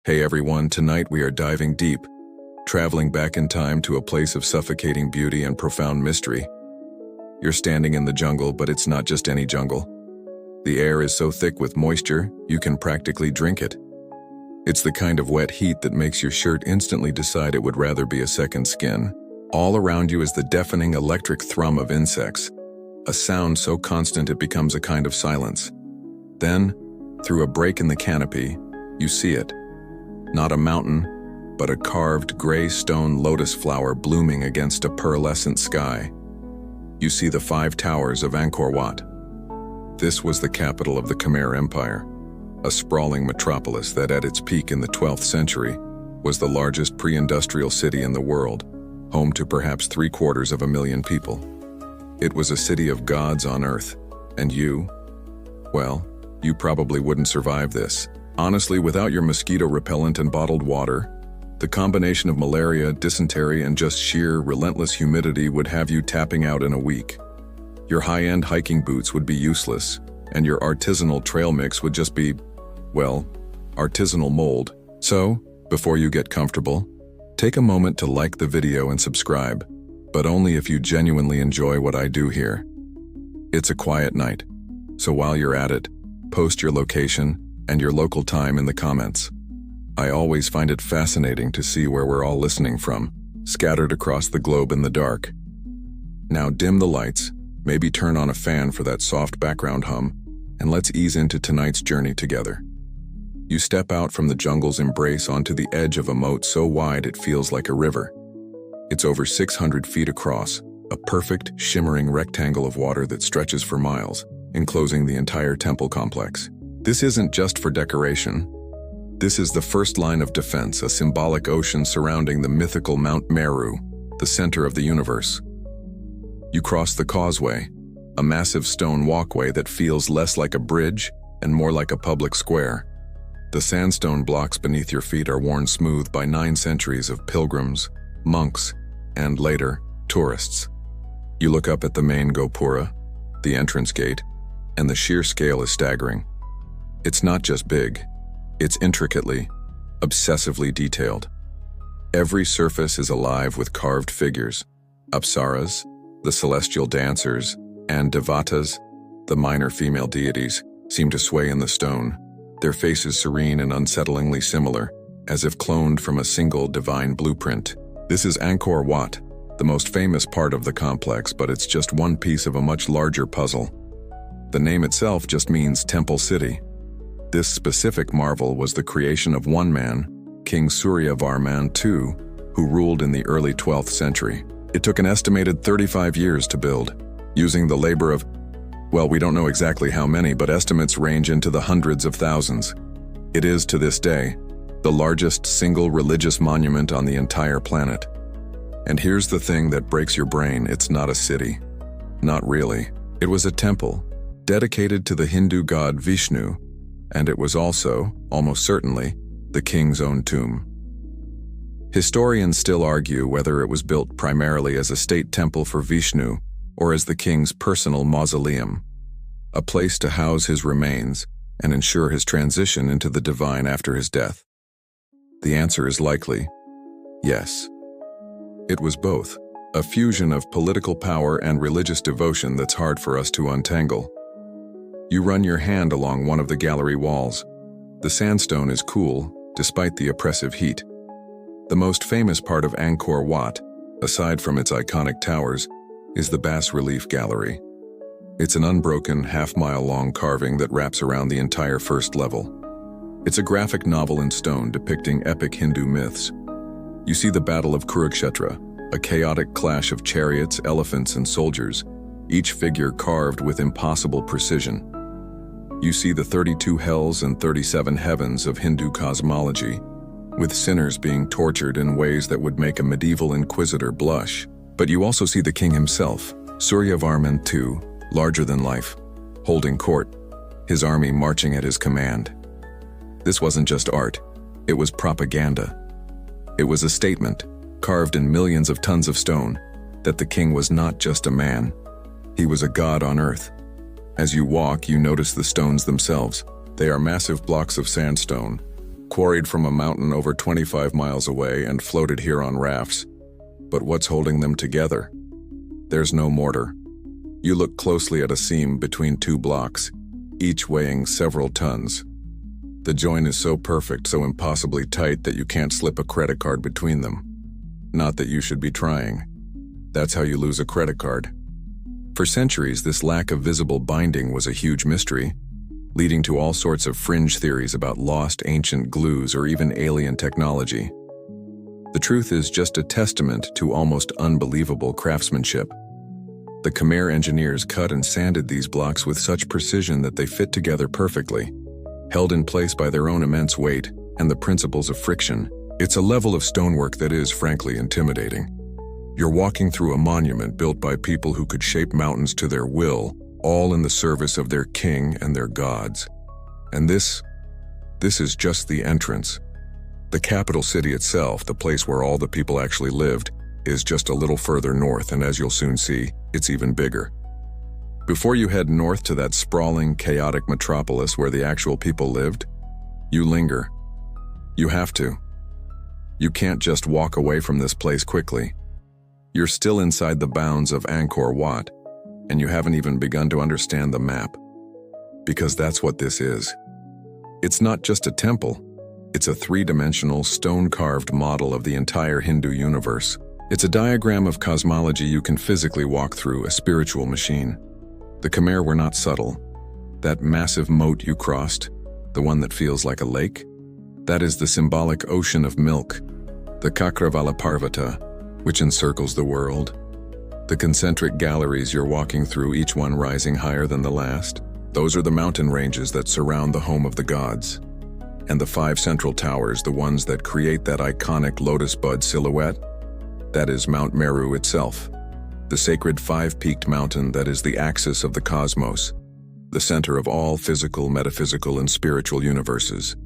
Hey everyone, tonight we are diving deep, traveling back in time to a place of suffocating beauty and profound mystery. You're standing in the jungle, but it's not just any jungle. The air is so thick with moisture, you can practically drink it. It's the kind of wet heat that makes your shirt instantly decide it would rather be a second skin. All around you is the deafening electric thrum of insects, a sound so constant it becomes a kind of silence. Then, through a break in the canopy, you see it. Not a mountain, but a carved gray stone lotus flower blooming against a pearlescent sky. You see the 5 towers of Angkor Wat. This was the capital of the Khmer Empire, a sprawling metropolis that at its peak in the 12th century was the largest pre-industrial city in the world, home to perhaps 750,000 people. It was a city of gods on earth, and you, well, you probably wouldn't survive this. Honestly, without your mosquito repellent and bottled water, the combination of malaria, dysentery, and just sheer, relentless humidity would have you tapping out in a week. Your high-end hiking boots would be useless, and your artisanal trail mix would just be, well, artisanal mold. So, before you get comfortable, take a moment to like the video and subscribe, but only if you genuinely enjoy what I do here. It's a quiet night, so while you're at it, post your location and your local time in the comments. I always find it fascinating to see where we're all listening from, scattered across the globe in the dark. Now dim the lights, maybe turn on a fan for that soft background hum, and let's ease into tonight's journey together. You step out from the jungle's embrace onto the edge of a moat so wide it feels like a river. It's over 600 feet across, a perfect, shimmering rectangle of water that stretches for miles, enclosing the entire temple complex. This isn't just for decoration. This is the first line of defense, a symbolic ocean surrounding the mythical Mount Meru, the center of the universe. You cross the causeway, a massive stone walkway that feels less like a bridge and more like a public square. The sandstone blocks beneath your feet are worn smooth by 9 centuries of pilgrims, monks, and later, tourists. You look up at the main Gopura, the entrance gate, and the sheer scale is staggering. It's not just big, it's intricately, obsessively detailed. Every surface is alive with carved figures. Apsaras, the celestial dancers, and devatas, the minor female deities, seem to sway in the stone, their faces serene and unsettlingly similar, as if cloned from a single divine blueprint. This is Angkor Wat, the most famous part of the complex, but it's just one piece of a much larger puzzle. The name itself just means Temple City. This specific marvel was the creation of one man, King Suryavarman II, who ruled in the early 12th century. It took an estimated 35 years to build, using the labor of, well, we don't know exactly how many, but estimates range into the hundreds of thousands. It is, to this day, the largest single religious monument on the entire planet. And here's the thing that breaks your brain: it's not a city. Not really. It was a temple, dedicated to the Hindu god Vishnu, and it was also, almost certainly, the king's own tomb. Historians still argue whether it was built primarily as a state temple for Vishnu or as the king's personal mausoleum, a place to house his remains and ensure his transition into the divine after his death. The answer is likely yes. It was both, a fusion of political power and religious devotion that's hard for us to untangle. You run your hand along one of the gallery walls. The sandstone is cool, despite the oppressive heat. The most famous part of Angkor Wat, aside from its iconic towers, is the bas-relief gallery. It's an unbroken, half-mile-long carving that wraps around the entire first level. It's a graphic novel in stone depicting epic Hindu myths. You see the Battle of Kurukshetra, a chaotic clash of chariots, elephants, and soldiers, each figure carved with impossible precision. You see the 32 hells and 37 heavens of Hindu cosmology, with sinners being tortured in ways that would make a medieval inquisitor blush. But you also see the king himself, Suryavarman II, larger than life, holding court, his army marching at his command. This wasn't just art, it was propaganda. It was a statement, carved in millions of tons of stone, that the king was not just a man, he was a god on earth. As you walk, you notice the stones themselves. They are massive blocks of sandstone, quarried from a mountain over 25 miles away and floated here on rafts. But what's holding them together? There's no mortar. You look closely at a seam between two blocks, each weighing several tons. The joint is so perfect, so impossibly tight that you can't slip a credit card between them. Not that you should be trying. That's how you lose a credit card. For centuries, this lack of visible binding was a huge mystery, leading to all sorts of fringe theories about lost ancient glues or even alien technology. The truth is just a testament to almost unbelievable craftsmanship. The Khmer engineers cut and sanded these blocks with such precision that they fit together perfectly, held in place by their own immense weight and the principles of friction. It's a level of stonework that is, frankly, intimidating. You're walking through a monument built by people who could shape mountains to their will, all in the service of their king and their gods. And this is just the entrance. The capital city itself, the place where all the people actually lived, is just a little further north, and as you'll soon see, it's even bigger. Before you head north to that sprawling, chaotic metropolis where the actual people lived, you linger. You have to. You can't just walk away from this place quickly. You're still inside the bounds of Angkor Wat, and you haven't even begun to understand the map. Because that's what this is. It's not just a temple. It's a three-dimensional, stone-carved model of the entire Hindu universe. It's a diagram of cosmology you can physically walk through, a spiritual machine. The Khmer were not subtle. That massive moat you crossed, the one that feels like a lake, that is the symbolic ocean of milk, the Cakravala Parvata, which encircles the world. The concentric galleries you're walking through, each one rising higher than the last, those are the mountain ranges that surround the home of the gods. And the 5 central towers, the ones that create that iconic lotus bud silhouette, that is Mount Meru itself, the sacred 5-peaked mountain that is the axis of the cosmos, the center of all physical, metaphysical, and spiritual universes.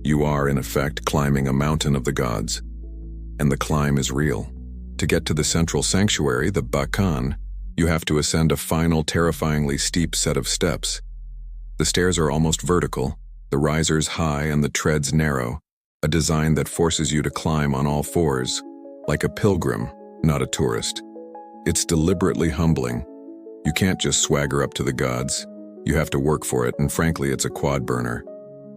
You are, in effect, climbing a mountain of the gods. And the climb is real. To get to the central sanctuary, the Bakan, you have to ascend a final, terrifyingly steep set of steps. The stairs are almost vertical, the risers high and the treads narrow, a design that forces you to climb on all fours, like a pilgrim, not a tourist. It's deliberately humbling. You can't just swagger up to the gods. You have to work for it, and frankly, it's a quad burner.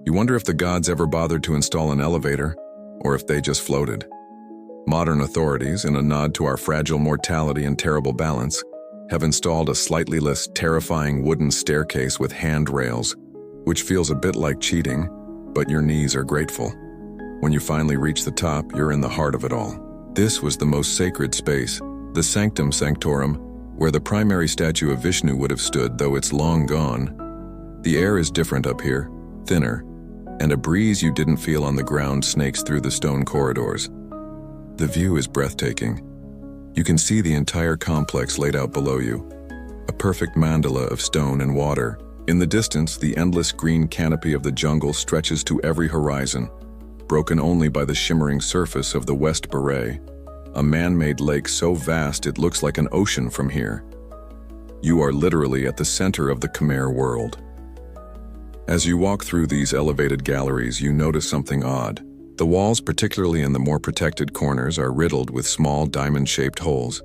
You wonder if the gods ever bothered to install an elevator, or if they just floated. Modern authorities, in a nod to our fragile mortality and terrible balance, have installed a slightly less terrifying wooden staircase with handrails, which feels a bit like cheating, but your knees are grateful. When you finally reach the top, you're in the heart of it all. This was the most sacred space, the Sanctum Sanctorum, where the primary statue of Vishnu would have stood, though it's long gone. The air is different up here, thinner, and a breeze you didn't feel on the ground snakes through the stone corridors. The view is breathtaking. You can see the entire complex laid out below you, a perfect mandala of stone and water. In the distance, the endless green canopy of the jungle stretches to every horizon, broken only by the shimmering surface of the West Baray, a man-made lake so vast it looks like an ocean from here. You are literally at the center of the Khmer world. As you walk through these elevated galleries, you notice something odd. The walls, particularly in the more protected corners, are riddled with small diamond-shaped holes,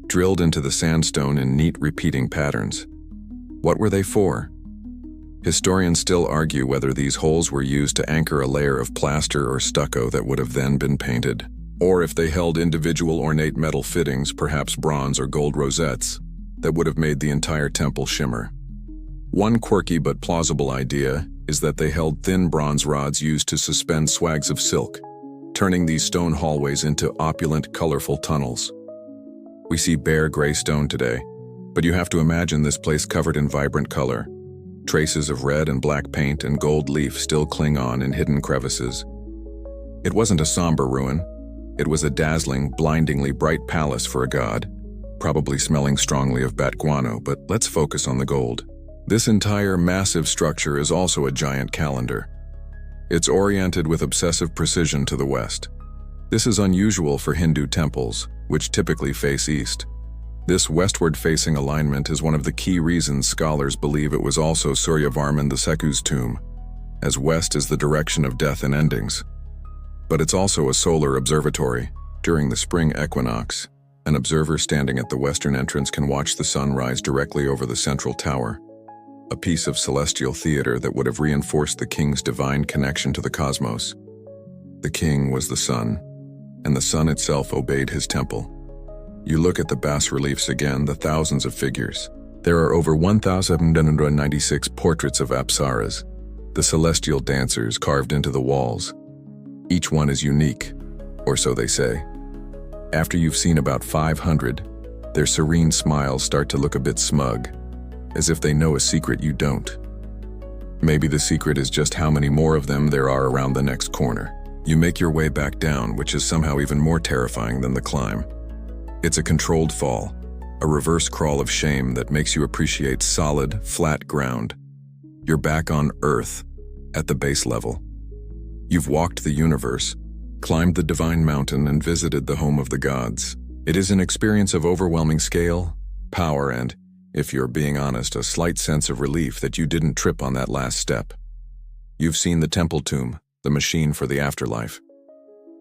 drilled into the sandstone in neat repeating patterns. What were they for? Historians still argue whether these holes were used to anchor a layer of plaster or stucco that would have then been painted, or if they held individual ornate metal fittings, perhaps bronze or gold rosettes, that would have made the entire temple shimmer. One quirky but plausible idea is that they held thin bronze rods used to suspend swags of silk, turning these stone hallways into opulent, colorful tunnels. We see bare gray stone today, but you have to imagine this place covered in vibrant color. Traces of red and black paint and gold leaf still cling on in hidden crevices. It wasn't a somber ruin. It was a dazzling, blindingly bright palace for a god, probably smelling strongly of bat guano, but let's focus on the gold. This entire massive structure is also a giant calendar. It's oriented with obsessive precision to the west. This is unusual for Hindu temples, which typically face east. This westward-facing alignment is one of the key reasons scholars believe it was also Suryavarman II's tomb. as west is the direction of death and endings. But it's also a solar observatory. During the spring equinox, an observer standing at the western entrance can watch the sun rise directly over the central tower, a piece of celestial theater that would have reinforced the king's divine connection to the cosmos. The king was the sun, and the sun itself obeyed his temple. You look at the bas-reliefs again, the thousands of figures. There are over 1,796 portraits of apsaras, the celestial dancers carved into the walls. Each one is unique, or so they say. After you've seen about 500, their serene smiles start to look a bit smug, as if they know a secret you don't. Maybe the secret is just how many more of them there are around the next corner. You make your way back down, which is somehow even more terrifying than the climb. It's a controlled fall, a reverse crawl of shame that makes you appreciate solid, flat ground. You're back on Earth, at the base level. You've walked the universe, climbed the divine mountain, and visited the home of the gods. It is an experience of overwhelming scale, power, and, if you're being honest, a slight sense of relief that you didn't trip on that last step. You've seen the temple tomb, the machine for the afterlife.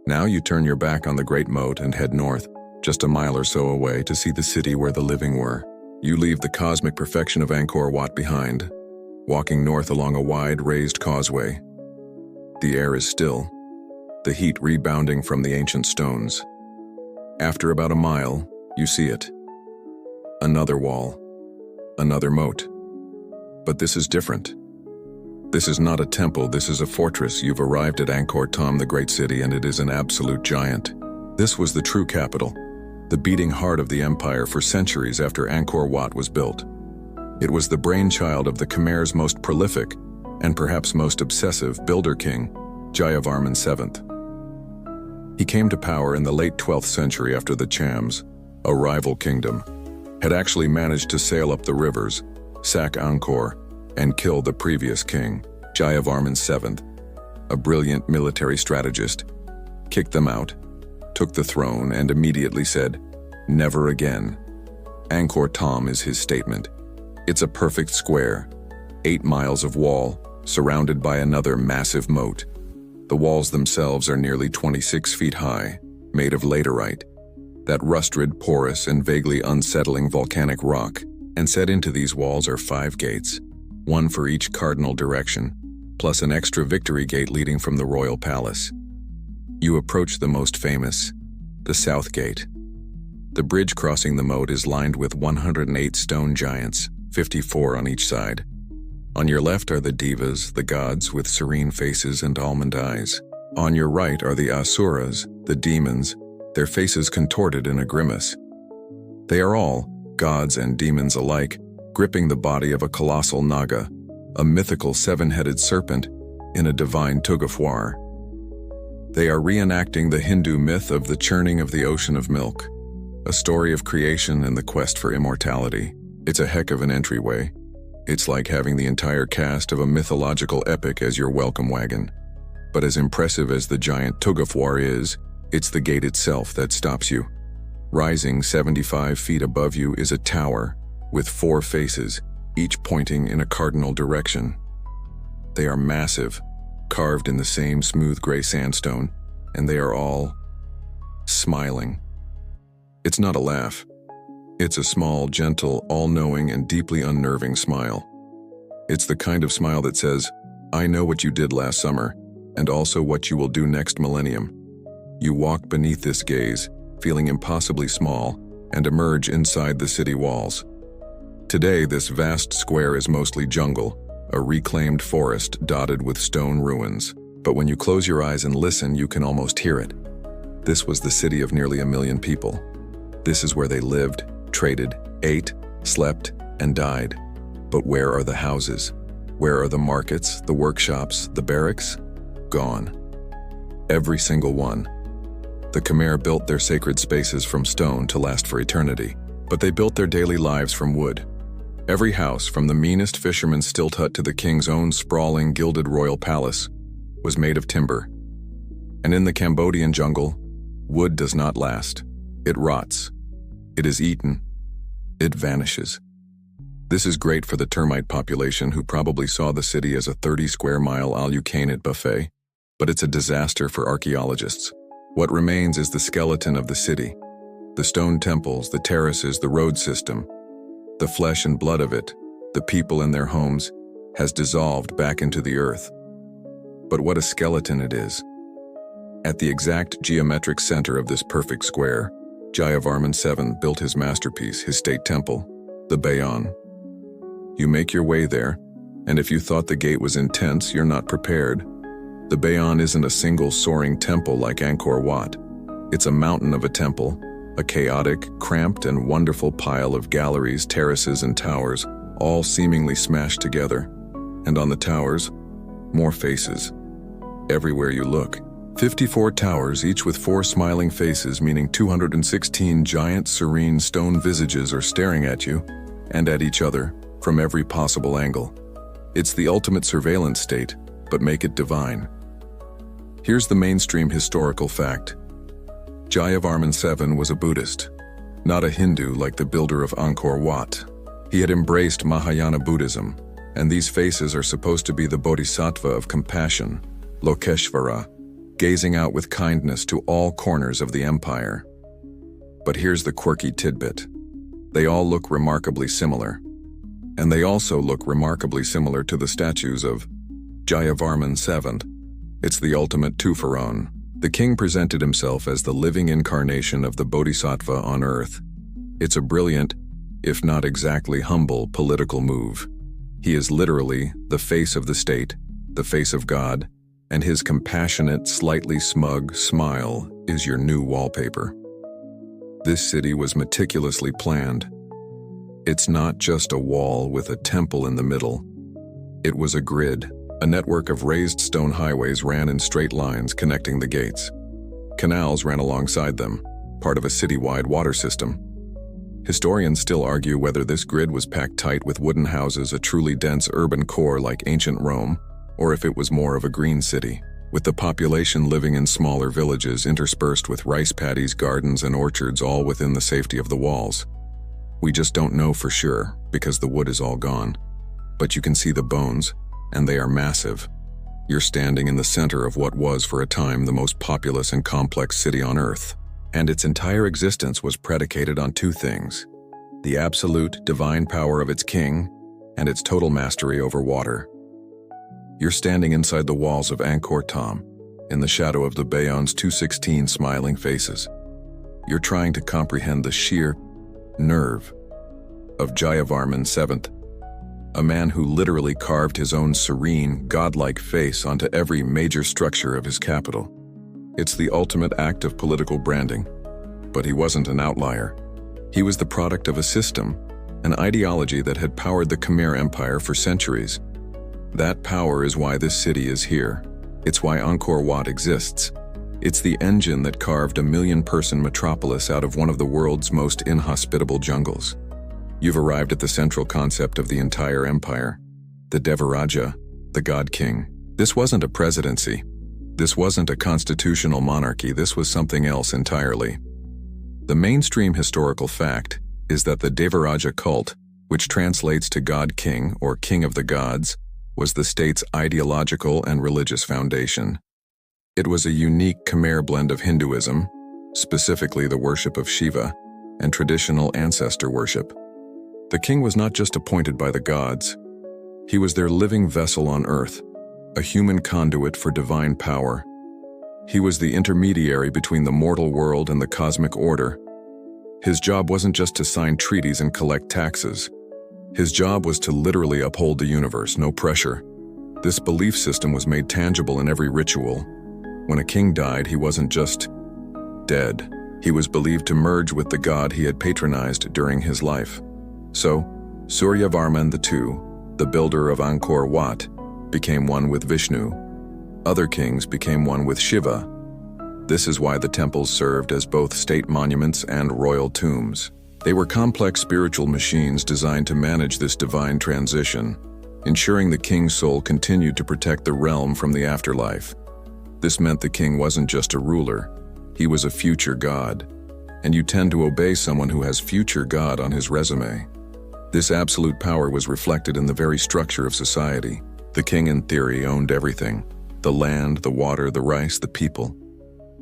Now you turn your back on the Great Moat and head north, just a mile or so away, to see the city where the living were. You leave the cosmic perfection of Angkor Wat behind, walking north along a wide, raised causeway. The air is still, the heat rebounding from the ancient stones. After about a mile, you see it. Another wall, another moat. But this is different. This is not a temple, this is a fortress. You've arrived at Angkor Thom, the great city, and it is an absolute giant. This was the true capital, the beating heart of the empire for centuries after Angkor Wat was built. It was the brainchild of the Khmer's most prolific, and perhaps most obsessive, builder king, Jayavarman VII. He came to power in the late 12th century after the Chams, a rival kingdom, had actually managed to sail up the rivers, sack Angkor, and kill the previous king, Jayavarman VII, a brilliant military strategist, kicked them out, took the throne, and immediately said, "Never again." Angkor Thom is his statement. It's a perfect square, 8 miles of wall, surrounded by another massive moat. The walls themselves are nearly 26 feet high, made of laterite, that rusted, porous, and vaguely unsettling volcanic rock, and set into these walls are 5 gates, one for each cardinal direction, plus an extra victory gate leading from the royal palace. You approach the most famous, the South Gate. The bridge crossing the moat is lined with 108 stone giants, 54 on each side. On your left are the divas, the gods with serene faces and almond eyes. On your right are the asuras, the demons, their faces contorted in a grimace. They are all, gods and demons alike, gripping the body of a colossal naga, a mythical 7-headed serpent, in a divine tug of war. They are reenacting the Hindu myth of the churning of the ocean of milk, a story of creation and the quest for immortality. It's a heck of an entryway. It's like having the entire cast of a mythological epic as your welcome wagon. But as impressive as the giant tug of war is, it's the gate itself that stops you. Rising 75 feet above you is a tower with 4 faces, each pointing in a cardinal direction. They are massive, carved in the same smooth gray sandstone, and they are all smiling. It's not a laugh. It's a small, gentle, all-knowing, and deeply unnerving smile. It's the kind of smile that says, "I know what you did last summer, and also what you will do next millennium." You walk beneath this gaze, feeling impossibly small, and emerge inside the city walls. Today, this vast square is mostly jungle, a reclaimed forest dotted with stone ruins. But when you close your eyes and listen, you can almost hear it. This was the city of nearly 1 million people. This is where they lived, traded, ate, slept, and died. But where are the houses? Where are the markets, the workshops, the barracks? Gone. Every single one. The Khmer built their sacred spaces from stone to last for eternity, but they built their daily lives from wood. Every house, from the meanest fisherman's stilt hut to the king's own sprawling gilded royal palace, was made of timber. And in the Cambodian jungle, wood does not last. It rots. It is eaten. It vanishes. This is great for the termite population who probably saw the city as a 30-square-mile all-you-can-eat buffet, but it's a disaster for archaeologists. What remains is the skeleton of the city. The stone temples, the terraces, the road system. The flesh and blood of it, the people in their homes, has dissolved back into the earth. But what a skeleton it is. At the exact geometric center of this perfect square, Jayavarman VII built his masterpiece, his state temple, the Bayon. You make your way there, and if you thought the gate was intense, you're not prepared. The Bayon isn't a single soaring temple like Angkor Wat. It's a mountain of a temple, a chaotic, cramped, and wonderful pile of galleries, terraces, and towers, all seemingly smashed together. And on the towers, more faces. Everywhere you look. 54 towers, each with 4 smiling faces, meaning 216 giant, serene stone visages are staring at you, and at each other, from every possible angle. It's the ultimate surveillance state, but make it divine. Here's the mainstream historical fact. Jayavarman VII was a Buddhist, not a Hindu like the builder of Angkor Wat. He had embraced Mahayana Buddhism, and these faces are supposed to be the bodhisattva of compassion, Lokeshvara, gazing out with kindness to all corners of the empire. But here's the quirky tidbit. They all look remarkably similar. And they also look remarkably similar to the statues of Jayavarman VII. It's the ultimate two-for-one. The king presented himself as the living incarnation of the bodhisattva on earth. It's a brilliant, if not exactly humble, political move. He is literally the face of the state, the face of God, and his compassionate, slightly smug smile is your new wallpaper. This city was meticulously planned. It's not just a wall with a temple in the middle. It was a grid. A network of raised stone highways ran in straight lines connecting the gates. Canals ran alongside them, part of a citywide water system. Historians still argue whether this grid was packed tight with wooden houses, a truly dense urban core like ancient Rome, or if it was more of a green city, with the population living in smaller villages interspersed with rice paddies, gardens, and orchards, all within the safety of the walls. We just don't know for sure, because the wood is all gone. But you can see the bones, and they are massive. You're standing in the center of what was for a time the most populous and complex city on Earth, and its entire existence was predicated on 2 things: the absolute divine power of its king and its total mastery over water. You're standing inside the walls of Angkor Wat, in the shadow of the Bayon's 216 smiling faces. You're trying to comprehend the sheer nerve of Jayavarman VII, a man who literally carved his own serene, godlike face onto every major structure of his capital. It's the ultimate act of political branding. But he wasn't an outlier. He was the product of a system, an ideology that had powered the Khmer Empire for centuries. That power is why this city is here. It's why Angkor Wat exists. It's the engine that carved a 1 million-person metropolis out of one of the world's most inhospitable jungles. You've arrived at the central concept of the entire empire, the Devaraja, the God King. This wasn't a presidency. This wasn't a constitutional monarchy. This was something else entirely. The mainstream historical fact is that the Devaraja cult, which translates to God King or King of the Gods, was the state's ideological and religious foundation. It was a unique Khmer blend of Hinduism, specifically the worship of Shiva, and traditional ancestor worship. The king was not just appointed by the gods. He was their living vessel on earth, a human conduit for divine power. He was the intermediary between the mortal world and the cosmic order. His job wasn't just to sign treaties and collect taxes. His job was to literally uphold the universe, no pressure. This belief system was made tangible in every ritual. When a king died, he wasn't just dead. He was believed to merge with the god he had patronized during his life. So, Suryavarman II, the builder of Angkor Wat, became one with Vishnu. Other kings became one with Shiva. This is why the temples served as both state monuments and royal tombs. They were complex spiritual machines designed to manage this divine transition, ensuring the king's soul continued to protect the realm from the afterlife. This meant the king wasn't just a ruler, he was a future god. And you tend to obey someone who has future god on his resume. This absolute power was reflected in the very structure of society. The king, in theory, owned everything: the land, the water, the rice, the people.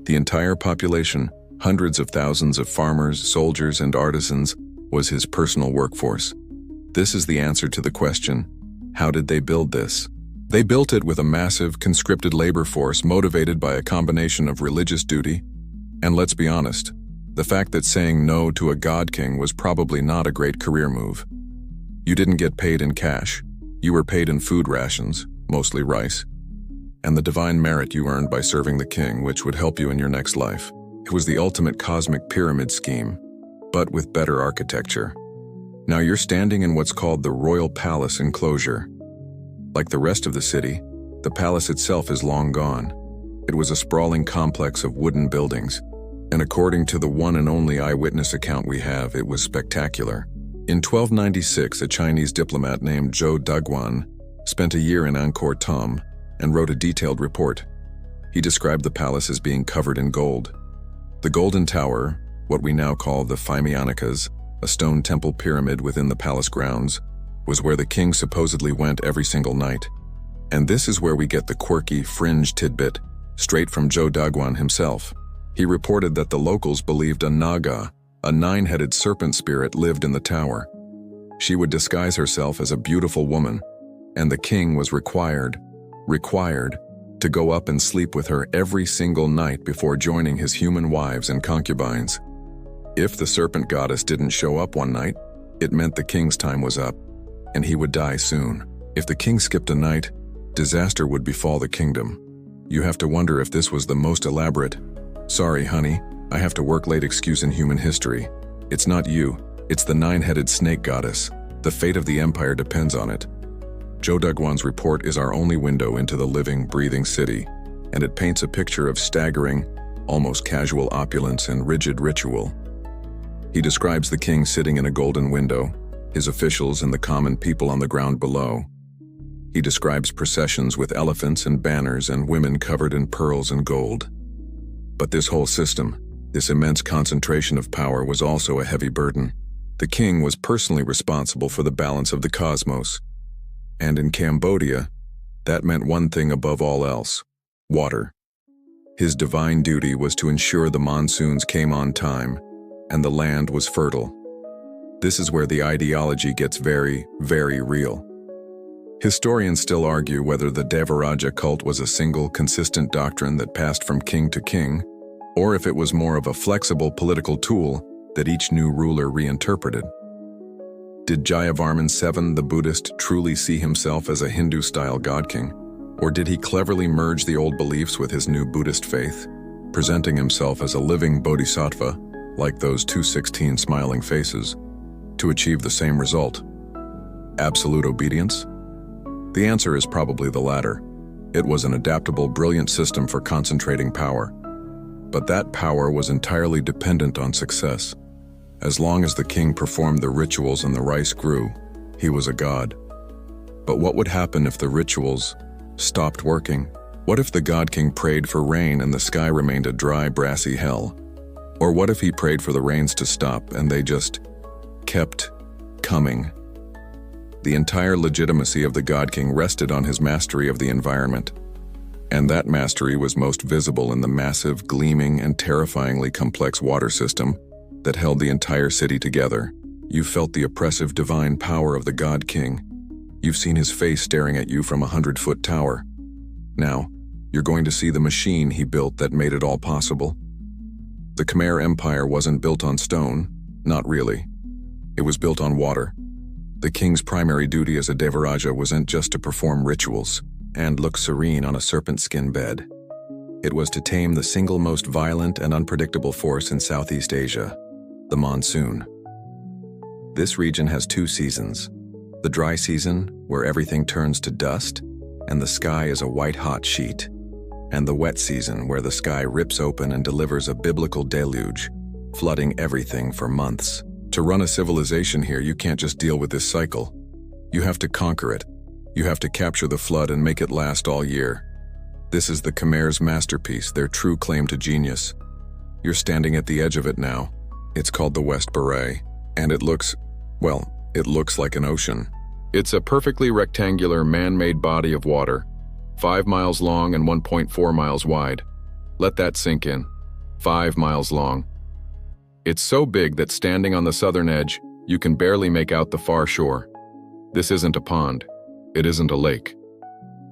The entire population, hundreds of thousands of farmers, soldiers, and artisans, was his personal workforce. This is the answer to the question, how did they build this? They built it with a massive, conscripted labor force motivated by a combination of religious duty, and let's be honest, the fact that saying no to a god king was probably not a great career move. You didn't get paid in cash. You were paid in food rations, mostly rice, and the divine merit you earned by serving the king, which would help you in your next life. It was the ultimate cosmic pyramid scheme, but with better architecture. Now you're standing in what's called the Royal Palace enclosure. Like the rest of the city, the palace itself is long gone. It was a sprawling complex of wooden buildings, and according to the one and only eyewitness account we have, it was spectacular. In 1296, a Chinese diplomat named Zhou Daguan spent a year in Angkor Wat and wrote a detailed report. He described the palace as being covered in gold. The Golden Tower, what we now call the Phimianikas, a stone temple pyramid within the palace grounds, was where the king supposedly went every single night. And this is where we get the quirky, fringe tidbit, straight from Zhou Daguan himself. He reported that the locals believed a Naga, a nine-headed serpent spirit, lived in the tower. She would disguise herself as a beautiful woman, and the king was required to go up and sleep with her every single night before joining his human wives and concubines. If the serpent goddess didn't show up one night, it meant the king's time was up, and he would die soon. If the king skipped a night, disaster would befall the kingdom. You have to wonder if this was the most elaborate, "Sorry, honey, I have to work late" excuse in human history. It's not you, it's the nine-headed snake goddess. The fate of the empire depends on it. Zhou Daguan's report is our only window into the living, breathing city, and it paints a picture of staggering, almost casual opulence and rigid ritual. He describes the king sitting in a golden window, his officials and the common people on the ground below. He describes processions with elephants and banners and women covered in pearls and gold. But this whole system, this immense concentration of power, was also a heavy burden. The king was personally responsible for the balance of the cosmos. And in Cambodia, that meant one thing above all else: water. His divine duty was to ensure the monsoons came on time and the land was fertile. This is where the ideology gets very, very real. Historians still argue whether the Devaraja cult was a single, consistent doctrine that passed from king to king, or if it was more of a flexible political tool that each new ruler reinterpreted. Did Jayavarman VII, the Buddhist, truly see himself as a Hindu-style god king? Or did he cleverly merge the old beliefs with his new Buddhist faith, presenting himself as a living bodhisattva, like those 216 smiling faces, to achieve the same result? Absolute obedience? The answer is probably the latter. It was an adaptable, brilliant system for concentrating power. But that power was entirely dependent on success. As long as the king performed the rituals and the rice grew, he was a god. But what would happen if the rituals stopped working? What if the god king prayed for rain and the sky remained a dry, brassy hell? Or what if he prayed for the rains to stop and they just kept coming? The entire legitimacy of the god king rested on his mastery of the environment. And that mastery was most visible in the massive, gleaming, and terrifyingly complex water system that held the entire city together. You felt the oppressive divine power of the god king. You've seen his face staring at you from a 100-foot tower. Now, you're going to see the machine he built that made it all possible. The Khmer Empire wasn't built on stone, not really. It was built on water. The king's primary duty as a Devaraja wasn't just to perform rituals and look serene on a serpent skin bed. It was to tame the single most violent and unpredictable force in Southeast Asia, the monsoon. This region has two seasons: the dry season, where everything turns to dust and the sky is a white-hot sheet, and the wet season, where the sky rips open and delivers a biblical deluge, flooding everything for months. To run a civilization here, you can't just deal with this cycle. You have to conquer it. You have to capture the flood and make it last all year. This is the Khmer's masterpiece, their true claim to genius. You're standing at the edge of it now. It's called the West Beret, and it looks, well, It looks like an ocean. It's a perfectly rectangular man-made body of water, 5 miles long and 1.4 miles wide. Let that sink in. 5 miles long. It's so big that standing on the southern edge, you can barely make out the far shore. This isn't a pond. It isn't a lake.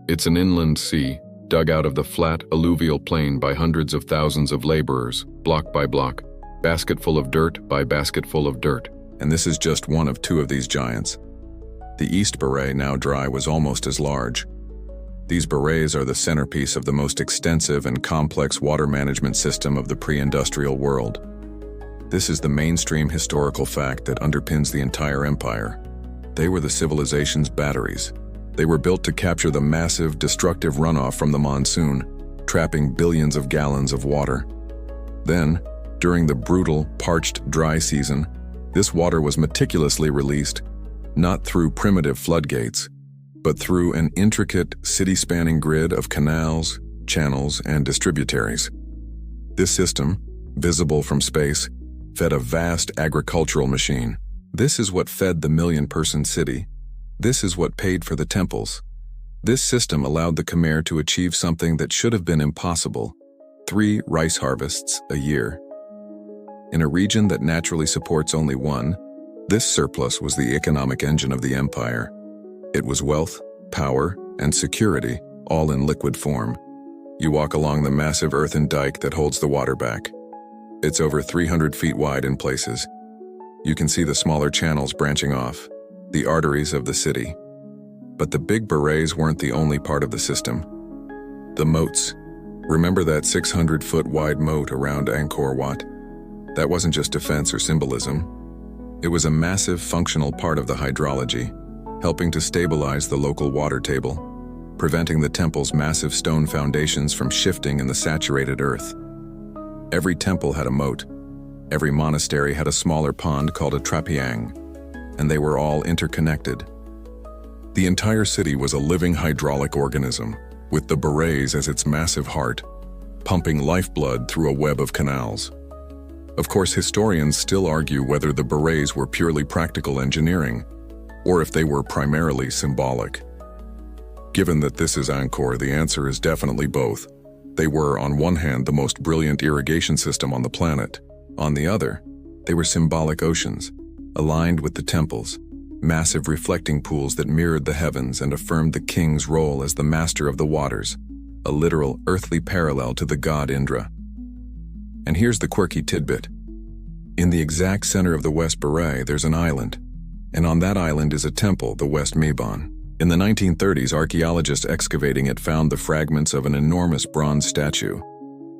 It's an inland sea, dug out of the flat alluvial plain by hundreds of thousands of laborers, block by block, basketful of dirt by basketful of dirt. And this is just one of two of these giants. The East Baray, now dry, was almost as large. These barays are the centerpiece of the most extensive and complex water management system of the pre-industrial world. This is the mainstream historical fact that underpins the entire empire. They were the civilization's batteries. They were built to capture the massive, destructive runoff from the monsoon, trapping billions of gallons of water. Then, during the brutal, parched, dry season, this water was meticulously released, not through primitive floodgates, but through an intricate, city-spanning grid of canals, channels, and distributaries. This system, visible from space, fed a vast agricultural machine. This is what fed the million-person city. This is what paid for the temples. This system allowed the Khmer to achieve something that should have been impossible: 3 rice harvests a year. In a region that naturally supports only one, this surplus was the economic engine of the empire. It was wealth, power, and security, all in liquid form. You walk along the massive earthen dike that holds the water back. It's over 300 feet wide in places. You can see the smaller channels branching off, the arteries of the city. But the big barays weren't the only part of the system. The moats. Remember that 600-foot wide moat around Angkor Wat? That wasn't just defense or symbolism. It was a massive functional part of the hydrology, helping to stabilize the local water table, preventing the temple's massive stone foundations from shifting in the saturated earth. Every temple had a moat. Every monastery had a smaller pond called a trapiang, and they were all interconnected. The entire city was a living hydraulic organism, with the barays as its massive heart, pumping lifeblood through a web of canals. Of course, historians still argue whether the barays were purely practical engineering, or if they were primarily symbolic. Given that this is Angkor, the answer is definitely both. They were, on one hand, the most brilliant irrigation system on the planet. On the other, they were symbolic oceans, aligned with the temples, massive reflecting pools that mirrored the heavens and affirmed the king's role as the master of the waters, a literal earthly parallel to the god Indra. And here's the quirky tidbit. In the exact center of the West Baray, there's an island, and on that island is a temple, the West Mebon. In the 1930s, archaeologists excavating it found the fragments of an enormous bronze statue.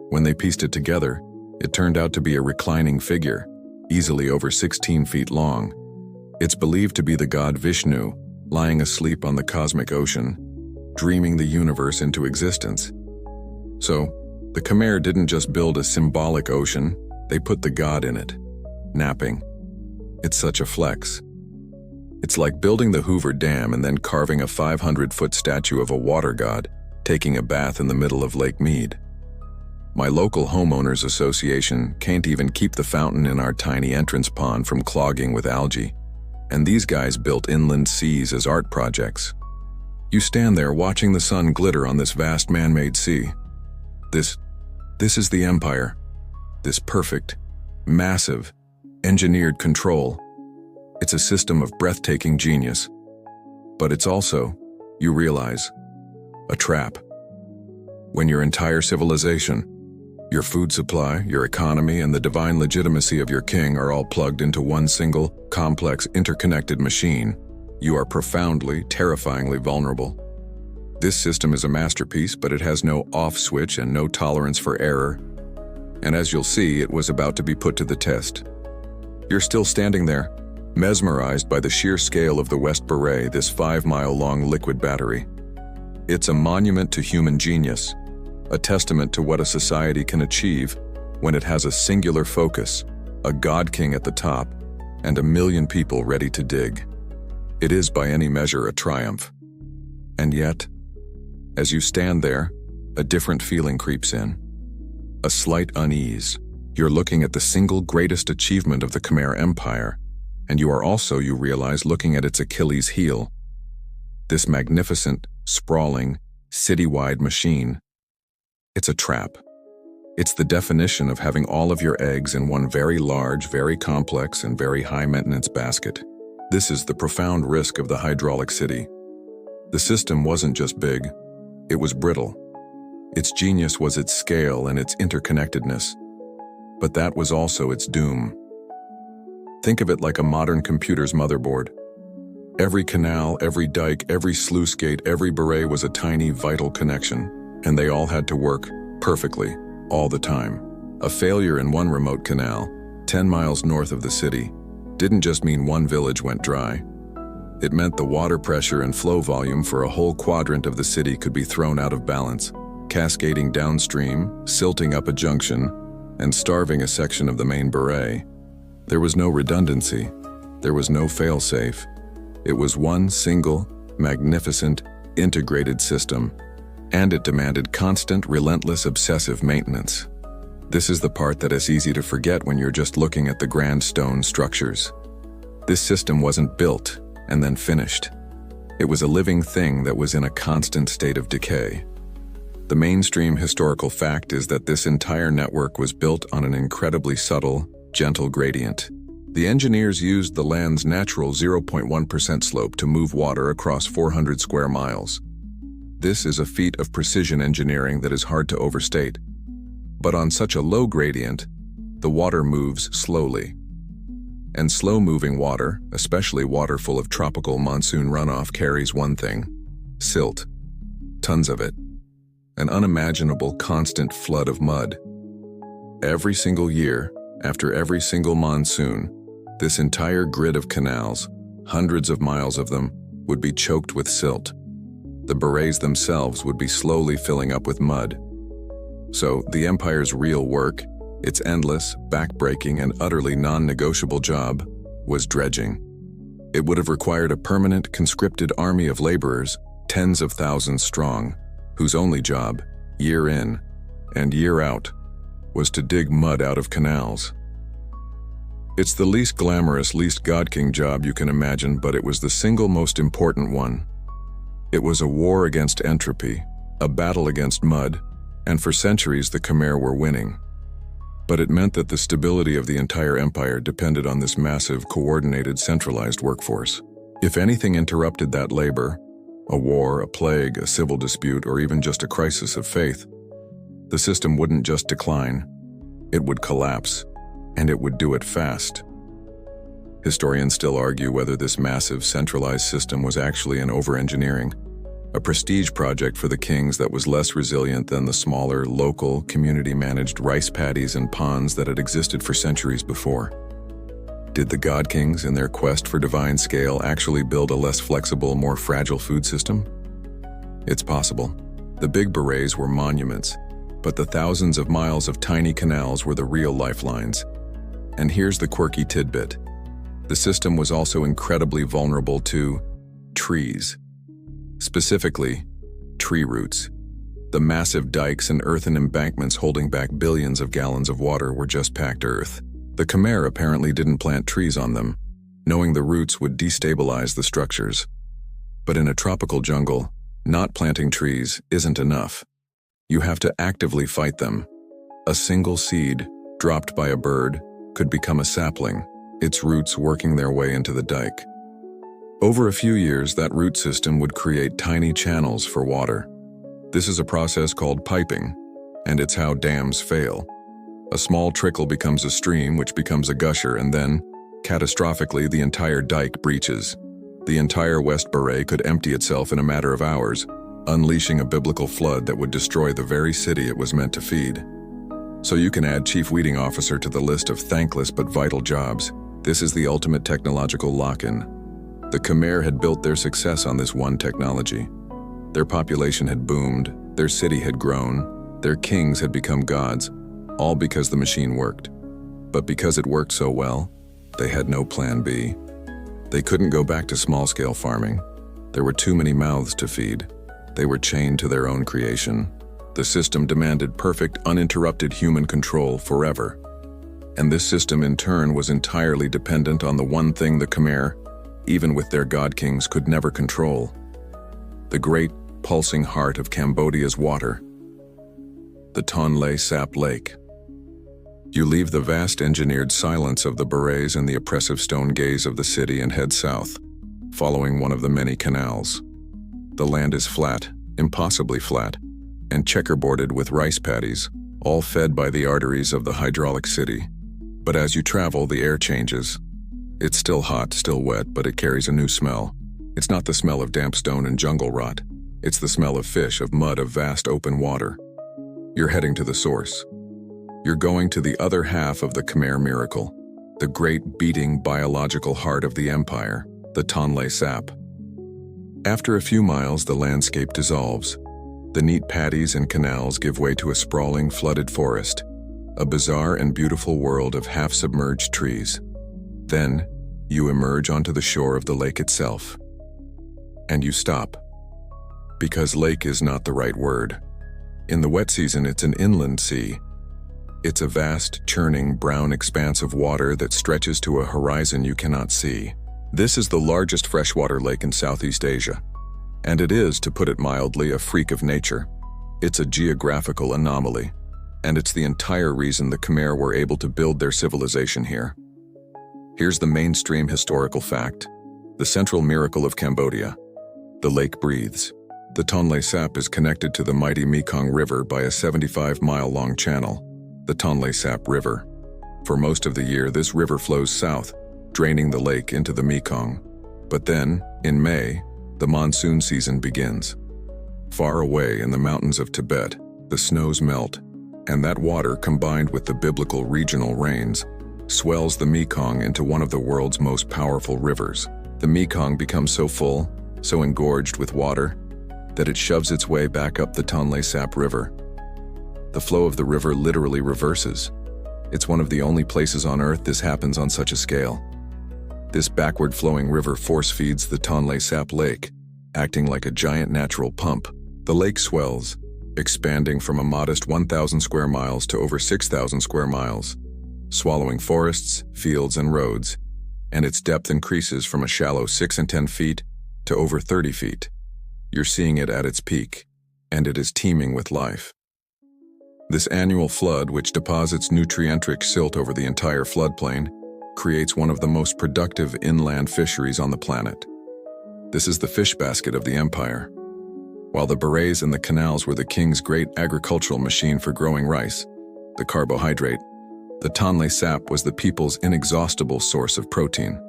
When they pieced it together, it turned out to be a reclining figure, easily over 16 feet long. It's believed to be the god Vishnu, lying asleep on the cosmic ocean, dreaming the universe into existence. So, the Khmer didn't just build a symbolic ocean, they put the god in it, napping. It's such a flex. It's like building the Hoover Dam and then carving a 500-foot statue of a water god, taking a bath in the middle of Lake Mead. My local homeowners association can't even keep the fountain in our tiny entrance pond from clogging with algae. And these guys built inland seas as art projects. You stand there watching the sun glitter on this vast man-made sea. This is the empire. This perfect, massive, engineered control. It's a system of breathtaking genius. But it's also, you realize, a trap. When your entire civilization, your food supply, your economy, and the divine legitimacy of your king are all plugged into one single, complex, interconnected machine, you are profoundly, terrifyingly vulnerable. This system is a masterpiece, but it has no off switch and no tolerance for error. And as you'll see, it was about to be put to the test. You're still standing there, mesmerized by the sheer scale of the West Baray, this 5-mile-long liquid battery. It's a monument to human genius, a testament to what a society can achieve when it has a singular focus, a god king at the top, and a million people ready to dig. It is by any measure a triumph. And yet, as you stand there, a different feeling creeps in. A slight unease. You're looking at the single greatest achievement of the Khmer Empire, And you realize, looking at its Achilles heel, this magnificent, sprawling, citywide machine. It's a trap. It's the definition of having all of your eggs in one very large, very complex, and very high-maintenance basket. This is the profound risk of the hydraulic city. The system wasn't just big, it was brittle. Its genius was its scale and its interconnectedness. But that was also its doom. Think of it like a modern computer's motherboard. Every canal, every dike, every sluice gate, every beret was a tiny, vital connection, and they all had to work perfectly, all the time. A failure in one remote canal, 10 miles north of the city, didn't just mean one village went dry. It meant the water pressure and flow volume for a whole quadrant of the city could be thrown out of balance, cascading downstream, silting up a junction, and starving a section of the main beret. There was no redundancy. There was no fail-safe. It was one single, magnificent, integrated system, and it demanded constant, relentless, obsessive maintenance. This is the part that is easy to forget when you're just looking at the grand stone structures. This system wasn't built and then finished. It was a living thing that was in a constant state of decay. The mainstream historical fact is that this entire network was built on an incredibly subtle, gentle gradient. The engineers used the land's natural 0.1% slope to move water across 400 square miles. This is a feat of precision engineering that is hard to overstate. But on such a low gradient, the water moves slowly. And slow-moving water, especially water full of tropical monsoon runoff, carries one thing: silt. Tons of it. An unimaginable constant flood of mud. Every single year, after every single monsoon, this entire grid of canals, hundreds of miles of them, would be choked with silt. The berets themselves would be slowly filling up with mud. So, the Empire's real work, its endless, back-breaking, and utterly non-negotiable job, was dredging. It would have required a permanent, conscripted army of laborers, tens of thousands strong, whose only job, year in and year out, was to dig mud out of canals. It's the least glamorous, least God-King job you can imagine, but it was the single most important one. It was a war against entropy, a battle against mud, and for centuries the Khmer were winning. But it meant that the stability of the entire empire depended on this massive, coordinated, centralized workforce. If anything interrupted that labor, a war, a plague, a civil dispute, or even just a crisis of faith, the system wouldn't just decline, it would collapse, and it would do it fast. Historians still argue whether this massive, centralized system was actually an over-engineering, a prestige project for the kings that was less resilient than the smaller, local, community-managed rice paddies and ponds that had existed for centuries before. Did the God Kings, in their quest for divine scale, actually build a less flexible, more fragile food system? It's possible. The big berets were monuments, but the thousands of miles of tiny canals were the real lifelines. And here's the quirky tidbit. The system was also incredibly vulnerable to trees. Specifically, tree roots. The massive dikes and earthen embankments holding back billions of gallons of water were just packed earth. The Khmer apparently didn't plant trees on them, knowing the roots would destabilize the structures. But in a tropical jungle, not planting trees isn't enough. You have to actively fight them. A single seed, dropped by a bird, could become a sapling, its roots working their way into the dike. Over a few years, that root system would create tiny channels for water. This is a process called piping, and it's how dams fail. A small trickle becomes a stream, which becomes a gusher, and then, catastrophically, the entire dike breaches. The entire West Beret could empty itself in a matter of hours, unleashing a biblical flood that would destroy the very city it was meant to feed. So you can add Chief Weeding Officer to the list of thankless but vital jobs. This is the ultimate technological lock-in. The Khmer had built their success on this one technology. Their population had boomed, their city had grown, their kings had become gods, all because the machine worked. But because it worked so well, they had no plan B. They couldn't go back to small-scale farming. There were too many mouths to feed. They were chained to their own creation. The system demanded perfect, uninterrupted human control forever. And this system in turn was entirely dependent on the one thing the Khmer, even with their god kings, could never control: the great, pulsing heart of Cambodia's water, the Tonle Sap Lake. You leave the vast engineered silence of the berets and the oppressive stone gaze of the city and head south, following one of the many canals. The land is flat, impossibly flat, and checkerboarded with rice paddies, all fed by the arteries of the hydraulic city. But as you travel, the air changes. It's still hot, still wet, but it carries a new smell. It's not the smell of damp stone and jungle rot. It's the smell of fish, of mud, of vast open water. You're heading to the source. You're going to the other half of the Khmer miracle, the great beating biological heart of the empire, the Tonle Sap. After a few miles, the landscape dissolves. The neat paddies and canals give way to a sprawling, flooded forest, a bizarre and beautiful world of half-submerged trees. Then, you emerge onto the shore of the lake itself. And you stop. Because lake is not the right word. In the wet season, it's an inland sea. It's a vast, churning, brown expanse of water that stretches to a horizon you cannot see. This is the largest freshwater lake in Southeast Asia. And it is, to put it mildly, a freak of nature. It's a geographical anomaly. And it's the entire reason the Khmer were able to build their civilization here. Here's the mainstream historical fact: the central miracle of Cambodia. The lake breathes. The Tonle Sap is connected to the mighty Mekong River by a 75-mile-long channel, the Tonle Sap River. For most of the year, this river flows south, draining the lake into the Mekong. But then, in May, the monsoon season begins. Far away in the mountains of Tibet, the snows melt, and that water, combined with the biblical regional rains, swells the Mekong into one of the world's most powerful rivers. The Mekong becomes so full, so engorged with water, that it shoves its way back up the Tonle Sap River. The flow of the river literally reverses. It's one of the only places on Earth this happens on such a scale. This backward-flowing river force-feeds the Tonle Sap Lake, acting like a giant natural pump. The lake swells, expanding from a modest 1,000 square miles to over 6,000 square miles, swallowing forests, fields, and roads, and its depth increases from a shallow 6 and 10 feet to over 30 feet. You're seeing it at its peak, and it is teeming with life. This annual flood, which deposits nutrient-rich silt over the entire floodplain, creates one of the most productive inland fisheries on the planet. This is the fish basket of the empire. While the berets and the canals were the king's great agricultural machine for growing rice, the carbohydrate, the Tonle Sap was the people's inexhaustible source of protein.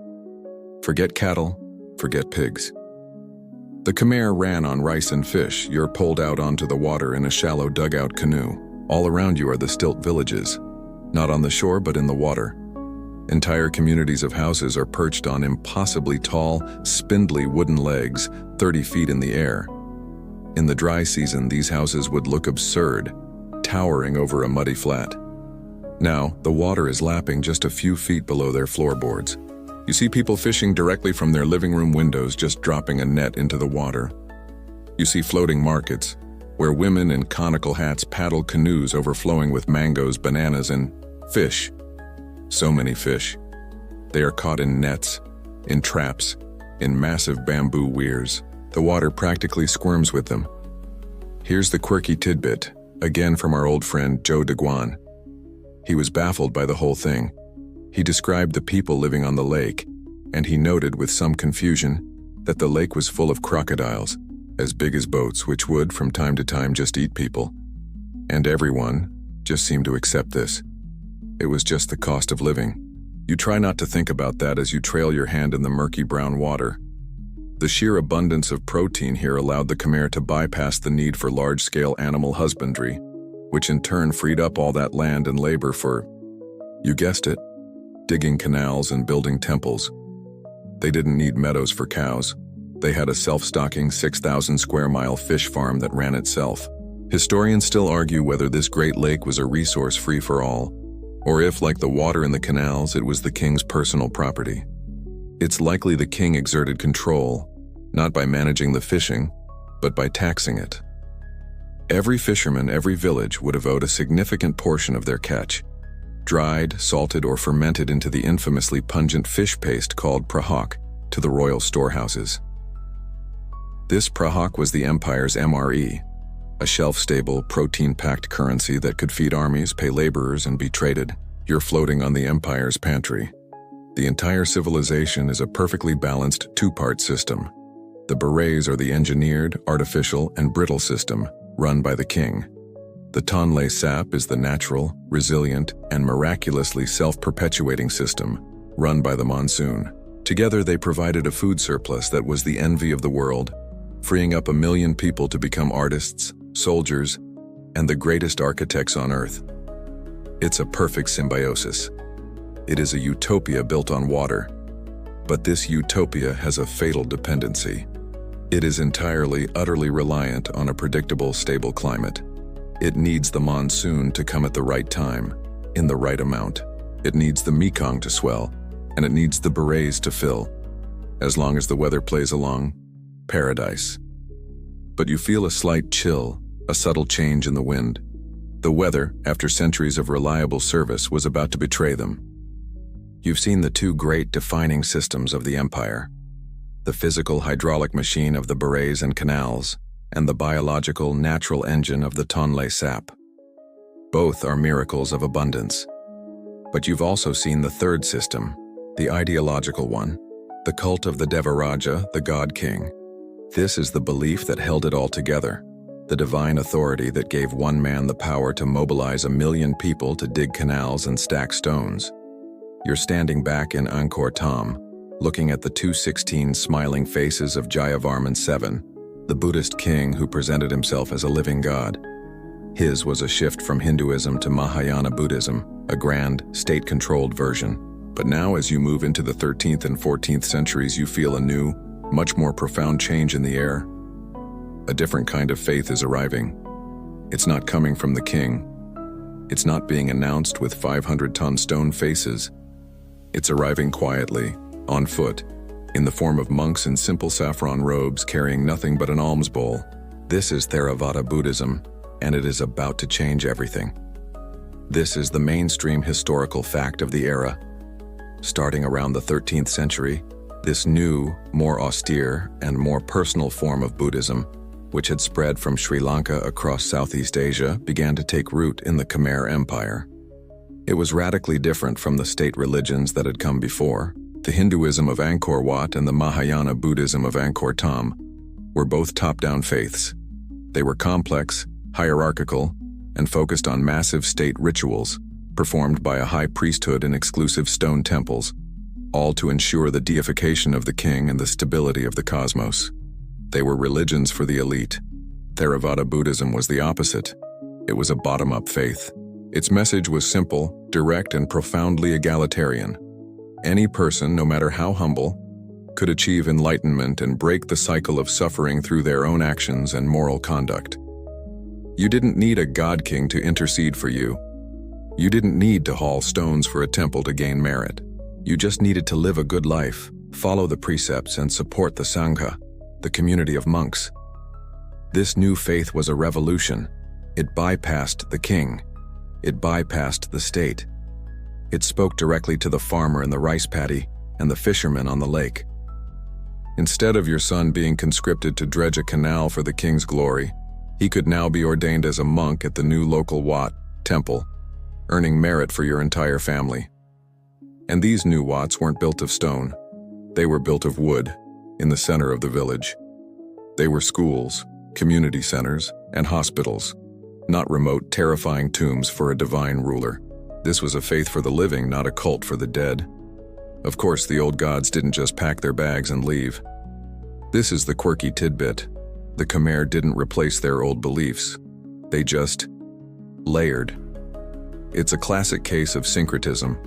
Forget cattle, forget pigs. The Khmer ran on rice and fish. You're pulled out onto the water in a shallow dugout canoe. All around you are the stilt villages, not on the shore but in the water. Entire communities of houses are perched on impossibly tall, spindly wooden legs, 30 feet in the air. In the dry season, these houses would look absurd, towering over a muddy flat. Now, the water is lapping just a few feet below their floorboards. You see people fishing directly from their living room windows, just dropping a net into the water. You see floating markets, where women in conical hats paddle canoes overflowing with mangoes, bananas, and fish. So many fish. They are caught in nets, in traps, in massive bamboo weirs. The water practically squirms with them. Here's the quirky tidbit, again from our old friend Joe DeGuan. He was baffled by the whole thing. He described the people living on the lake, and he noted with some confusion that the lake was full of crocodiles, as big as boats, which would, from time to time, just eat people. And everyone just seemed to accept this. It was just the cost of living. You try not to think about that as you trail your hand in the murky brown water. The sheer abundance of protein here allowed the Khmer to bypass the need for large-scale animal husbandry, which in turn freed up all that land and labor for, you guessed it, digging canals and building temples. They didn't need meadows for cows. They had a self-stocking 6,000 square mile fish farm that ran itself. Historians still argue whether this great lake was a resource free for all, or if, like the water in the canals, it was the king's personal property. It's likely the king exerted control, not by managing the fishing, but by taxing it. Every fisherman, every village would have owed a significant portion of their catch. dried, salted, or fermented into the infamously pungent fish paste called prahok, to the royal storehouses. This prahok was the empire's MRE, a shelf-stable, protein-packed currency that could feed armies, pay laborers, and be traded. You're floating on the empire's pantry. The entire civilization is a perfectly balanced two-part system. The berets are the engineered, artificial, and brittle system, run by the king. The Tonle Sap is the natural, resilient, and miraculously self-perpetuating system, run by the monsoon. Together they provided a food surplus that was the envy of the world, freeing up 1 million people to become artists, soldiers, and the greatest architects on earth. It's a perfect symbiosis. It is a utopia built on water. But this utopia has a fatal dependency. It is entirely, utterly reliant on a predictable, stable climate. It needs the monsoon to come at the right time, in the right amount. It needs the Mekong to swell, and it needs the berets to fill. As long as the weather plays along, paradise. But you feel a slight chill, a subtle change in the wind. The weather, after centuries of reliable service, was about to betray them. You've seen the two great defining systems of the empire: the physical hydraulic machine of the berets and canals, and the biological, natural engine of the Tonle Sap. Both are miracles of abundance. But you've also seen the third system, the ideological one, the cult of the Devaraja, the God King. This is the belief that held it all together, the divine authority that gave one man the power to mobilize 1 million people to dig canals and stack stones. You're standing back in Angkor Wat, looking at the 216 smiling faces of Jayavarman VII, the Buddhist king who presented himself as a living god. His was a shift from Hinduism to Mahayana Buddhism, a grand, state-controlled version. But now as you move into the 13th and 14th centuries, you feel a new, much more profound change in the air. A different kind of faith is arriving. It's not coming from the king. It's not being announced with 500-ton stone faces. It's arriving quietly, on foot, in the form of monks in simple saffron robes carrying nothing but an alms bowl. This is Theravada Buddhism, and it is about to change everything. This is the mainstream historical fact of the era. Starting around the 13th century, this new, more austere, and more personal form of Buddhism, which had spread from Sri Lanka across Southeast Asia, began to take root in the Khmer Empire. It was radically different from the state religions that had come before. The Hinduism of Angkor Wat and the Mahayana Buddhism of Angkor Wat were both top-down faiths. They were complex, hierarchical, and focused on massive state rituals, performed by a high priesthood in exclusive stone temples, all to ensure the deification of the king and the stability of the cosmos. They were religions for the elite. Theravada Buddhism was the opposite. It was a bottom-up faith. Its message was simple, direct, and profoundly egalitarian. Any person, no matter how humble, could achieve enlightenment and break the cycle of suffering through their own actions and moral conduct. You didn't need a god king to intercede for you. You didn't need to haul stones for a temple to gain merit. You just needed to live a good life, follow the precepts, and support the Sangha, the community of monks. This new faith was a revolution. It bypassed the king. It bypassed the state. It spoke directly to the farmer in the rice paddy and the fisherman on the lake. Instead of your son being conscripted to dredge a canal for the king's glory, he could now be ordained as a monk at the new local Wat temple, earning merit for your entire family. And these new Wats weren't built of stone. They were built of wood, in the center of the village. They were schools, community centers, and hospitals, not remote, terrifying tombs for a divine ruler. This was a faith for the living, not a cult for the dead. Of course, the old gods didn't just pack their bags and leave. This is the quirky tidbit. The Khmer didn't replace their old beliefs. They just layered. It's a classic case of syncretism.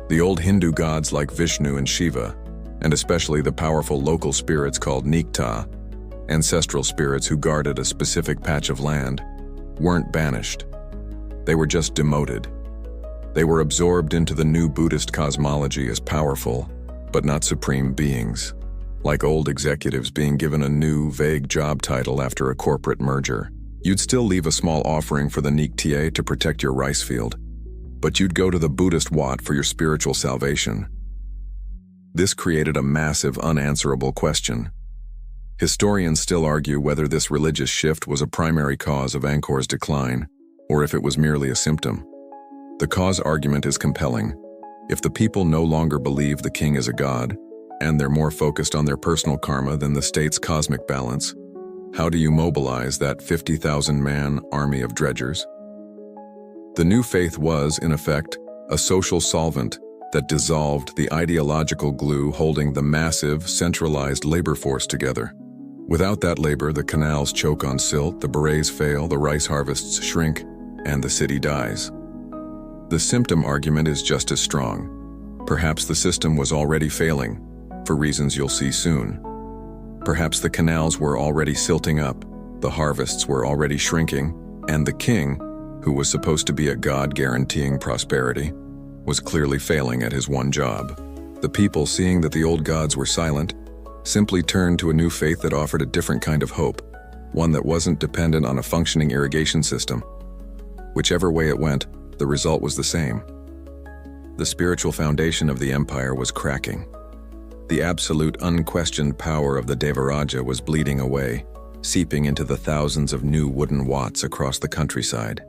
The old Hindu gods like Vishnu and Shiva, and especially the powerful local spirits called Nikta, ancestral spirits who guarded a specific patch of land, weren't banished. They were just demoted. They were absorbed into the new Buddhist cosmology as powerful, but not supreme beings, like old executives being given a new, vague job title after a corporate merger. You'd still leave a small offering for the Nikta to protect your rice field, but you'd go to the Buddhist Wat for your spiritual salvation. This created a massive, unanswerable question. Historians still argue whether this religious shift was a primary cause of Angkor's decline, or if it was merely a symptom. The cause argument is compelling. If the people no longer believe the king is a god, and they're more focused on their personal karma than the state's cosmic balance, how do you mobilize that 50,000-man army of dredgers? The new faith was, in effect, a social solvent that dissolved the ideological glue holding the massive, centralized labor force together. Without that labor, the canals choke on silt, the berets fail, the rice harvests shrink, and the city dies. The symptom argument is just as strong. Perhaps the system was already failing, for reasons you'll see soon. Perhaps the canals were already silting up, the harvests were already shrinking, and the king, who was supposed to be a god guaranteeing prosperity, was clearly failing at his one job. The people, seeing that the old gods were silent, simply turned to a new faith that offered a different kind of hope, one that wasn't dependent on a functioning irrigation system. Whichever way it went, the result was the same. The spiritual foundation of the empire was cracking. The absolute, unquestioned power of the Devaraja was bleeding away, seeping into the thousands of new wooden wats across the countryside.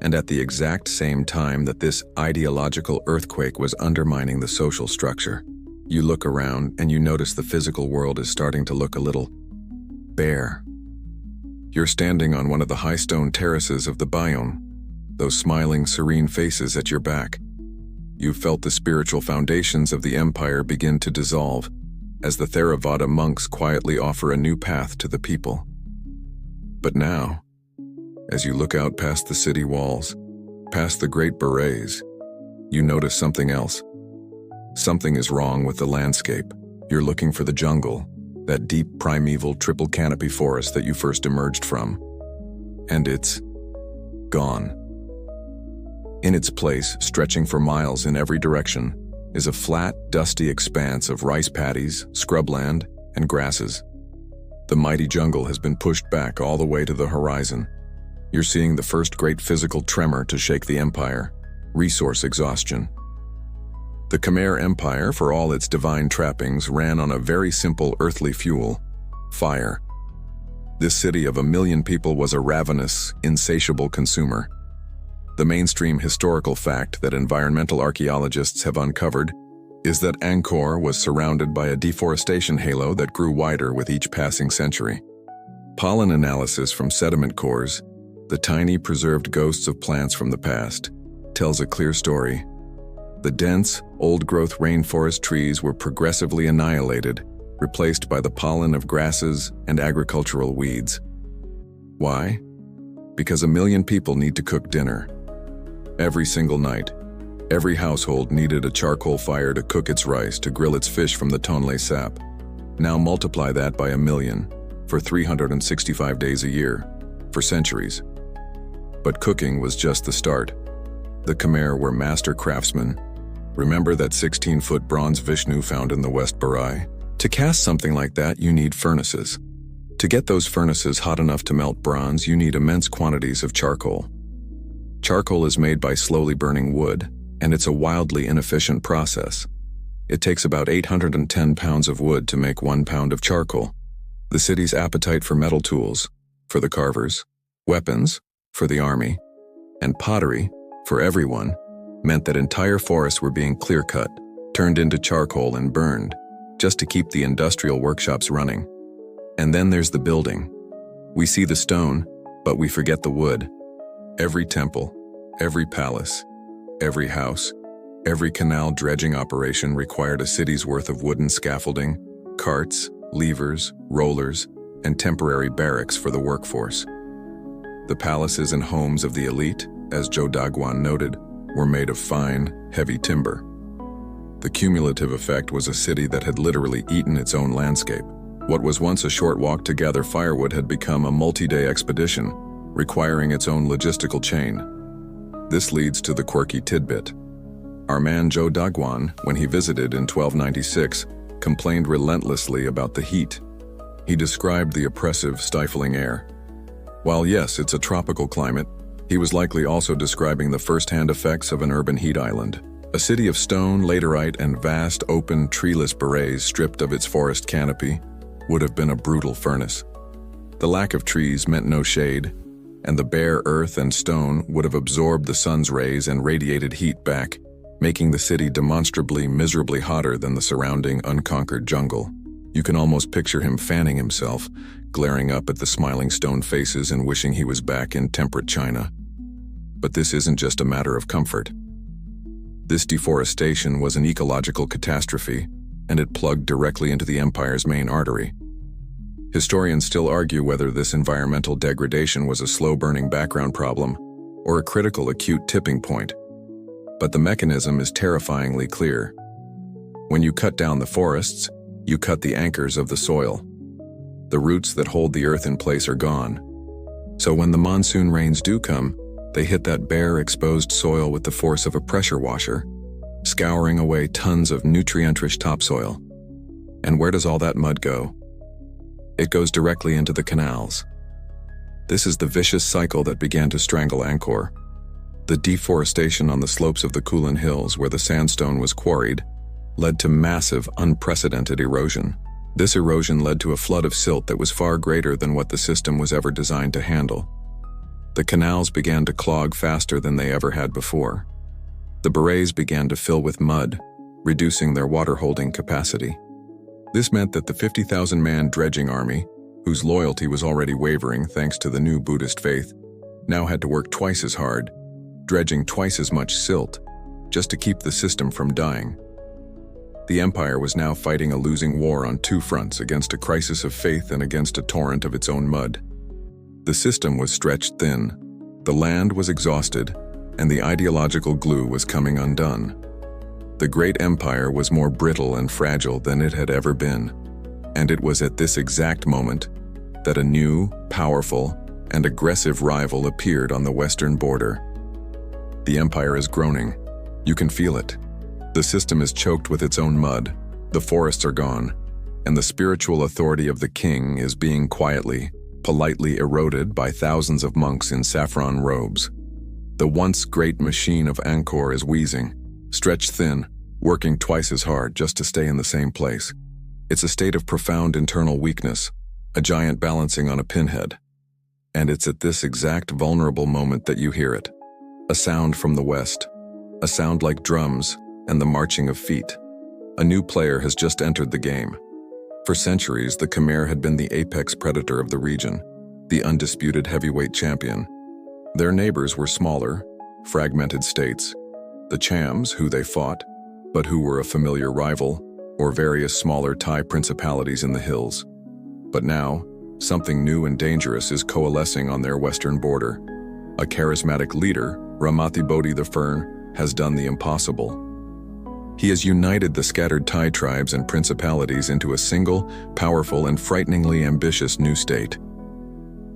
And at the exact same time that this ideological earthquake was undermining the social structure, you look around and you notice the physical world is starting to look a little bare. You're standing on one of the high stone terraces of the Bayon, those smiling, serene faces at your back. You've felt the spiritual foundations of the empire begin to dissolve as the Theravada monks quietly offer a new path to the people. But now, as you look out past the city walls, past the great berets, you notice something else. Something is wrong with the landscape. You're looking for the jungle, that deep primeval triple canopy forest that you first emerged from. And it's gone. In its place, stretching for miles in every direction, is a flat, dusty expanse of rice paddies, scrubland, and grasses. The mighty jungle has been pushed back all the way to the horizon. You're seeing the first great physical tremor to shake the empire: resource exhaustion. The Khmer Empire, for all its divine trappings, ran on a very simple earthly fuel: fire. This city of 1 million people was a ravenous, insatiable consumer. The mainstream historical fact that environmental archaeologists have uncovered is that Angkor was surrounded by a deforestation halo that grew wider with each passing century. Pollen analysis from sediment cores, the tiny preserved ghosts of plants from the past, tells a clear story. The dense, old-growth rainforest trees were progressively annihilated, replaced by the pollen of grasses and agricultural weeds. Why? Because 1 million people need to cook dinner. Every single night, every household needed a charcoal fire to cook its rice, to grill its fish from the tonle sap. Now multiply that by 1 million, for 365 days a year, for centuries. But cooking was just the start. The Khmer were master craftsmen. Remember that 16-foot bronze Vishnu found in the West Barai? To cast something like that, you need furnaces. To get those furnaces hot enough to melt bronze, you need immense quantities of charcoal. Charcoal is made by slowly burning wood, and it's a wildly inefficient process. It takes about 810 pounds of wood to make 1 pound of charcoal. The city's appetite for metal tools, for the carvers, weapons, for the army, and pottery, for everyone, meant that entire forests were being clear-cut, turned into charcoal and burned, just to keep the industrial workshops running. And then there's the building. We see the stone, but we forget the wood. Every temple, every palace, every house, every canal dredging operation required a city's worth of wooden scaffolding, carts, levers, rollers, and temporary barracks for the workforce. The palaces and homes of the elite, as Joe Dagwan noted, were made of fine, heavy timber. The cumulative effect was a city that had literally eaten its own landscape. What was once a short walk to gather firewood had become a multi-day expedition, requiring its own logistical chain. This leads to the quirky tidbit. Our man Joe Dagwan, when he visited in 1296, complained relentlessly about the heat. He described the oppressive, stifling air. While yes, it's a tropical climate, He was likely also describing the first-hand effects of an urban heat island. A city of stone, laterite, and vast, open, treeless berets stripped of its forest canopy would have been a brutal furnace. The lack of trees meant no shade, and the bare earth and stone would have absorbed the sun's rays and radiated heat back, making the city demonstrably miserably hotter than the surrounding unconquered jungle. You can almost picture him fanning himself, glaring up at the smiling stone faces and wishing he was back in temperate China. But this isn't just a matter of comfort. This deforestation was an ecological catastrophe, and it plugged directly into the empire's main artery. Historians still argue whether this environmental degradation was a slow-burning background problem or a critical acute tipping point. But the mechanism is terrifyingly clear. When you cut down the forests, you cut the anchors of the soil. The roots that hold the earth in place are gone. So when the monsoon rains do come, they hit that bare, exposed soil with the force of a pressure washer, scouring away tons of nutrient-rich topsoil. And where does all that mud go? It goes directly into the canals. This is the vicious cycle that began to strangle Angkor. The deforestation on the slopes of the Kulin Hills, where the sandstone was quarried, led to massive, unprecedented erosion. This erosion led to a flood of silt that was far greater than what the system was ever designed to handle. The canals began to clog faster than they ever had before. The berets began to fill with mud, reducing their water-holding capacity. This meant that the 50,000-man dredging army, whose loyalty was already wavering thanks to the new Buddhist faith, now had to work twice as hard, dredging twice as much silt, just to keep the system from dying. The empire was now fighting a losing war on two fronts, against a crisis of faith and against a torrent of its own mud. The system was stretched thin, the land was exhausted, and the ideological glue was coming undone. The great empire was more brittle and fragile than it had ever been, and it was at this exact moment that a new, powerful, and aggressive rival appeared on the western border. The empire is groaning. You can feel it. The system is choked with its own mud, the forests are gone, and the spiritual authority of the king is being quietly, politely eroded by thousands of monks in saffron robes. The once great machine of Angkor is wheezing, stretched thin, working twice as hard just to stay in the same place. It's a state of profound internal weakness, a giant balancing on a pinhead. And it's at this exact vulnerable moment that you hear it. A sound from the west, a sound like drums and the marching of feet. A new player has just entered the game. For centuries, the Khmer had been the apex predator of the region, the undisputed heavyweight champion. Their neighbors were smaller, fragmented states. The Chams, who they fought, but who were a familiar rival, or various smaller Thai principalities in the hills. But now, something new and dangerous is coalescing on their western border. A charismatic leader, Ramathibodi the Fern, has done the impossible. He has united the scattered Thai tribes and principalities into a single, powerful, and frighteningly ambitious new state.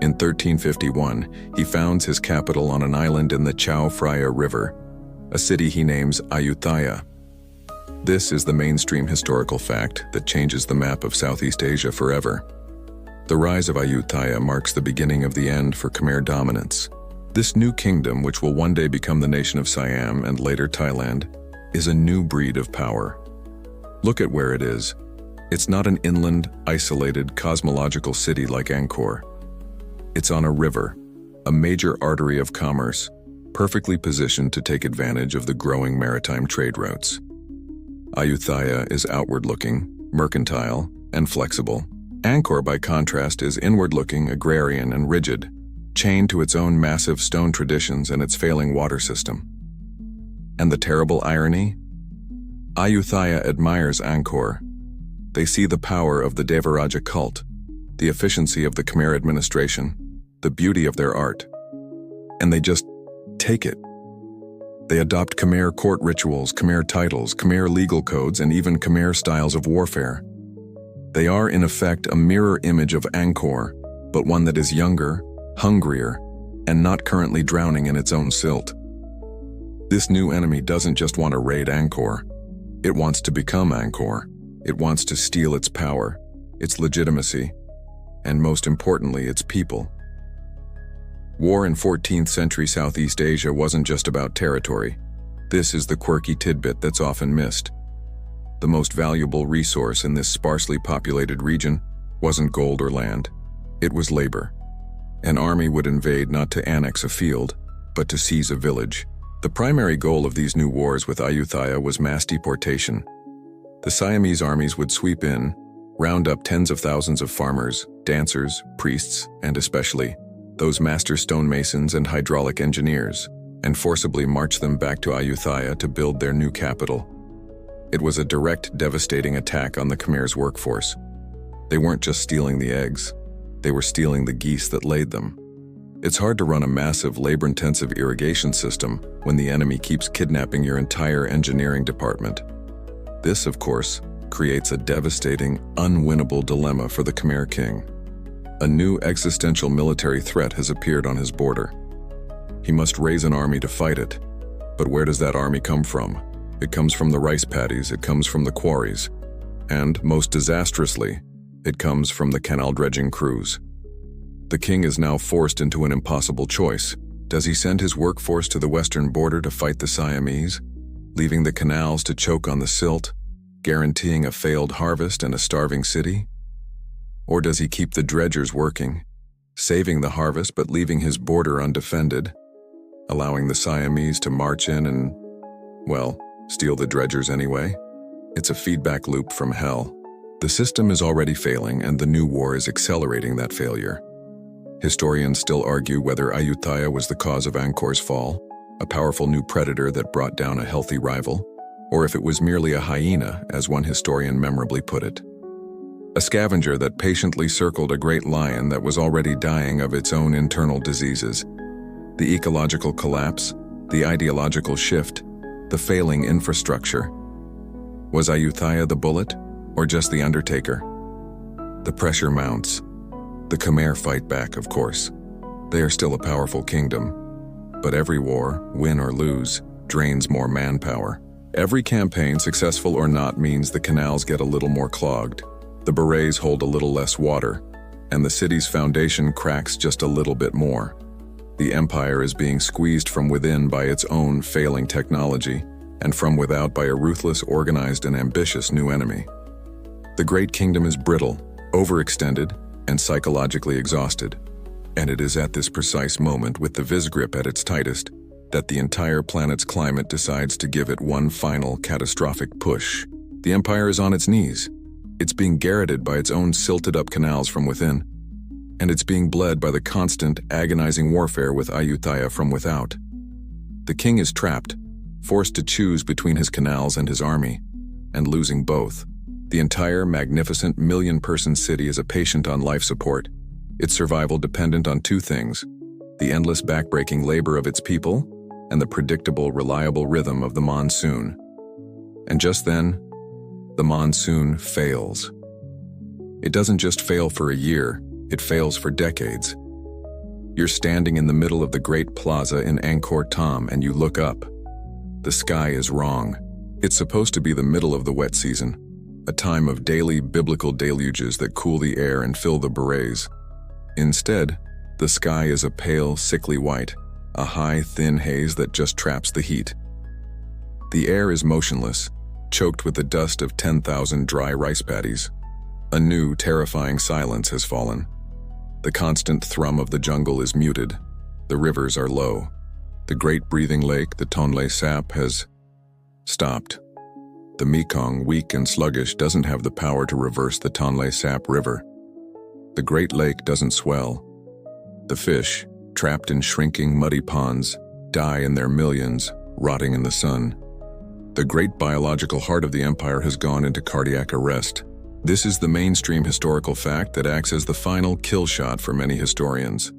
In 1351, he founds his capital on an island in the Chao Phraya River, a city he names Ayutthaya. This is the mainstream historical fact that changes the map of Southeast Asia forever. The rise of Ayutthaya marks the beginning of the end for Khmer dominance. This new kingdom, which will one day become the nation of Siam and later Thailand, is a new breed of power. Look at where it is. It's not an inland, isolated, cosmological city like Angkor. It's on a river, a major artery of commerce, perfectly positioned to take advantage of the growing maritime trade routes. Ayutthaya is outward-looking, mercantile, and flexible. Angkor, by contrast, is inward-looking, agrarian, and rigid, chained to its own massive stone traditions and its failing water system. And the terrible irony? Ayutthaya admires Angkor. They see the power of the Devaraja cult, the efficiency of the Khmer administration, the beauty of their art. And they just take it. They adopt Khmer court rituals, Khmer titles, Khmer legal codes, and even Khmer styles of warfare. They are, in effect, a mirror image of Angkor, but one that is younger, hungrier, and not currently drowning in its own silt. This new enemy doesn't just want to raid Angkor. It wants to become Angkor. It wants to steal its power, its legitimacy, and most importantly, its people. War in 14th century Southeast Asia wasn't just about territory. This is the quirky tidbit that's often missed. The most valuable resource in this sparsely populated region wasn't gold or land. It was labor. An army would invade not to annex a field, but to seize a village. The primary goal of these new wars with Ayutthaya was mass deportation. The Siamese armies would sweep in, round up tens of thousands of farmers, dancers, priests, and especially those master stonemasons and hydraulic engineers, and forcibly march them back to Ayutthaya to build their new capital. It was a direct, devastating attack on the Khmer's workforce. They weren't just stealing the eggs, they were stealing the geese that laid them. It's hard to run a massive, labor-intensive irrigation system when the enemy keeps kidnapping your entire engineering department. This, of course, creates a devastating, unwinnable dilemma for the Khmer king. A new existential military threat has appeared on his border. He must raise an army to fight it. But where does that army come from? It comes from the rice paddies, it comes from the quarries, and, most disastrously, it comes from the canal dredging crews. The king is now forced into an impossible choice. Does he send his workforce to the western border to fight the Siamese, leaving the canals to choke on the silt, guaranteeing a failed harvest and a starving city? Or does he keep the dredgers working, saving the harvest but leaving his border undefended, allowing the Siamese to march in and, well, steal the dredgers anyway? It's a feedback loop from hell. The system is already failing, and the new war is accelerating that failure. Historians still argue whether Ayutthaya was the cause of Angkor's fall, a powerful new predator that brought down a healthy rival, or if it was merely a hyena, as one historian memorably put it. A scavenger that patiently circled a great lion that was already dying of its own internal diseases. The ecological collapse, the ideological shift, the failing infrastructure. Was Ayutthaya the bullet, or just the undertaker? The pressure mounts. The Khmer fight back, of course. They are still a powerful kingdom. But every war, win or lose, drains more manpower. Every campaign, successful or not, means the canals get a little more clogged, the berets hold a little less water, and the city's foundation cracks just a little bit more. The empire is being squeezed from within by its own failing technology, and from without by a ruthless, organized, and ambitious new enemy. The great kingdom is brittle, overextended, and psychologically exhausted. And it is at this precise moment, with the viz grip at its tightest, that the entire planet's climate decides to give it one final catastrophic push. The empire is on its knees. It's being garroted by its own silted-up canals from within, and it's being bled by the constant, agonizing warfare with Ayutthaya from without. The king is trapped, forced to choose between his canals and his army, and losing both. The entire magnificent million-person city is a patient on life support, its survival dependent on two things: the endless backbreaking labor of its people and the predictable, reliable rhythm of the monsoon. And just then, the monsoon fails. It doesn't just fail for a year, it fails for decades. You're standing in the middle of the great plaza in Angkor Wat and you look up. The sky is wrong. It's supposed to be the middle of the wet season, a time of daily biblical deluges that cool the air and fill the berets. Instead, the sky is a pale, sickly white, a high, thin haze that just traps the heat. The air is motionless, choked with the dust of 10,000 dry rice paddies. A new, terrifying silence has fallen. The constant thrum of the jungle is muted. The rivers are low. The great breathing lake, the Tonle Sap, has stopped. The Mekong, weak and sluggish, doesn't have the power to reverse the Tonle Sap River. The Great Lake doesn't swell. The fish, trapped in shrinking, muddy ponds, die in their millions, rotting in the sun. The great biological heart of the empire has gone into cardiac arrest. This is the mainstream historical fact that acts as the final kill shot for many historians.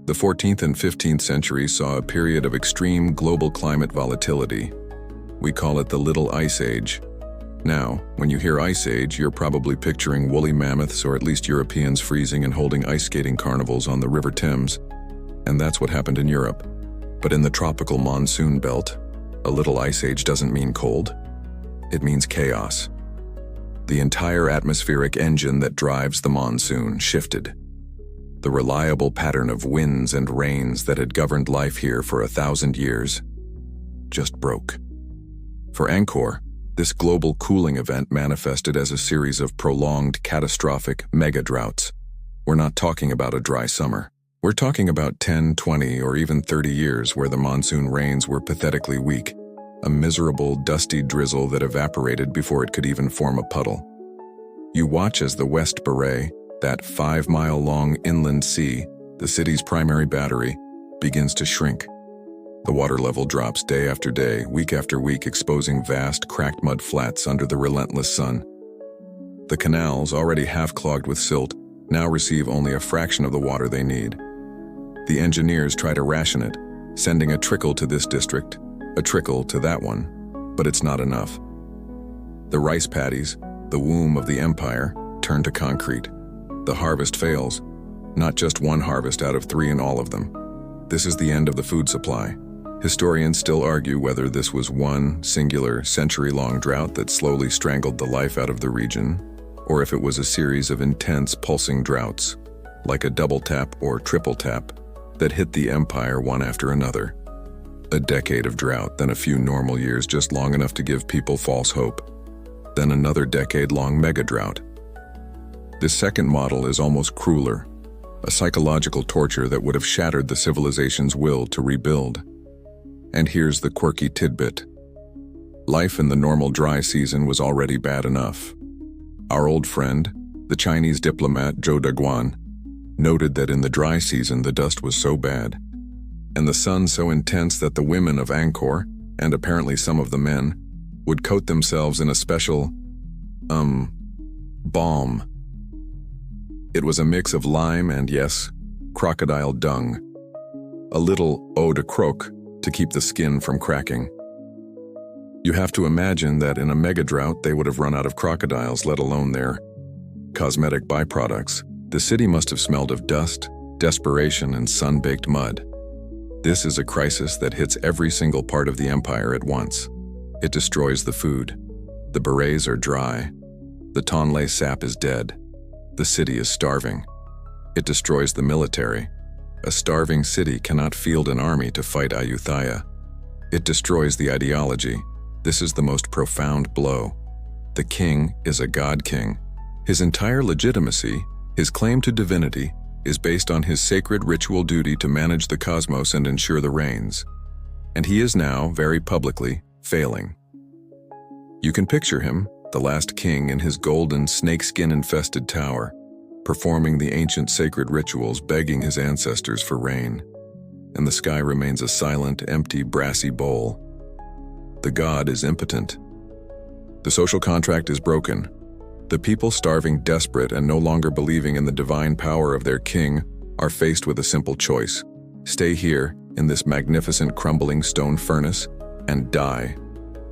The 14th and 15th centuries saw a period of extreme global climate volatility. We call it the Little Ice Age. Now, when you hear Ice Age, you're probably picturing woolly mammoths, or at least Europeans freezing and holding ice skating carnivals on the River Thames. And that's what happened in Europe. But in the tropical monsoon belt, a little ice age doesn't mean cold. It means chaos. The entire atmospheric engine that drives the monsoon shifted. The reliable pattern of winds and rains that had governed life here for 1,000 years just broke. For Angkor, this global cooling event manifested as a series of prolonged, catastrophic mega-droughts. We're not talking about a dry summer. We're talking about 10, 20, or even 30 years where the monsoon rains were pathetically weak, a miserable, dusty drizzle that evaporated before it could even form a puddle. You watch as the West Beret, that 5-mile-long inland sea, the city's primary battery, begins to shrink. The water level drops day after day, week after week, exposing vast, cracked mud flats under the relentless sun. The canals, already half clogged with silt, now receive only a fraction of the water they need. The engineers try to ration it, sending a trickle to this district, a trickle to that one, but it's not enough. The rice paddies, the womb of the empire, turn to concrete. The harvest fails, not just one harvest out of 3 in all of them. This is the end of the food supply. Historians still argue whether this was one singular century-long drought that slowly strangled the life out of the region, or if it was a series of intense pulsing droughts, like a double tap or triple tap, that hit the empire one after another. A decade of drought, then a few normal years just long enough to give people false hope. Then another decade-long mega-drought. This second model is almost crueler, a psychological torture that would have shattered the civilization's will to rebuild. And here's the quirky tidbit. Life in the normal dry season was already bad enough. Our old friend, the Chinese diplomat Zhou Daguan, noted that in the dry season the dust was so bad, and the sun so intense that the women of Angkor, and apparently some of the men, would coat themselves in a special, balm. It was a mix of lime and, yes, crocodile dung. A little eau de croc to keep the skin from cracking. You have to imagine that in a mega-drought they would have run out of crocodiles, let alone their cosmetic byproducts. The city must have smelled of dust, desperation, and sun-baked mud. This is a crisis that hits every single part of the empire at once. It destroys the food. The berets are dry. The tonle sap is dead. The city is starving. It destroys the military. A starving city cannot field an army to fight Ayutthaya. It destroys the ideology. This is the most profound blow. The king is a god king. His entire legitimacy, his claim to divinity, is based on his sacred ritual duty to manage the cosmos and ensure the rains. And he is now, very publicly, failing. You can picture him, the last king in his golden snakeskin-infested tower, performing the ancient sacred rituals, begging his ancestors for rain. And the sky remains a silent, empty, brassy bowl. The god is impotent. The social contract is broken. The people, starving, desperate, and no longer believing in the divine power of their king, are faced with a simple choice: stay here, in this magnificent crumbling stone furnace, and die,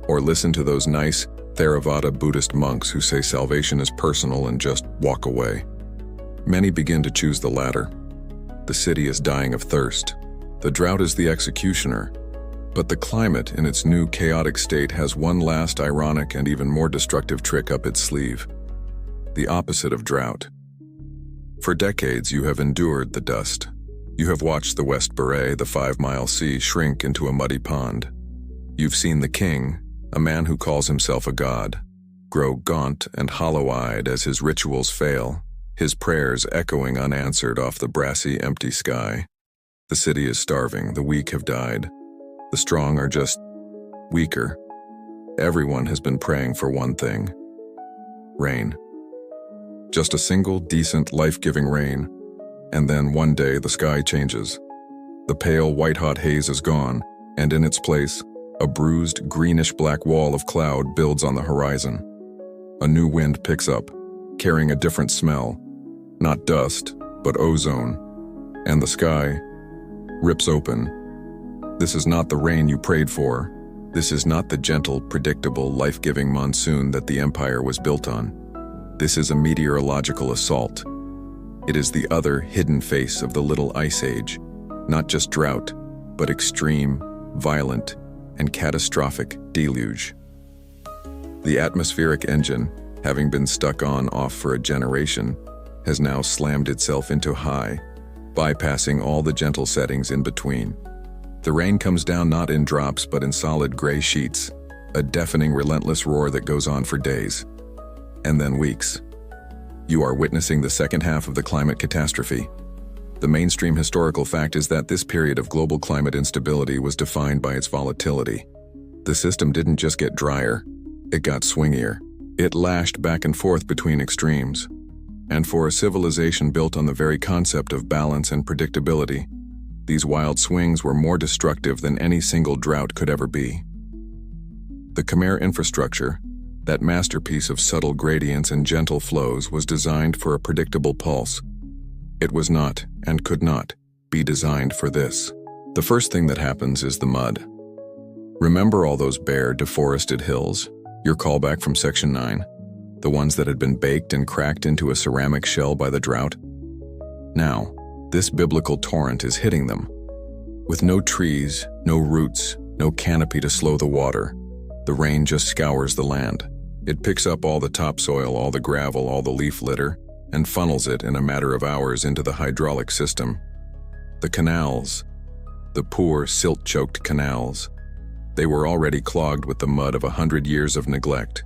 or listen to those nice Theravada Buddhist monks who say salvation is personal and just walk away. Many begin to choose the latter. The city is dying of thirst. The drought is the executioner. But the climate, in its new chaotic state, has one last ironic and even more destructive trick up its sleeve. The opposite of drought. For decades, you have endured the dust. You have watched the West Beret, the 5-mile sea, shrink into a muddy pond. You've seen the king, a man who calls himself a god, grow gaunt and hollow-eyed as his rituals fail, his prayers echoing unanswered off the brassy, empty sky. The city is starving, the weak have died. The strong are just weaker. Everyone has been praying for one thing: rain. Just a single, decent, life-giving rain, and then one day the sky changes. The pale, white-hot haze is gone, and in its place, a bruised, greenish-black wall of cloud builds on the horizon. A new wind picks up, carrying a different smell, not dust, but ozone, and the sky rips open. This is not the rain you prayed for. This is not the gentle, predictable, life-giving monsoon that the empire was built on. This is a meteorological assault. It is the other hidden face of the Little Ice Age, not just drought, but extreme, violent, and catastrophic deluge. The atmospheric engine, having been stuck on off for a generation, has now slammed itself into high, bypassing all the gentle settings in between. The rain comes down not in drops but in solid gray sheets, a deafening, relentless roar that goes on for days, and then weeks. You are witnessing the second half of the climate catastrophe. The mainstream historical fact is that this period of global climate instability was defined by its volatility. The system didn't just get drier, it got swingier. It lashed back and forth between extremes. And for a civilization built on the very concept of balance and predictability, these wild swings were more destructive than any single drought could ever be. The Khmer infrastructure, that masterpiece of subtle gradients and gentle flows, was designed for a predictable pulse. It was not, and could not, be designed for this. The first thing that happens is the mud. Remember all those bare, deforested hills? Your callback from Section 9? The ones that had been baked and cracked into a ceramic shell by the drought? Now, this biblical torrent is hitting them. With no trees, no roots, no canopy to slow the water, the rain just scours the land. It picks up all the topsoil, all the gravel, all the leaf litter, and funnels it in a matter of hours into the hydraulic system. The canals, the poor, silt-choked canals, they were already clogged with the mud of 100 years of neglect.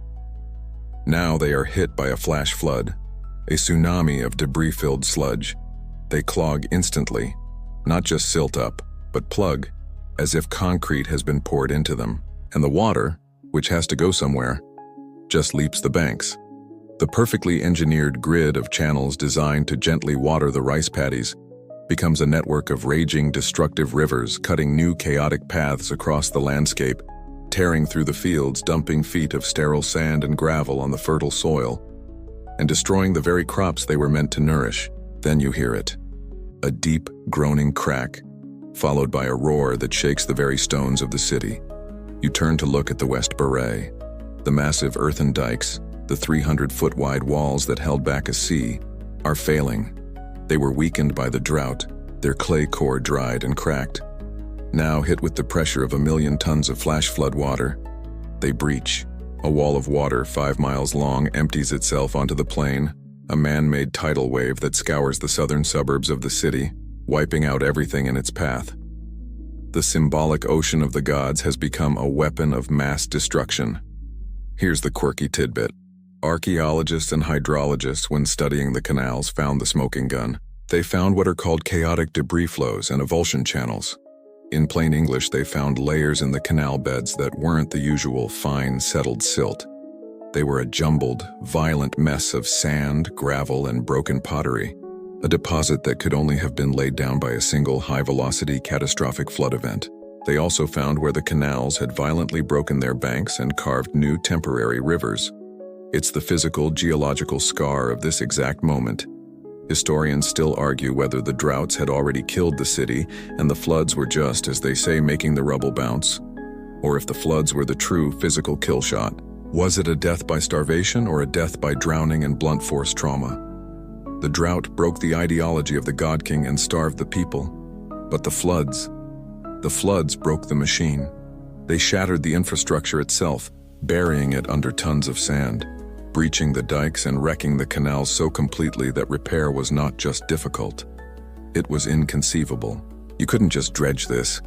Now they are hit by a flash flood, a tsunami of debris-filled sludge. They clog instantly, not just silt up, but plug, as if concrete has been poured into them. And the water, which has to go somewhere, just leaps the banks. The perfectly engineered grid of channels designed to gently water the rice paddies becomes a network of raging, destructive rivers, cutting new chaotic paths across the landscape, tearing through the fields, dumping feet of sterile sand and gravel on the fertile soil, and destroying the very crops they were meant to nourish. Then you hear it, a deep, groaning crack, followed by a roar that shakes the very stones of the city. You turn to look at the West Baray. The massive earthen dikes, the 300-foot-wide walls that held back a sea, are failing. They were weakened by the drought, their clay core dried and cracked. Now hit with the pressure of 1 million tons of flash flood water, they breach. A wall of water 5 miles long empties itself onto the plain, a man-made tidal wave that scours the southern suburbs of the city, wiping out everything in its path. The symbolic ocean of the gods has become a weapon of mass destruction. Here's the quirky tidbit. Archaeologists and hydrologists, when studying the canals, found the smoking gun. They found what are called chaotic debris flows and avulsion channels. In plain English, they found layers in the canal beds that weren't the usual fine, settled silt. They were a jumbled, violent mess of sand, gravel, and broken pottery, a deposit that could only have been laid down by a single high-velocity, catastrophic flood event. They also found where the canals had violently broken their banks and carved new temporary rivers. It's the physical, geological scar of this exact moment. Historians still argue whether the droughts had already killed the city and the floods were just, as they say, making the rubble bounce, or if the floods were the true physical kill shot. Was it a death by starvation or a death by drowning and blunt force trauma? The drought broke the ideology of the God King and starved the people. But the floods broke the machine. They shattered the infrastructure itself, burying it under tons of sand, breaching the dikes and wrecking the canals so completely that repair was not just difficult. It was inconceivable. You couldn't just dredge this.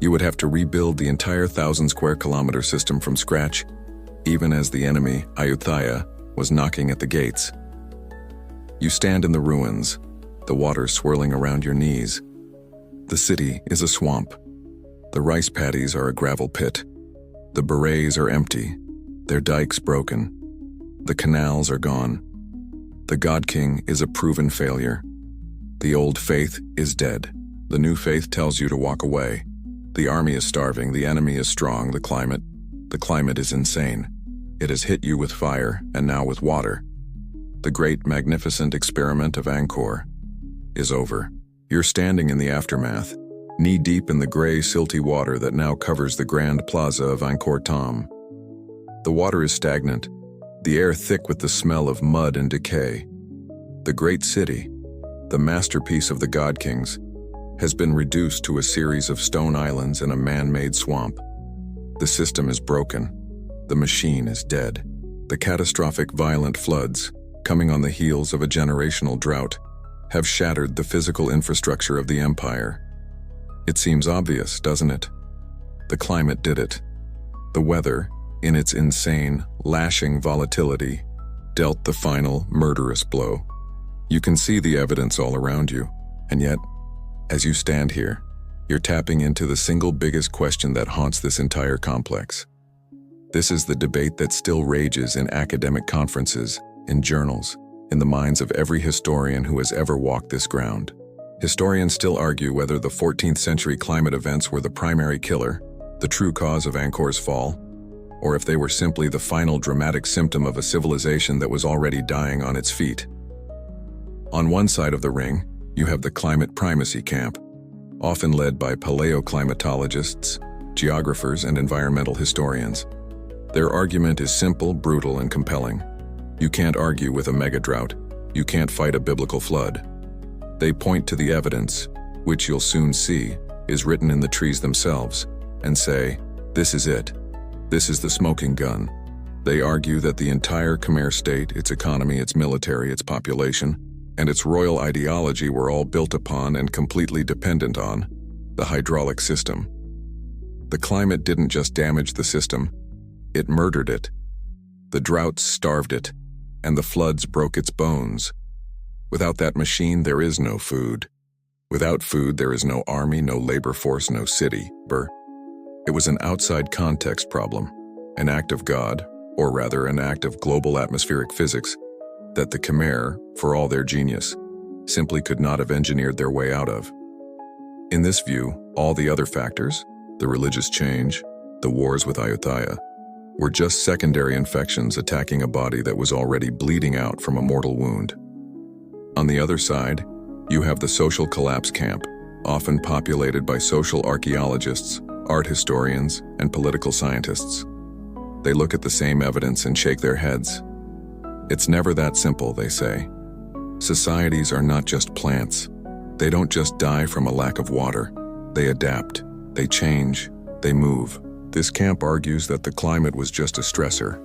You would have to rebuild the entire 1,000-square-kilometer system from scratch, even as the enemy, Ayutthaya, was knocking at the gates. You stand in the ruins, the water swirling around your knees. The city is a swamp. The rice paddies are a gravel pit. The berets are empty, their dikes broken. The canals are gone. The God King is a proven failure. The old faith is dead. The new faith tells you to walk away. The army is starving, the enemy is strong, the climate is insane. It has hit you with fire, and now with water. The great, magnificent experiment of Angkor is over. You're standing in the aftermath, knee-deep in the gray, silty water that now covers the grand plaza of Angkor Thom. The water is stagnant, the air thick with the smell of mud and decay. The great city, the masterpiece of the God Kings, has been reduced to a series of stone islands in a man-made swamp. The system is broken. The machine is dead. The catastrophic, violent floods, coming on the heels of a generational drought, have shattered the physical infrastructure of the empire. It seems obvious, doesn't it? The climate did it. The weather, in its insane, lashing volatility, dealt the final, murderous blow. You can see the evidence all around you, and yet, as you stand here, you're tapping into the single biggest question that haunts this entire complex. This is the debate that still rages in academic conferences, in journals, in the minds of every historian who has ever walked this ground. Historians still argue whether the 14th century climate events were the primary killer, the true cause of Angkor's fall, or if they were simply the final dramatic symptom of a civilization that was already dying on its feet. On one side of the ring, you have the climate primacy camp, often led by paleoclimatologists, geographers, and environmental historians. Their argument is simple, brutal, and compelling. You can't argue with a megadrought. You can't fight a biblical flood. They point to the evidence, which you'll soon see, is written in the trees themselves, and say, this is it. This is the smoking gun. They argue that the entire Khmer state, its economy, its military, its population, and its royal ideology were all built upon and completely dependent on the hydraulic system. The climate didn't just damage the system, it murdered it. The droughts starved it, and the floods broke its bones. Without that machine, there is no food. Without food, there is no army, no labor force, no city. It was an outside context problem, an act of God, or rather an act of global atmospheric physics, that the Khmer, for all their genius, simply could not have engineered their way out of. In this view, all the other factors, the religious change, the wars with Ayutthaya, were just secondary infections attacking a body that was already bleeding out from a mortal wound. On the other side, you have the social collapse camp, often populated by social archaeologists, art historians, and political scientists. They look at the same evidence and shake their heads. It's never that simple, they say. Societies are not just plants. They don't just die from a lack of water. They adapt, they change, they move. This camp argues that the climate was just a stressor,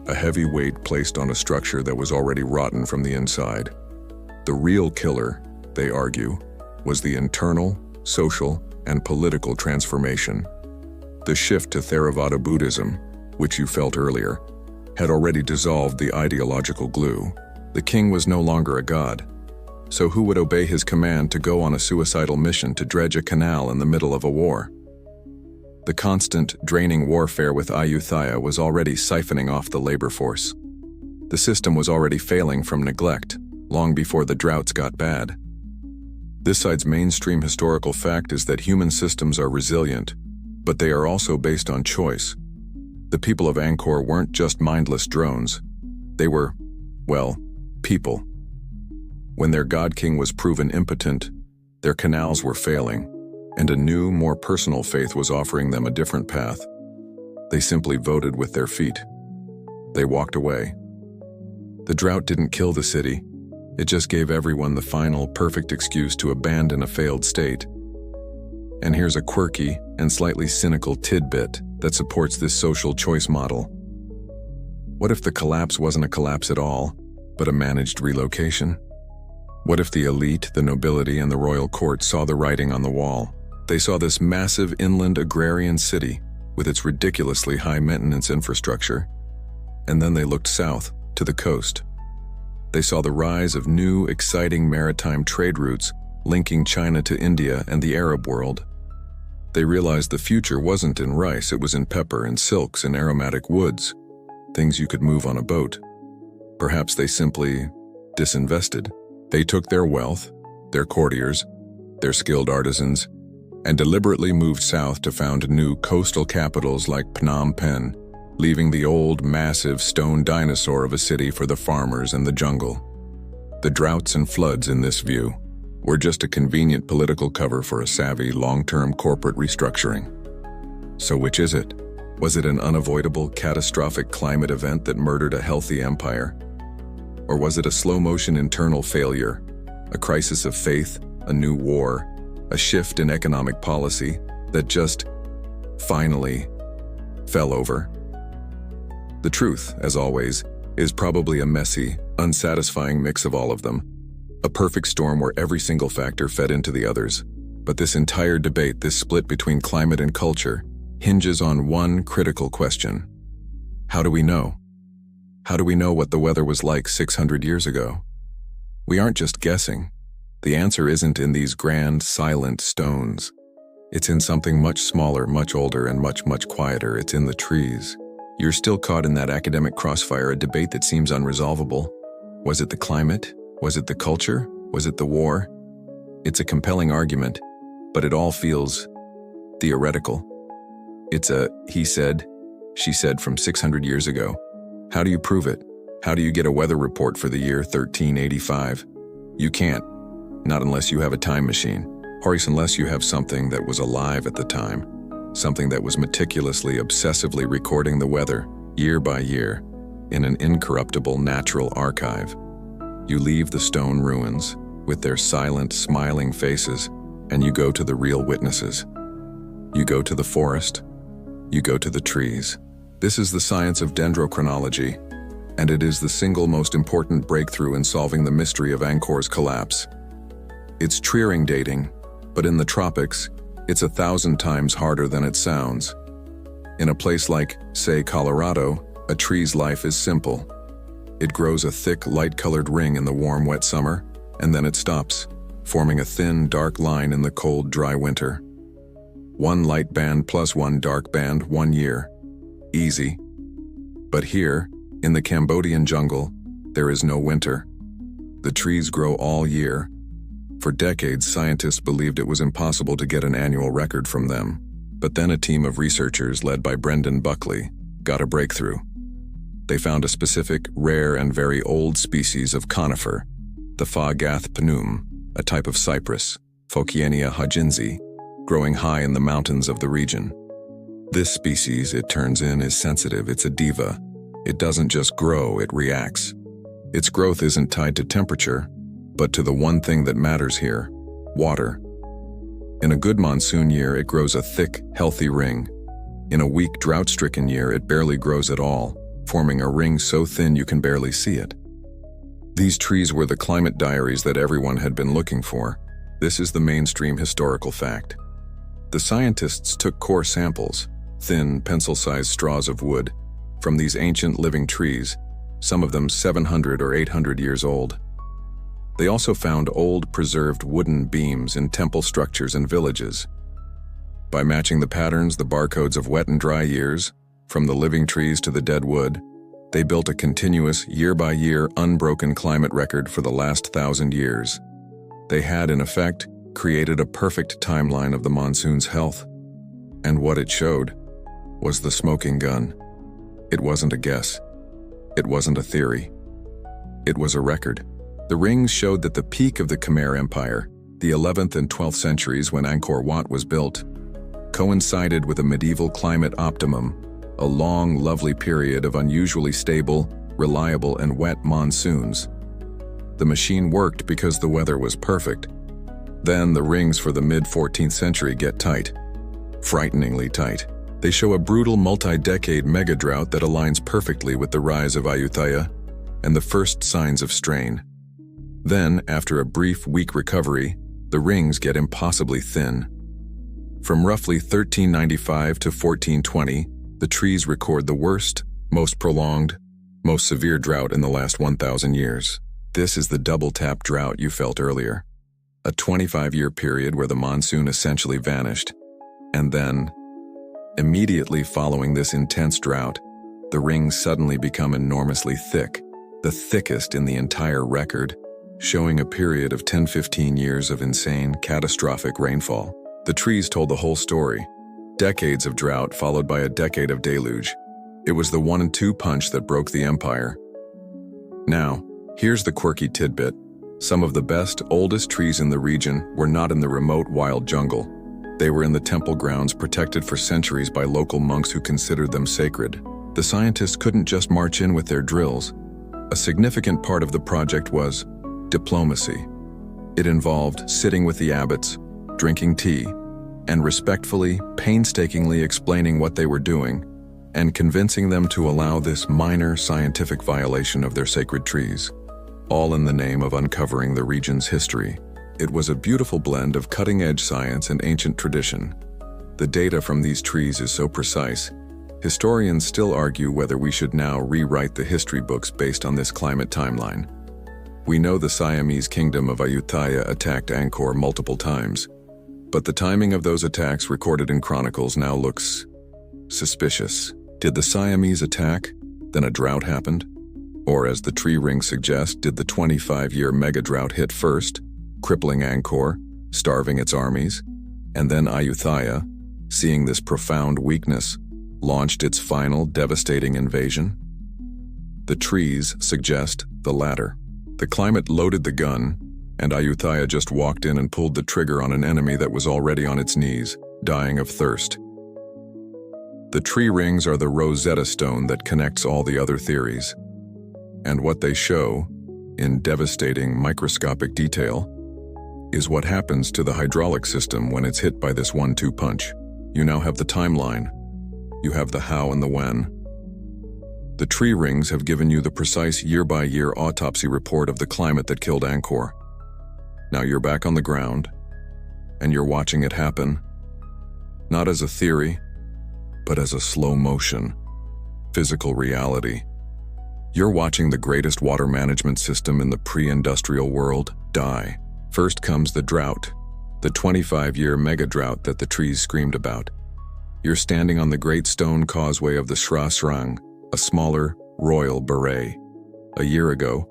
a heavy weight placed on a structure that was already rotten from the inside. The real killer, they argue, was the internal, social, and political transformation. The shift to Theravada Buddhism, which you felt earlier, had already dissolved the ideological glue. The king was no longer a god. So who would obey his command to go on a suicidal mission to dredge a canal in the middle of a war? The constant, draining warfare with Ayutthaya was already siphoning off the labor force. The system was already failing from neglect, long before the droughts got bad. This side's mainstream historical fact is that human systems are resilient, but they are also based on choice. The people of Angkor weren't just mindless drones. They were, well, people. When their god king was proven impotent, their canals were failing, and a new, more personal faith was offering them a different path. They simply voted with their feet. They walked away. The drought didn't kill the city. It just gave everyone the final, perfect excuse to abandon a failed state. And here's a quirky and slightly cynical tidbit that supports this social choice model. What if the collapse wasn't a collapse at all, but a managed relocation? What if the elite, the nobility, and the royal court saw the writing on the wall? They saw this massive inland agrarian city with its ridiculously high-maintenance infrastructure, and then they looked south to the coast. They saw the rise of new, exciting maritime trade routes linking China to India and the Arab world. They realized the future wasn't in rice, it was in pepper and silks and aromatic woods, things you could move on a boat. Perhaps they simply disinvested. They took their wealth, their courtiers, their skilled artisans, and deliberately moved south to found new coastal capitals like Phnom Penh, leaving the old, massive stone dinosaur of a city for the farmers and the jungle. The droughts and floods in this view were just a convenient political cover for a savvy, long-term corporate restructuring. So which is it? Was it an unavoidable, catastrophic climate event that murdered a healthy empire? Or was it a slow-motion internal failure, a crisis of faith, a new war, a shift in economic policy that just finally fell over? The truth, as always, is probably a messy, unsatisfying mix of all of them. A perfect storm where every single factor fed into the others. But this entire debate, this split between climate and culture, hinges on one critical question. How do we know? How do we know what the weather was like 600 years ago? We aren't just guessing. The answer isn't in these grand, silent stones. It's in something much smaller, much older, and much, much quieter. It's in the trees. You're still caught in that academic crossfire, a debate that seems unresolvable. Was it the climate? Was it the culture? Was it the war? It's a compelling argument, but it all feels theoretical. It's a he said, she said from 600 years ago. How do you prove it? How do you get a weather report for the year 1385? You can't. Not unless you have a time machine, or unless you have something that was alive at the time, something that was meticulously, obsessively recording the weather, year by year, in an incorruptible natural archive. You leave the stone ruins, with their silent, smiling faces, and you go to the real witnesses. You go to the forest. You go to the trees. This is the science of dendrochronology, and it is the single most important breakthrough in solving the mystery of Angkor's collapse. It's Triering dating, but in the tropics, it's 1,000 times harder than it sounds. In a place like, say, Colorado, a tree's life is simple. It grows a thick, light-colored ring in the warm, wet summer, and then it stops, forming a thin, dark line in the cold, dry winter. One light band plus one dark band, 1 year. Easy. But here, in the Cambodian jungle, there is no winter. The trees grow all year. For decades, scientists believed it was impossible to get an annual record from them. But then a team of researchers led by Brendan Buckley got a breakthrough. They found a specific, rare, and very old species of conifer, the Phagath pnum, a type of cypress, Phociania hodgensi, growing high in the mountains of the region. This species, it turns in, is sensitive. It's a diva. It doesn't just grow, it reacts. Its growth isn't tied to temperature, but to the one thing that matters here, water. In a good monsoon year, it grows a thick, healthy ring. In a weak, drought-stricken year, it barely grows at all, forming a ring so thin you can barely see it. These trees were the climate diaries that everyone had been looking for. This is the mainstream historical fact. The scientists took core samples, thin, pencil-sized straws of wood, from these ancient living trees, some of them 700 or 800 years old. They also found old, preserved wooden beams in temple structures and villages. By matching the patterns, the barcodes of wet and dry years, from the living trees to the dead wood, they built a continuous, year-by-year, unbroken climate record for the last 1,000 years. They had, in effect, created a perfect timeline of the monsoon's health. And what it showed was the smoking gun. It wasn't a guess. It wasn't a theory. It was a record. The rings showed that the peak of the Khmer Empire, the 11th and 12th centuries when Angkor Wat was built, coincided with a medieval climate optimum, a long, lovely period of unusually stable, reliable, and wet monsoons. The machine worked because the weather was perfect. Then the rings for the mid-14th century get tight. Frighteningly tight. They show a brutal multi-decade mega-drought that aligns perfectly with the rise of Ayutthaya and the first signs of strain. Then, after a brief, weak recovery, the rings get impossibly thin. From roughly 1395 to 1420, the trees record the worst, most prolonged, most severe drought in the last 1,000 years. This is the double-tap drought you felt earlier. A 25-year period where the monsoon essentially vanished. And then, immediately following this intense drought, the rings suddenly become enormously thick, the thickest in the entire record, showing a period of 10-15 years of insane, catastrophic rainfall. The trees told the whole story. Decades of drought followed by a decade of deluge. It was the 1-2 punch that broke the empire. Now, here's the quirky tidbit. Some of the best, oldest trees in the region were not in the remote wild jungle. They were in the temple grounds protected for centuries by local monks who considered them sacred. The scientists couldn't just march in with their drills. A significant part of the project was diplomacy. It involved sitting with the abbots, drinking tea, and respectfully, painstakingly explaining what they were doing, and convincing them to allow this minor scientific violation of their sacred trees. all in the name of uncovering the region's history. It was a beautiful blend of cutting-edge science and ancient tradition. The data from these trees is so precise, historians still argue whether we should now rewrite the history books based on this climate timeline. We know the Siamese kingdom of Ayutthaya attacked Angkor multiple times, but the timing of those attacks recorded in chronicles now looks suspicious. Did the Siamese attack, then a drought happened? Or, as the tree rings suggest, did the 25-year mega-drought hit first, crippling Angkor, starving its armies, and then Ayutthaya, seeing this profound weakness, launched its final devastating invasion? The trees suggest the latter. The climate loaded the gun, and Ayutthaya just walked in and pulled the trigger on an enemy that was already on its knees, dying of thirst. The tree rings are the Rosetta Stone that connects all the other theories. And what they show, in devastating microscopic detail, is what happens to the hydraulic system when it's hit by this 1-2 punch. You now have the timeline. You have the how and the when. The tree rings have given you the precise year-by-year autopsy report of the climate that killed Angkor. Now you're back on the ground, and you're watching it happen, not as a theory, but as a slow-motion, physical reality. You're watching the greatest water management system in the pre-industrial world die. First comes the drought, the 25-year mega-drought that the trees screamed about. You're standing on the Great Stone Causeway of the Sra Srang, a smaller, royal beret. A year ago,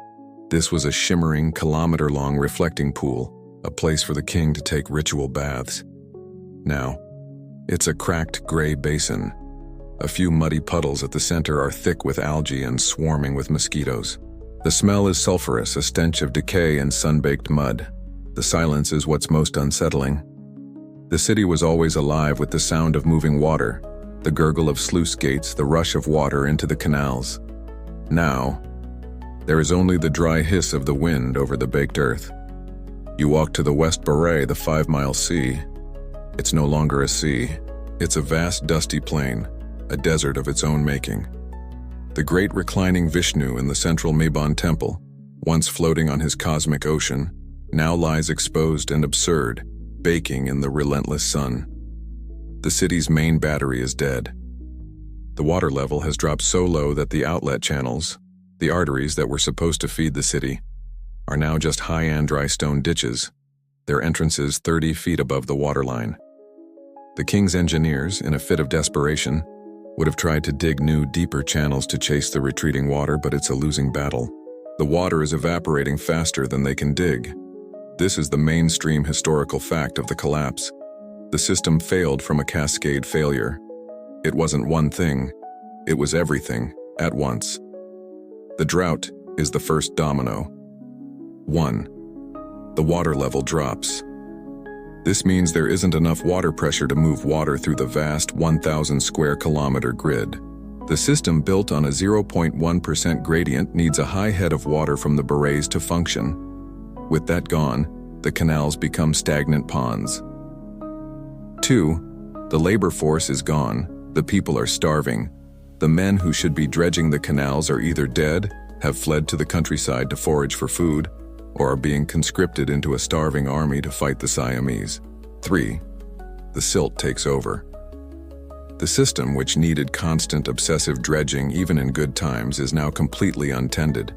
this was a shimmering, kilometer-long reflecting pool, a place for the king to take ritual baths. Now, it's a cracked gray basin. A few muddy puddles at the center are thick with algae and swarming with mosquitoes. The smell is sulfurous, a stench of decay and sun-baked mud. The silence is what's most unsettling. The city was always alive with the sound of moving water, the gurgle of sluice gates, the rush of water into the canals. Now, there is only the dry hiss of the wind over the baked earth. You walk to the West Beret, the 5-mile sea. It's no longer a sea. It's a vast dusty plain, a desert of its own making. The great reclining Vishnu in the central Mabon temple, once floating on his cosmic ocean, now lies exposed and absurd, baking in the relentless sun. The city's main battery is dead. The water level has dropped so low that the outlet channels, the arteries that were supposed to feed the city, are now just high-end dry stone ditches, their entrances 30 feet above the waterline. The king's engineers, in a fit of desperation, would have tried to dig new, deeper channels to chase the retreating water, but it's a losing battle. The water is evaporating faster than they can dig. This is the mainstream historical fact of the collapse. The system failed from a cascade failure. It wasn't one thing, it was everything, at once. The drought is the first domino. 1. The water level drops. This means there isn't enough water pressure to move water through the vast 1,000 square kilometer grid. The system, built on a 0.1% gradient, needs a high head of water from the berets to function. With that gone, the canals become stagnant ponds. 2. The labor force is gone. The people are starving. The men who should be dredging the canals are either dead, have fled to the countryside to forage for food, or are being conscripted into a starving army to fight the Siamese. 3. The silt takes over. The system, which needed constant obsessive dredging even in good times, is now completely untended.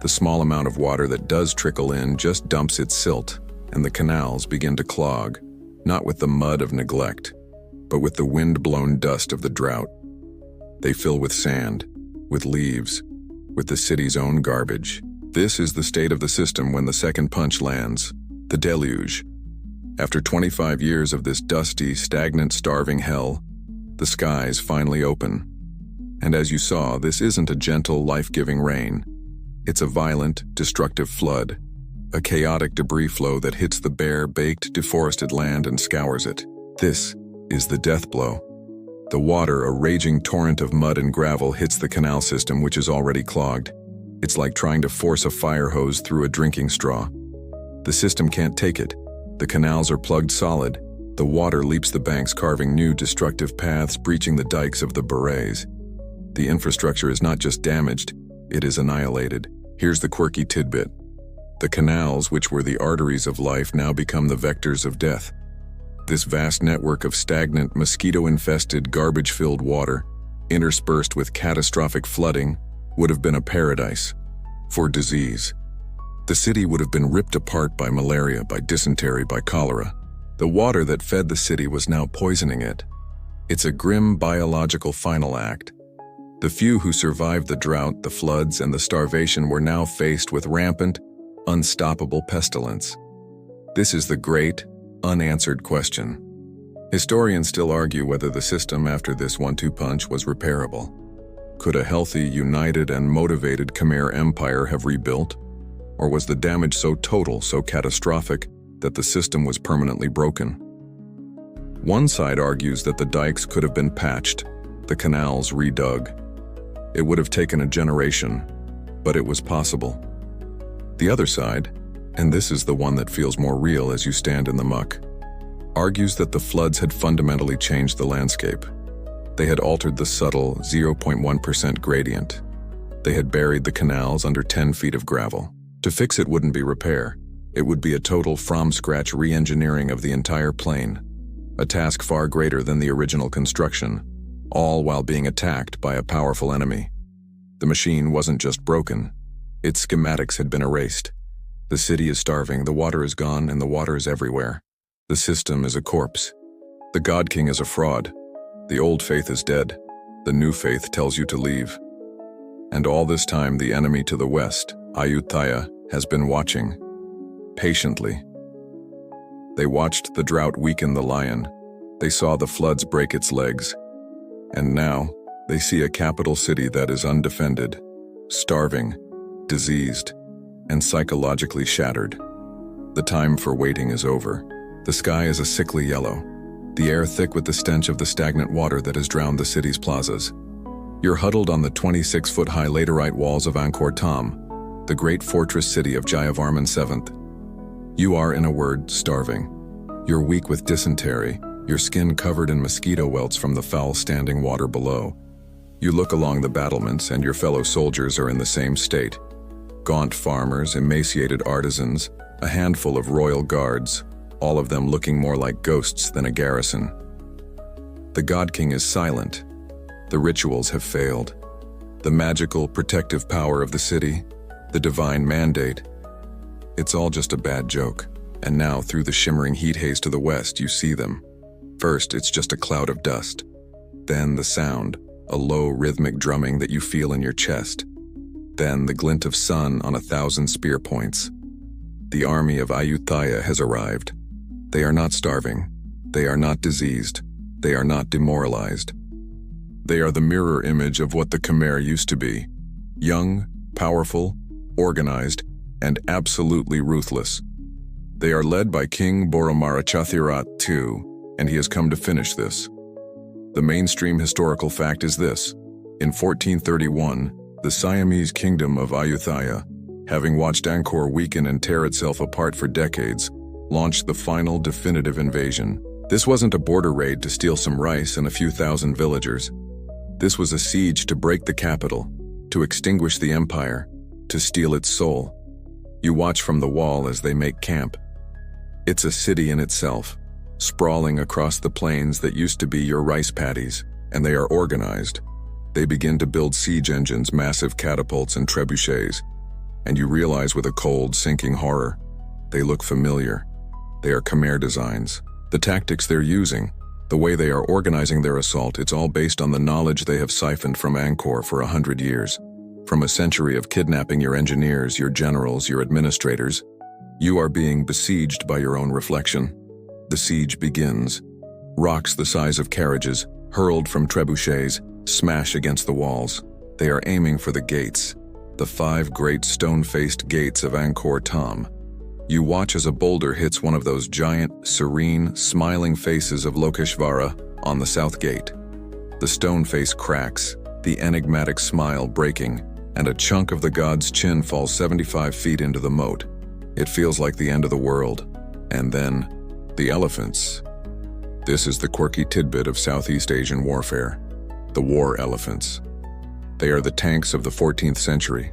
The small amount of water that does trickle in just dumps its silt, and the canals begin to clog, not with the mud of neglect, but with the wind-blown dust of the drought. They fill with sand, with leaves, with the city's own garbage. This is the state of the system when the second punch lands, the deluge. After 25 years of this dusty, stagnant, starving hell, the skies finally open. And as you saw, this isn't a gentle, life-giving rain. It's a violent, destructive flood, a chaotic debris flow that hits the bare, baked, deforested land and scours it. This is the death blow. The water, a raging torrent of mud and gravel, hits the canal system, which is already clogged. It's like trying to force a fire hose through a drinking straw. The system can't take it. The canals are plugged solid. The water leaps the banks, carving new destructive paths, breaching the dikes of the berets. The infrastructure is not just damaged, it is annihilated. Here's the quirky tidbit. The canals, which were the arteries of life, now become the vectors of death. This vast network of stagnant, mosquito-infested, garbage-filled water, interspersed with catastrophic flooding, would have been a paradise for disease. The city would have been ripped apart by malaria, by dysentery, by cholera. The water that fed the city was now poisoning it. It's a grim biological final act. The few who survived the drought, the floods, and the starvation were now faced with rampant, unstoppable pestilence. This is the great, unanswered question. Historians still argue whether the system after this one-two punch was repairable. Could a healthy, united, and motivated Khmer Empire have rebuilt? Or was the damage so total, so catastrophic, that the system was permanently broken? One side argues that the dikes could have been patched, the canals redug. It would have taken a generation, but it was possible. The other side, and this is the one that feels more real as you stand in the muck, argues that the floods had fundamentally changed the landscape. They had altered the subtle 0.1% gradient. They had buried the canals under 10 feet of gravel. To fix it wouldn't be repair. It would be a total from-scratch re-engineering of the entire plain, a task far greater than the original construction, all while being attacked by a powerful enemy. The machine wasn't just broken. Its schematics had been erased. The city is starving, the water is gone, and the water is everywhere. The system is a corpse. The God King is a fraud. The old faith is dead. The new faith tells you to leave. And all this time, the enemy to the west, Ayutthaya, has been watching, patiently. They watched the drought weaken the lion. They saw the floods break its legs. And now, they see a capital city that is undefended, starving, diseased, and psychologically shattered. The time for waiting is over. The sky is a sickly yellow, the air thick with the stench of the stagnant water that has drowned the city's plazas. You're huddled on the 26-foot-high laterite walls of Angkor Wat, the great fortress city of Jayavarman VII. You are, in a word, starving. You're weak with dysentery, your skin covered in mosquito welts from the foul standing water below. You look along the battlements, and your fellow soldiers are in the same state. Gaunt farmers, emaciated artisans, a handful of royal guards, all of them looking more like ghosts than a garrison. The God King is silent. The rituals have failed. The magical, protective power of the city, the divine mandate, it's all just a bad joke. And now, through the shimmering heat haze to the west, you see them. First, it's just a cloud of dust. Then the sound, a low rhythmic drumming that you feel in your chest. Then the glint of sun on 1,000 spear points. The army of Ayutthaya has arrived. They are not starving. They are not diseased. They are not demoralized. They are the mirror image of what the Khmer used to be. Young, powerful, organized, and absolutely ruthless. They are led by King Boromara Chathirat II, and he has come to finish this. The mainstream historical fact is this. In 1431, the Siamese kingdom of Ayutthaya, having watched Angkor weaken and tear itself apart for decades, launched the final definitive invasion. This wasn't a border raid to steal some rice and a few thousand villagers. This was a siege to break the capital, to extinguish the empire, to steal its soul. You watch from the wall as they make camp. It's a city in itself, sprawling across the plains that used to be your rice paddies, and they are organized. They begin to build siege engines, massive catapults, and trebuchets, and you realize with a cold, sinking horror, they look familiar. They are Khmer designs. The tactics they're using, the way they are organizing their assault, it's all based on the knowledge they have siphoned from Angkor for 100 years. From a century of kidnapping your engineers, your generals, your administrators, you are being besieged by your own reflection. The siege begins. Rocks the size of carriages, hurled from trebuchets, smash against the walls. They are aiming for the gates, the 5 great stone-faced gates of Angkor Wat. You watch as a boulder hits one of those giant, serene, smiling faces of Lokeshvara on the south gate. The stone face cracks, the enigmatic smile breaking, and a chunk of the god's chin falls 75 feet into the moat. It feels like the end of the world. And then, the elephants. This is the quirky tidbit of Southeast Asian warfare. The war elephants. They are the tanks of the 14th century.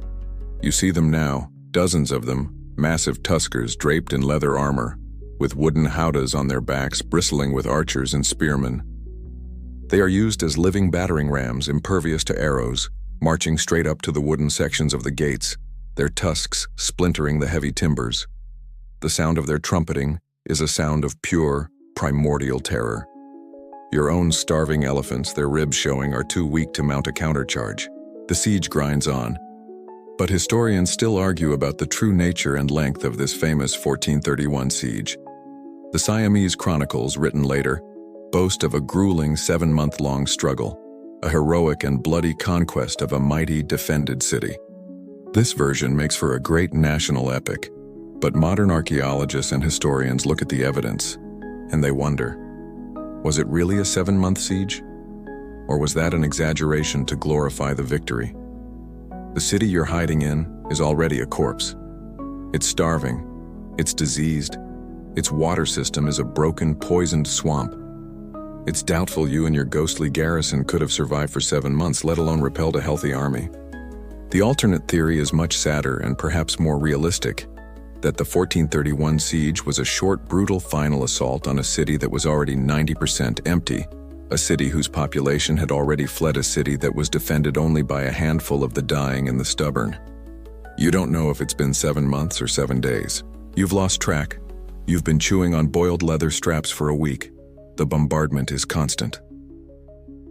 You see them now, dozens of them, massive tuskers draped in leather armor, with wooden howdahs on their backs bristling with archers and spearmen. They are used as living battering rams, impervious to arrows, marching straight up to the wooden sections of the gates, their tusks splintering the heavy timbers. The sound of their trumpeting is a sound of pure, primordial terror. Your own starving elephants, their ribs showing, are too weak to mount a countercharge. The siege grinds on. But historians still argue about the true nature and length of this famous 1431 siege. The Siamese chronicles, written later, boast of a grueling 7-month-long struggle, a heroic and bloody conquest of a mighty, defended city. This version makes for a great national epic, but modern archaeologists and historians look at the evidence, and they wonder, was it really a 7-month siege? Or was that an exaggeration to glorify the victory? The city you're hiding in is already a corpse. It's starving, it's diseased, its water system is a broken, poisoned swamp. It's doubtful you and your ghostly garrison could have survived for 7 months, let alone repelled a healthy army. The alternate theory is much sadder and perhaps more realistic, that the 1431 siege was a short, brutal final assault on a city that was already 90% empty, a city whose population had already fled a city that was defended only by a handful of the dying and the stubborn. You don't know if it's been 7 months or 7 days. You've lost track. You've been chewing on boiled leather straps for a week. The bombardment is constant.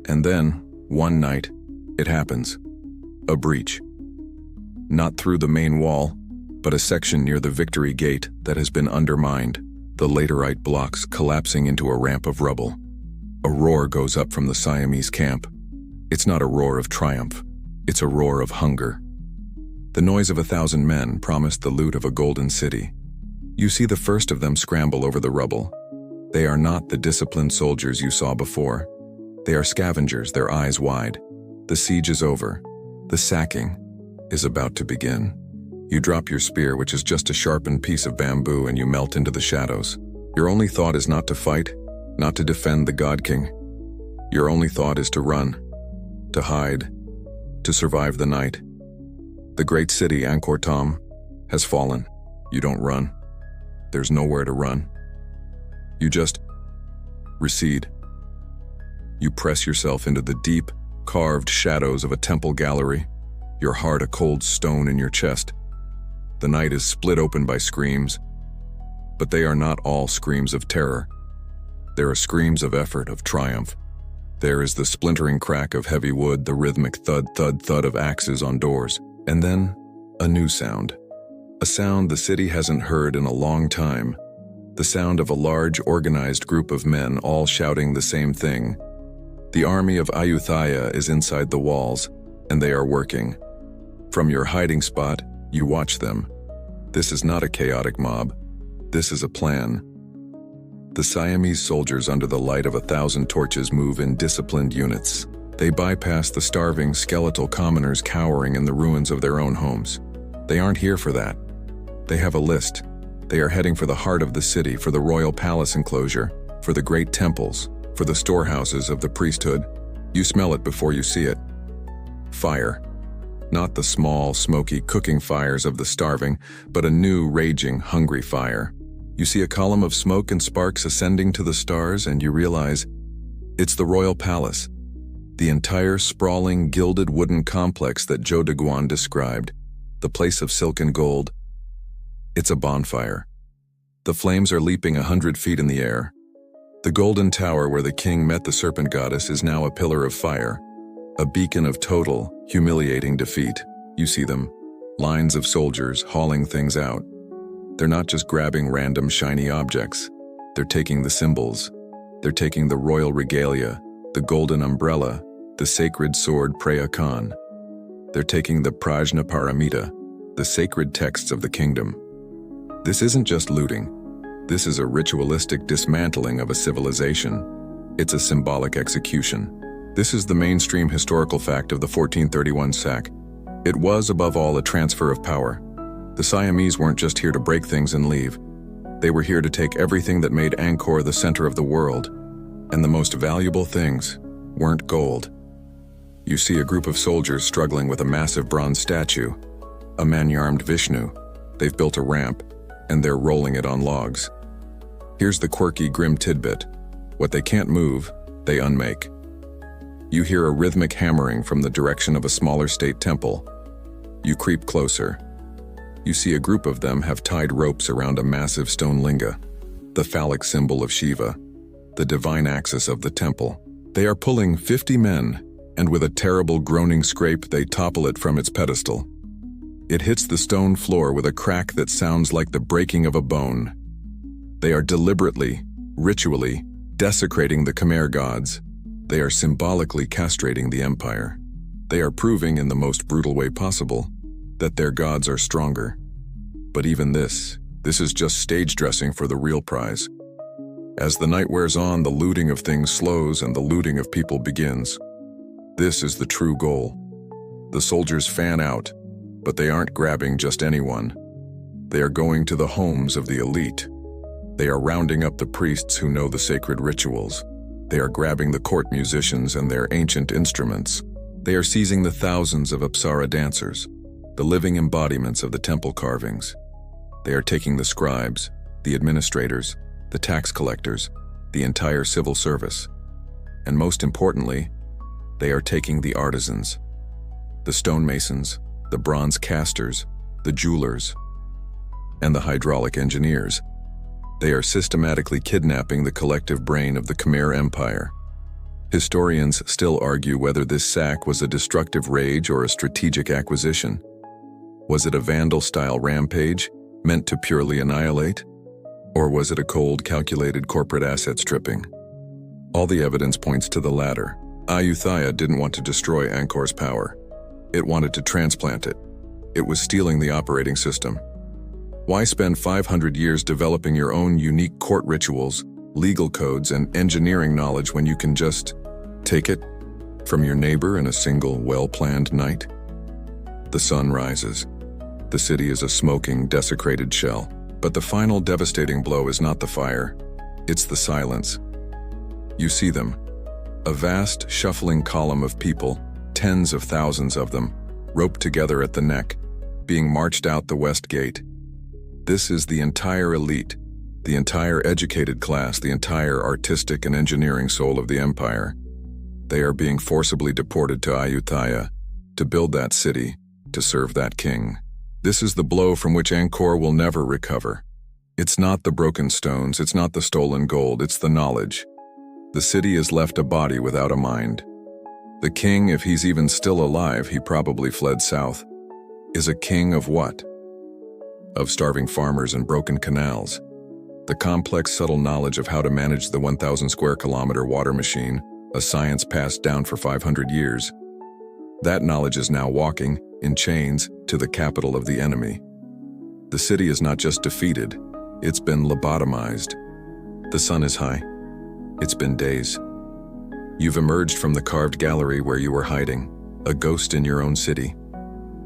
And then, one night, it happens. A breach. Not through the main wall, but a section near the Victory Gate that has been undermined, the laterite blocks collapsing into a ramp of rubble. A roar goes up from the Siamese camp. It's not a roar of triumph. It's a roar of hunger. The noise of 1,000 men promised the loot of a golden city. You see the first of them scramble over the rubble. They are not the disciplined soldiers you saw before. They are scavengers, their eyes wide. The siege is over. The sacking is about to begin. You drop your spear, which is just a sharpened piece of bamboo, and you melt into the shadows. Your only thought is not to fight, not to defend the God King. Your only thought is to run, to hide, to survive the night. The great city, Angkor Wat, has fallen. You don't run. There's nowhere to run. You just recede. You press yourself into the deep, carved shadows of a temple gallery, your heart a cold stone in your chest. The night is split open by screams, but they are not all screams of terror. There are screams of effort, of triumph. There is the splintering crack of heavy wood, the rhythmic thud, thud, thud of axes on doors, and then a new sound. A sound the city hasn't heard in a long time. The sound of a large, organized group of men all shouting the same thing. The army of Ayutthaya is inside the walls, and they are working. From your hiding spot, you watch them. This is not a chaotic mob. This is a plan. The Siamese soldiers under the light of 1,000 torches move in disciplined units. They bypass the starving, skeletal commoners cowering in the ruins of their own homes. They aren't here for that. They have a list. They are heading for the heart of the city, for the royal palace enclosure, for the great temples, for the storehouses of the priesthood. You smell it before you see it. Fire. Not the small, smoky cooking fires of the starving, but a new, raging, hungry fire. You see a column of smoke and sparks ascending to the stars, and you realize it's the royal palace. The entire sprawling, gilded wooden complex that Zhou de Guan described, the place of silk and gold. It's a bonfire. The flames are leaping 100 feet in the air. The golden tower where the king met the serpent goddess is now a pillar of fire, a beacon of total, humiliating defeat. You see them, lines of soldiers hauling things out. They're not just grabbing random shiny objects. They're taking the symbols. They're taking the royal regalia, the golden umbrella, the sacred sword Preah Khan. They're taking the Prajna Paramita, the sacred texts of the kingdom. This isn't just looting. This is a ritualistic dismantling of a civilization. It's a symbolic execution. This is the mainstream historical fact of the 1431 sack. It was, above all, a transfer of power. The Siamese weren't just here to break things and leave. They were here to take everything that made Angkor the center of the world. And the most valuable things weren't gold. You see a group of soldiers struggling with a massive bronze statue. A man-armed Vishnu. They've built a ramp, and they're rolling it on logs. Here's the quirky, grim tidbit. What they can't move, they unmake. You hear a rhythmic hammering from the direction of a smaller state temple. You creep closer. You see a group of them have tied ropes around a massive stone linga, the phallic symbol of Shiva, the divine axis of the temple. They are pulling 50 men, and with a terrible groaning scrape, they topple it from its pedestal. It hits the stone floor with a crack that sounds like the breaking of a bone. They are deliberately, ritually, desecrating the Khmer gods. They are symbolically castrating the empire. They are proving in the most brutal way possible that their gods are stronger. But even this is just stage dressing for the real prize. As the night wears on, the looting of things slows and the looting of people begins. This is the true goal. The soldiers fan out, but they aren't grabbing just anyone. They are going to the homes of the elite. They are rounding up the priests who know the sacred rituals. They are grabbing the court musicians and their ancient instruments. They are seizing the thousands of Apsara dancers, the living embodiments of the temple carvings. They are taking the scribes, the administrators, the tax collectors, the entire civil service. And most importantly, they are taking the artisans, the stonemasons, the bronze casters, the jewelers, and the hydraulic engineers. They are systematically kidnapping the collective brain of the Khmer Empire. Historians still argue whether this sack was a destructive rage or a strategic acquisition. Was it a Vandal-style rampage, meant to purely annihilate? Or was it a cold, calculated corporate asset stripping? All the evidence points to the latter. Ayutthaya didn't want to destroy Angkor's power. It wanted to transplant it. It was stealing the operating system. Why spend 500 years developing your own unique court rituals, legal codes, and engineering knowledge when you can just take it from your neighbor in a single, well-planned night? The sun rises. The city is a smoking, desecrated shell. But the final devastating blow is not the fire, it's the silence. You see them. A vast, shuffling column of people, tens of thousands of them, roped together at the neck, being marched out the west gate. This is the entire elite, the entire educated class, the entire artistic and engineering soul of the empire. They are being forcibly deported to Ayutthaya, to build that city, to serve that king. This is the blow from which Angkor will never recover. It's not the broken stones, it's not the stolen gold, it's the knowledge. The city is left a body without a mind. The king, if he's even still alive, he probably fled south, is a king of what? Of starving farmers and broken canals. The complex, subtle knowledge of how to manage the 1,000 square kilometer water machine, a science passed down for 500 years. That knowledge is now walking, in chains, to the capital of the enemy. The city is not just defeated, it's been lobotomized. The sun is high. It's been days. You've emerged from the carved gallery where you were hiding, a ghost in your own city.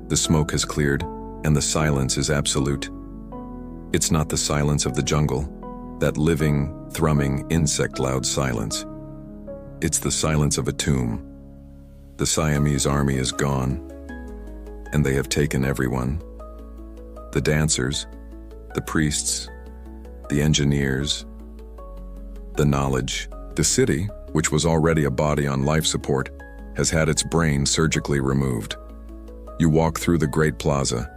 The smoke has cleared, and the silence is absolute. It's not the silence of the jungle, that living, thrumming, insect-loud silence. It's the silence of a tomb. The Siamese army is gone, and they have taken everyone. The dancers, the priests, the engineers, the knowledge. The city, which was already a body on life support, has had its brain surgically removed. You walk through the great plaza.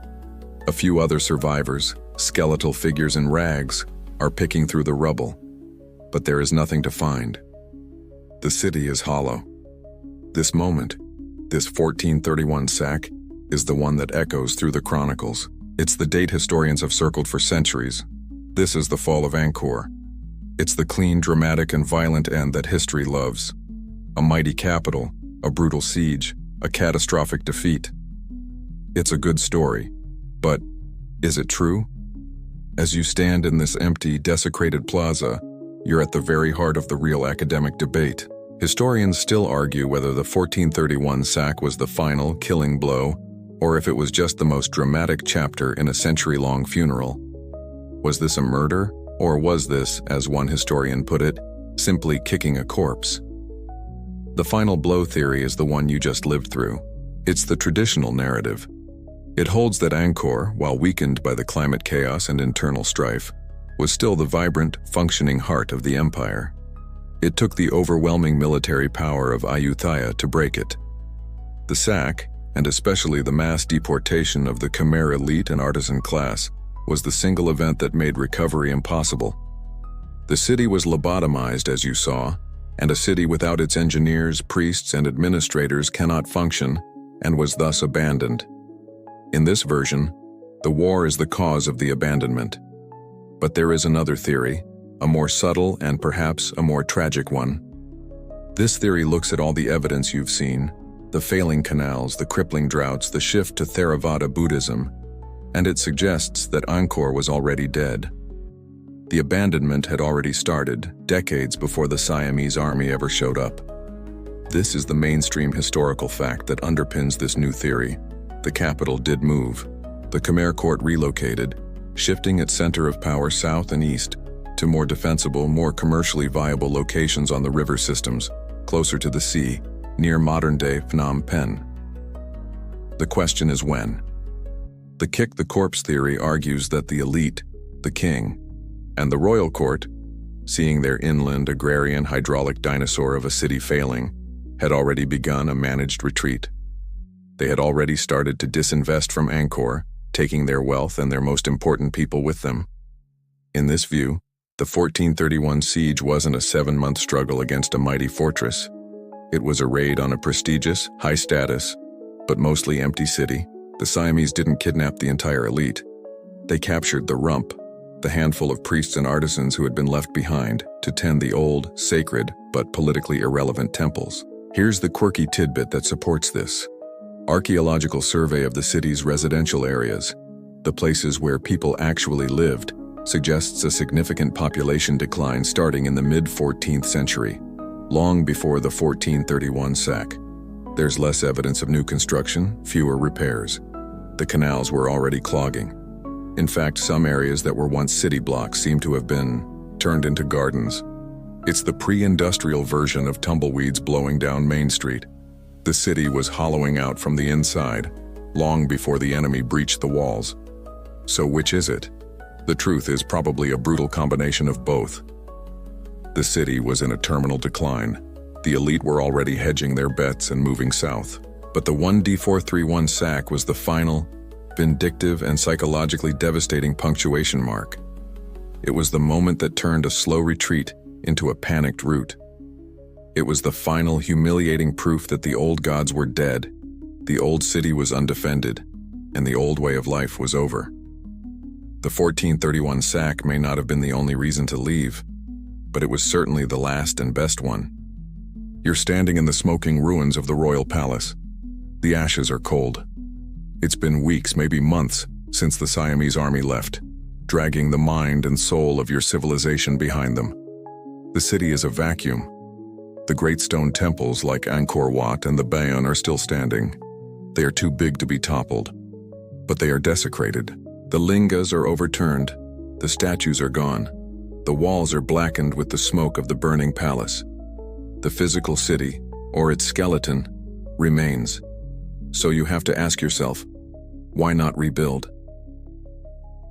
A few other survivors, skeletal figures in rags, are picking through the rubble. But there is nothing to find. The city is hollow. This moment, this 1431 sack, is the one that echoes through the chronicles. It's the date historians have circled for centuries. This is the fall of Angkor. It's the clean, dramatic, and violent end that history loves. A mighty capital, a brutal siege, a catastrophic defeat. It's a good story, but is it true? As you stand in this empty, desecrated plaza, you're at the very heart of the real academic debate. Historians still argue whether the 1431 sack was the final, killing blow, or if it was just the most dramatic chapter in a century-long funeral. Was this a murder, or was this, as one historian put it, simply kicking a corpse? The final blow theory is the one you just lived through. It's the traditional narrative. It holds that Angkor, while weakened by the climate chaos and internal strife, was still the vibrant, functioning heart of the empire. It took the overwhelming military power of Ayutthaya to break it. The sack, and especially the mass deportation of the Khmer elite and artisan class, was the single event that made recovery impossible. The city was lobotomized, as you saw, and a city without its engineers, priests, and administrators cannot function, and was thus abandoned. In this version, the war is the cause of the abandonment. But there is another theory, a more subtle and perhaps a more tragic one. This theory looks at all the evidence you've seen, the failing canals, the crippling droughts, the shift to Theravada Buddhism, and it suggests that Angkor was already dead. The abandonment had already started, decades before the Siamese army ever showed up. This is the mainstream historical fact that underpins this new theory. The capital did move. The Khmer court relocated, shifting its center of power south and east to more defensible, more commercially viable locations on the river systems, closer to the sea, near modern-day Phnom Penh. The question is when. The kick the corpse theory argues that the elite, the king, and the royal court, seeing their inland agrarian hydraulic dinosaur of a city failing, had already begun a managed retreat. They had already started to disinvest from Angkor, taking their wealth and their most important people with them. In this view, the 1431 siege wasn't a 7-month struggle against a mighty fortress. It was a raid on a prestigious, high-status, but mostly empty city. The Siamese didn't kidnap the entire elite. They captured the rump, the handful of priests and artisans who had been left behind to tend the old, sacred, but politically irrelevant temples. Here's the quirky tidbit that supports this. Archaeological survey of the city's residential areas, the places where people actually lived, suggests a significant population decline starting in the mid-14th century, long before the 1431 sack. There's less evidence of new construction, fewer repairs. The canals were already clogging. In fact, some areas that were once city blocks seem to have been turned into gardens. It's the pre-industrial version of tumbleweeds blowing down Main Street. The city was hollowing out from the inside, long before the enemy breached the walls. So which is it? The truth is probably a brutal combination of both. The city was in a terminal decline. The elite were already hedging their bets and moving south. But the 1431 sack was the final, vindictive and psychologically devastating punctuation mark. It was the moment that turned a slow retreat into a panicked rout. It was the final humiliating proof that the old gods were dead, the old city was undefended, and the old way of life was over. The 1431 sack may not have been the only reason to leave, but it was certainly the last and best one. You're standing in the smoking ruins of the royal palace. The ashes are cold. It's been weeks, maybe months, since the Siamese army left, dragging the mind and soul of your civilization behind them. The city is a vacuum. The great stone temples like Angkor Wat and the Bayon are still standing. They are too big to be toppled, but they are desecrated. The lingas are overturned. The statues are gone. The walls are blackened with the smoke of the burning palace. The physical city, or its skeleton, remains. So you have to ask yourself, why not rebuild?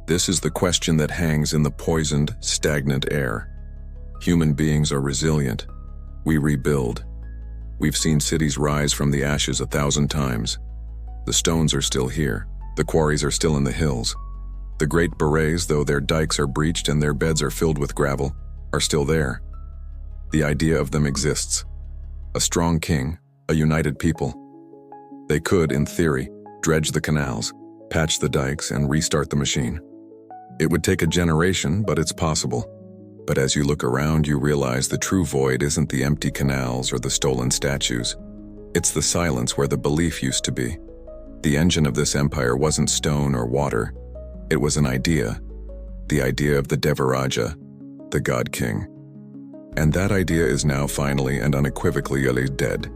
This is the question that hangs in the poisoned, stagnant air. Human beings are resilient. We rebuild. We've seen cities rise from the ashes 1,000 times. The stones are still here. The quarries are still in the hills. The great berets, though their dikes are breached and their beds are filled with gravel, are still there. The idea of them exists. A strong king, a united people. They could, in theory, dredge the canals, patch the dikes, and restart the machine. It would take a generation, but it's possible. But as you look around, you realize the true void isn't the empty canals or the stolen statues. It's the silence where the belief used to be. The engine of this empire wasn't stone or water. It was an idea. The idea of the Devaraja, the God King. And that idea is now finally and unequivocally dead.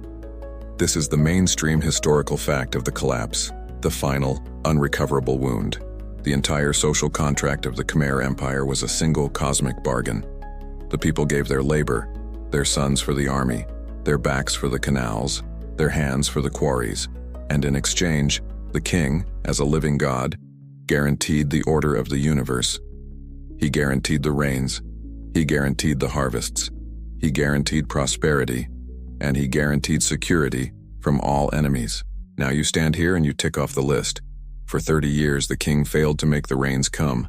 This is the mainstream historical fact of the collapse, the final, unrecoverable wound. The entire social contract of the Khmer Empire was a single cosmic bargain. The people gave their labor, their sons for the army, their backs for the canals, their hands for the quarries, and in exchange, The king, as a living god, guaranteed the order of the universe. He guaranteed the rains. He guaranteed the harvests. He guaranteed prosperity. And he guaranteed security from all enemies. Now you stand here and you tick off the list. For 30 years, the king failed to make the rains come.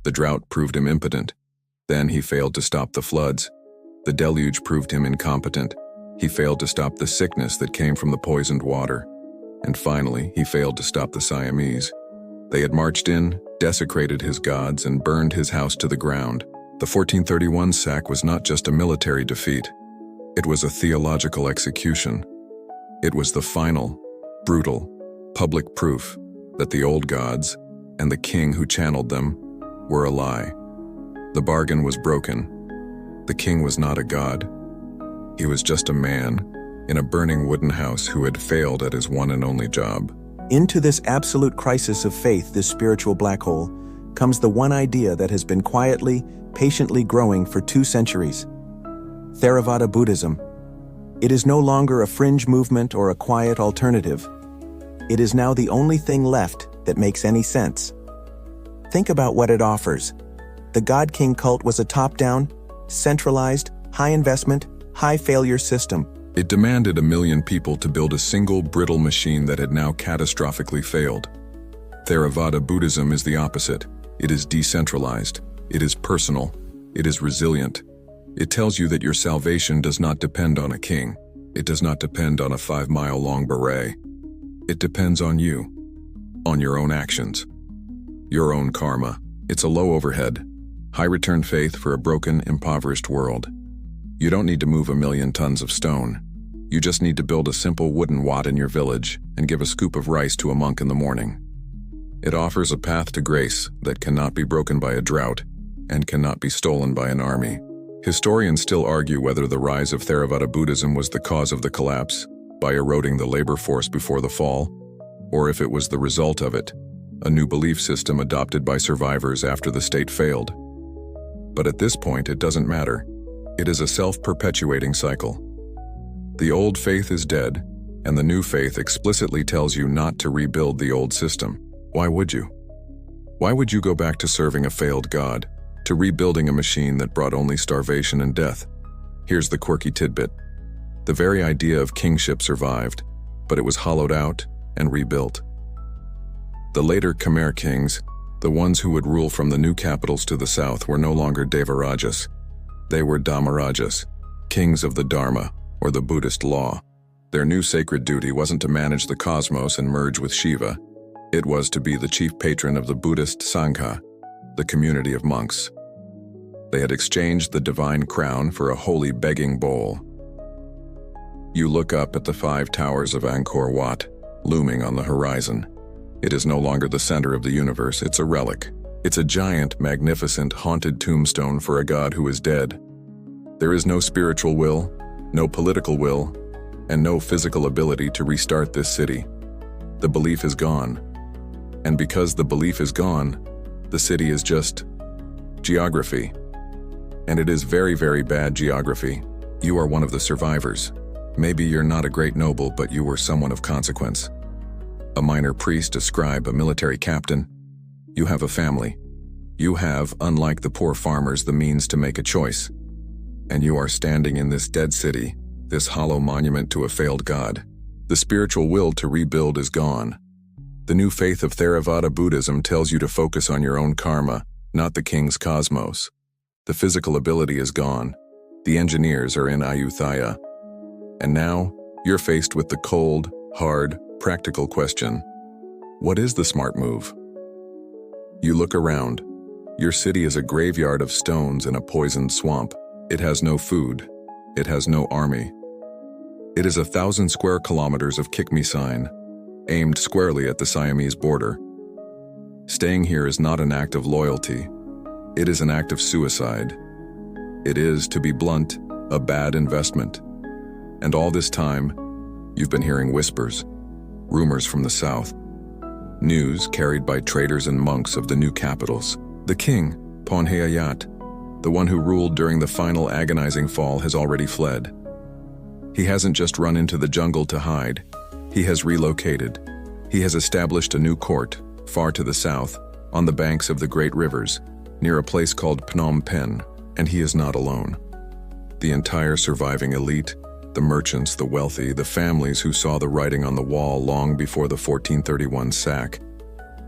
The drought proved him impotent. Then he failed to stop the floods. The deluge proved him incompetent. He failed to stop the sickness that came from the poisoned water. And finally, he failed to stop the Siamese. They had marched in, desecrated his gods, and burned his house to the ground. The 1431 sack was not just a military defeat. It was a theological execution. It was the final, brutal, public proof that the old gods and the king who channeled them were a lie. The bargain was broken. The king was not a god. He was just a man in a burning wooden house who had failed at his one and only job. Into this absolute crisis of faith, this spiritual black hole, comes the one idea that has been quietly, patiently growing for 2 centuries. Theravada Buddhism. It is no longer a fringe movement or a quiet alternative. It is now the only thing left that makes any sense. Think about what it offers. The God King cult was a top-down, centralized, high-investment, high-failure system. It demanded 1 million people to build a single brittle machine that had now catastrophically failed. Theravada Buddhism is the opposite. It is decentralized. It is personal. It is resilient. It tells you that your salvation does not depend on a king. It does not depend on a 5-mile-long beret. It depends on you, on your own actions, your own karma. It's a low overhead, high-return faith for a broken, impoverished world. You don't need to move 1 million tons of stone. You just need to build a simple wooden wat in your village and give a scoop of rice to a monk in the morning. It offers a path to grace that cannot be broken by a drought and cannot be stolen by an army. Historians still argue whether the rise of Theravada Buddhism was the cause of the collapse, by eroding the labor force before the fall, or if it was the result of it, a new belief system adopted by survivors after the state failed. But at this point, it doesn't matter. It is a self-perpetuating cycle. The old faith is dead, and the new faith explicitly tells you not to rebuild the old system. Why would you? Why would you go back to serving a failed god, to rebuilding a machine that brought only starvation and death? Here's the quirky tidbit. The very idea of kingship survived, but it was hollowed out and rebuilt. The later Khmer kings, the ones who would rule from the new capitals to the south, were no longer Devarajas. They were Dhammarajas, kings of the Dharma, or the Buddhist law. Their new sacred duty wasn't to manage the cosmos and merge with Shiva. It was to be the chief patron of the Buddhist Sangha, the community of monks. They had exchanged the divine crown for a holy begging bowl. You look up at the 5 towers of Angkor Wat, looming on the horizon. It is no longer the center of the universe, it's a relic. It's a giant, magnificent, haunted tombstone for a god who is dead. There is no spiritual will, no political will, and no physical ability to restart this city. The belief is gone. And because the belief is gone, the city is just geography. And it is very, very bad geography. You are one of the survivors. Maybe you're not a great noble, but you were someone of consequence. A minor priest, a scribe, a military captain. You have a family. You have, unlike the poor farmers, the means to make a choice. And you are standing in this dead city, this hollow monument to a failed god. The spiritual will to rebuild is gone. The new faith of Theravada Buddhism tells you to focus on your own karma, not the king's cosmos. The physical ability is gone. The engineers are in Ayutthaya. And now, you're faced with the cold, hard, practical question. What is the smart move? You look around. Your city is a graveyard of stones in a poisoned swamp. It has no food. It has no army. It is 1,000 square kilometers of kick me sign, aimed squarely at the Siamese border. Staying here is not an act of loyalty. It is an act of suicide. It is, to be blunt, a bad investment. And all this time, you've been hearing whispers, rumors from the south, news carried by traders and monks of the new capitals. The king, Ponhayat, the one who ruled during the final agonizing fall, has already fled. He hasn't just run into the jungle to hide. He has relocated. He has established a new court, far to the south, on the banks of the great rivers, near a place called Phnom Penh, and he is not alone. The entire surviving elite, the merchants, the wealthy, the families who saw the writing on the wall long before the 1431 sack,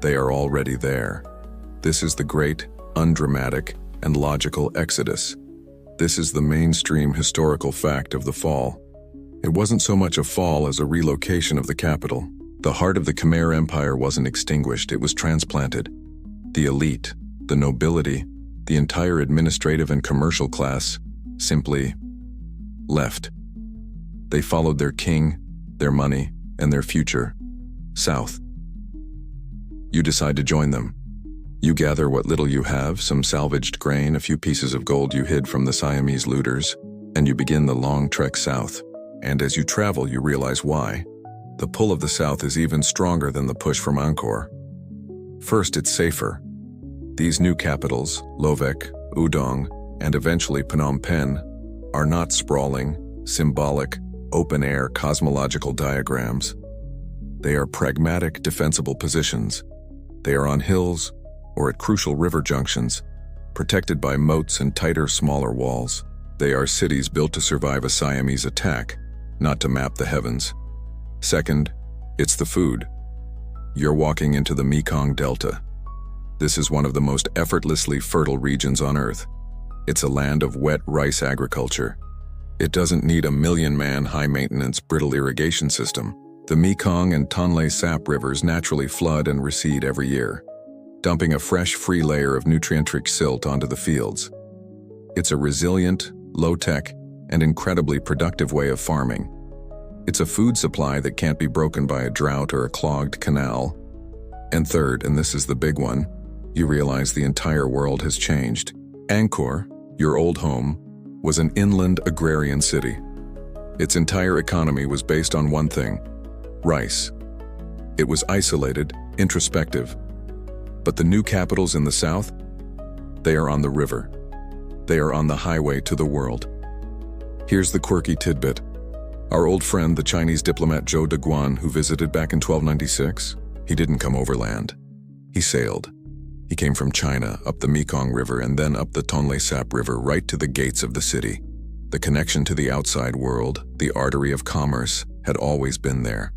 they are already there. This is the great, undramatic, and logical exodus. This is the mainstream historical fact of the fall. It wasn't so much a fall as a relocation of the capital. The heart of the Khmer Empire wasn't extinguished, it was transplanted. The elite, the nobility, the entire administrative and commercial class simply left. They followed their king, their money, and their future, south. You decide to join them. You gather what little you have, some salvaged grain, a few pieces of gold you hid from the Siamese looters, and you begin the long trek south. And as you travel, you realize why. The pull of the south is even stronger than the push from Angkor. First, it's safer. These new capitals, Lovek, Udong, and eventually Phnom Penh, are not sprawling, symbolic, open-air cosmological diagrams. They are pragmatic, defensible positions. They are on hills or at crucial river junctions, protected by moats and tighter, smaller walls. They are cities built to survive a Siamese attack, not to map the heavens. Second, it's the food. You're walking into the Mekong Delta. This is one of the most effortlessly fertile regions on Earth. It's a land of wet rice agriculture. It doesn't need a million-man, high-maintenance, brittle irrigation system. The Mekong and Tonle Sap rivers naturally flood and recede every year, dumping a fresh, free layer of nutrient-rich silt onto the fields. It's a resilient, low-tech, and incredibly productive way of farming. It's a food supply that can't be broken by a drought or a clogged canal. And third, and this is the big one, you realize the entire world has changed. Angkor, your old home, was an inland agrarian city. Its entire economy was based on one thing: rice. It was isolated, introspective. But the new capitals in the south, they are on the river. They are on the highway to the world. Here's the quirky tidbit. Our old friend, the Chinese diplomat Zhou Deguan, who visited back in 1296, he didn't come overland. He sailed. He came from China, up the Mekong River, and then up the Tonle Sap River, right to the gates of the city. The connection to the outside world, the artery of commerce, had always been there.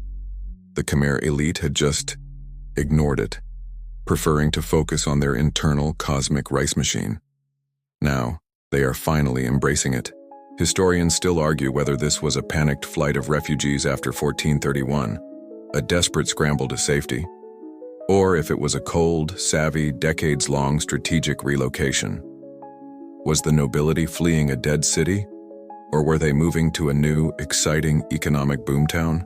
The Khmer elite had just ignored it, preferring to focus on their internal cosmic rice machine. Now, they are finally embracing it. Historians still argue whether this was a panicked flight of refugees after 1431, a desperate scramble to safety, or if it was a cold, savvy, decades-long strategic relocation. Was the nobility fleeing a dead city, or were they moving to a new, exciting economic boomtown?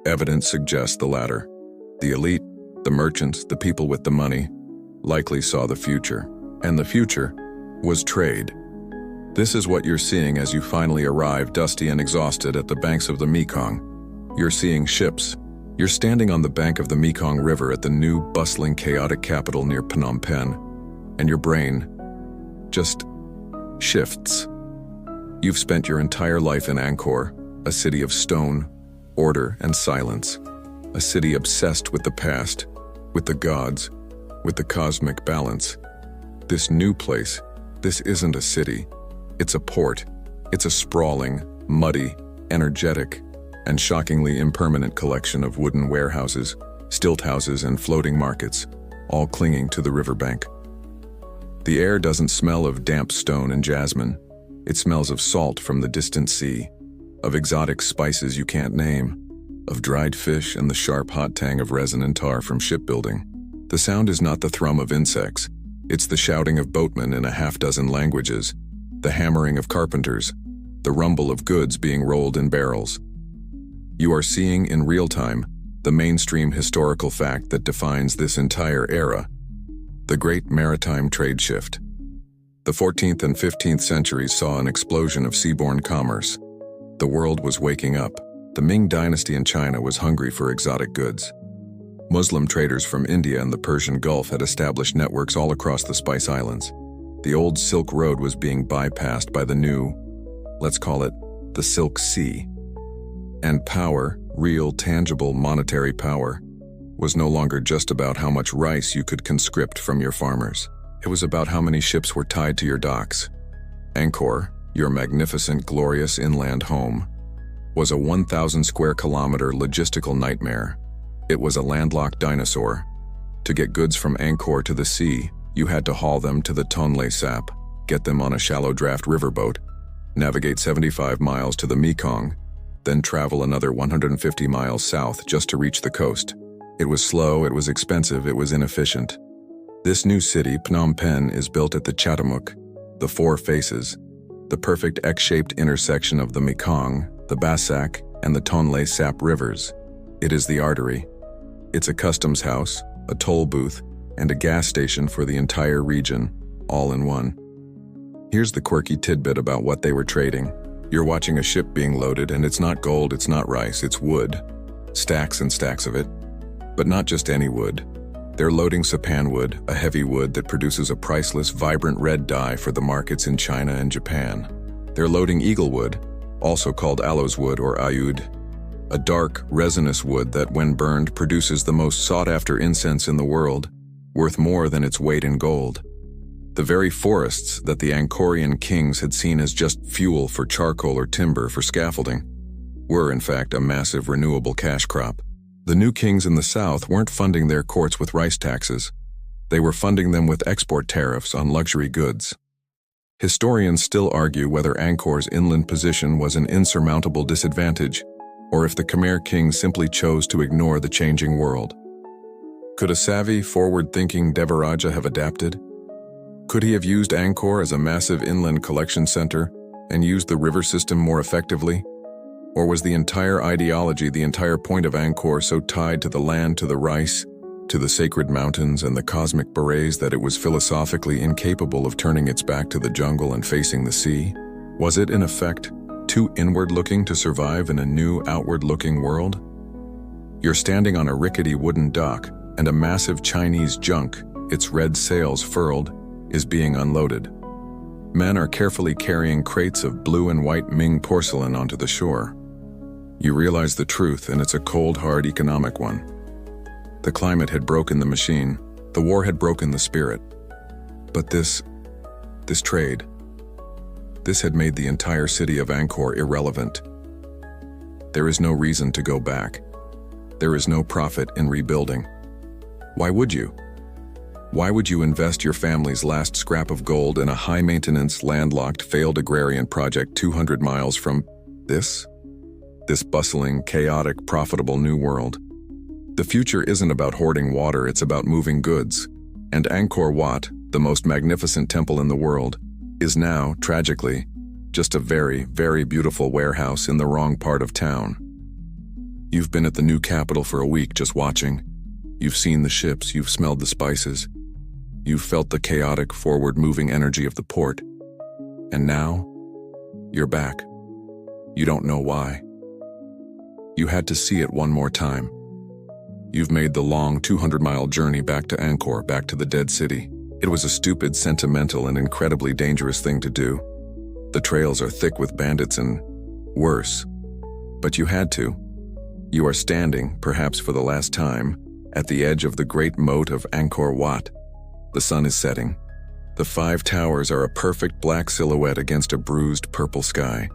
Evidence suggests the latter. The elite, the merchants, the people with the money, likely saw the future, and the future was trade. This is what you're seeing as you finally arrive, dusty and exhausted, at the banks of the Mekong. You're seeing ships. You're standing on the bank of the Mekong River at the new, bustling, chaotic capital near Phnom Penh, and your brain just shifts. You've spent your entire life in Angkor, a city of stone, order, and silence. A city obsessed with the past, with the gods, with the cosmic balance. This new place, this isn't a city. It's a port. It's a sprawling, muddy, energetic, and shockingly impermanent collection of wooden warehouses, stilt houses, and floating markets, all clinging to the riverbank. The air doesn't smell of damp stone and jasmine. It smells of salt from the distant sea, of exotic spices you can't name, of dried fish and the sharp hot tang of resin and tar from shipbuilding. The sound is not the thrum of insects. It's the shouting of boatmen in a half-dozen languages, the hammering of carpenters, the rumble of goods being rolled in barrels. You are seeing in real time the mainstream historical fact that defines this entire era, the Great Maritime Trade Shift. The 14th and 15th centuries saw an explosion of seaborne commerce. The world was waking up. The Ming dynasty in China was hungry for exotic goods. Muslim traders from India and the Persian Gulf had established networks all across the Spice Islands. The old Silk Road was being bypassed by the new, let's call it, the Silk Sea. And power, real, tangible, monetary power, was no longer just about how much rice you could conscript from your farmers. It was about how many ships were tied to your docks. Angkor, your magnificent, glorious inland home, was a 1,000 square kilometer logistical nightmare. It was a landlocked dinosaur. To get goods from Angkor to the sea, you had to haul them to the Tonle Sap, get them on a shallow draft riverboat, navigate 75 miles to the Mekong, then travel another 150 miles south just to reach the coast. It was slow, it was expensive, it was inefficient. This new city, Phnom Penh, is built at the Chatamuk, the Four Faces, the perfect X-shaped intersection of the Mekong, the Basak, and the Tonle Sap rivers. It is the artery. It's a customs house, a toll booth, and a gas station for the entire region, all in one. Here's the quirky tidbit about what they were trading. You're watching a ship being loaded, and it's not gold, it's not rice, it's wood. Stacks and stacks of it. But not just any wood. They're loading sapan wood, a heavy wood that produces a priceless, vibrant red dye for the markets in China and Japan. They're loading eagle wood, also called aloes wood or ayud, a dark, resinous wood that, when burned, produces the most sought-after incense in the world, worth more than its weight in gold. The very forests that the Angkorian kings had seen as just fuel for charcoal or timber for scaffolding were, in fact, a massive renewable cash crop. The new kings in the south weren't funding their courts with rice taxes. They were funding them with export tariffs on luxury goods. Historians still argue whether Angkor's inland position was an insurmountable disadvantage, or if the Khmer kings simply chose to ignore the changing world. Could a savvy, forward-thinking Devaraja have adapted? Could he have used Angkor as a massive inland collection center and used the river system more effectively? Or was the entire ideology, the entire point of Angkor so tied to the land, to the rice, to the sacred mountains and the cosmic berets that it was philosophically incapable of turning its back to the jungle and facing the sea? Was it, in effect, too inward-looking to survive in a new, outward-looking world? You're standing on a rickety wooden dock, and a massive Chinese junk, its red sails furled, is being unloaded. Men are carefully carrying crates of blue and white Ming porcelain onto the shore. You realize the truth, and it's a cold, hard economic one. The climate had broken the machine. The war had broken the spirit. But this trade, this had made the entire city of Angkor irrelevant. There is no reason to go back. There is no profit in rebuilding. Why would you? Why would you invest your family's last scrap of gold in a high-maintenance, landlocked, failed agrarian project 200 miles from this bustling, chaotic, profitable new world? The future isn't about hoarding water, it's about moving goods. And Angkor Wat, the most magnificent temple in the world, is now, tragically, just a very, very beautiful warehouse in the wrong part of town. You've been at the new capital for a week just watching. You've seen the ships, you've smelled the spices. You've felt the chaotic, forward-moving energy of the port. And now, you're back. You don't know why. You had to see it one more time. You've made the long 200-mile journey back to Angkor, back to the dead city. It was a stupid, sentimental, and incredibly dangerous thing to do. The trails are thick with bandits and worse. But you had to. You are standing, perhaps for the last time, at the edge of the great moat of Angkor Wat. The sun is setting. The 5 towers are a perfect black silhouette against a bruised purple sky.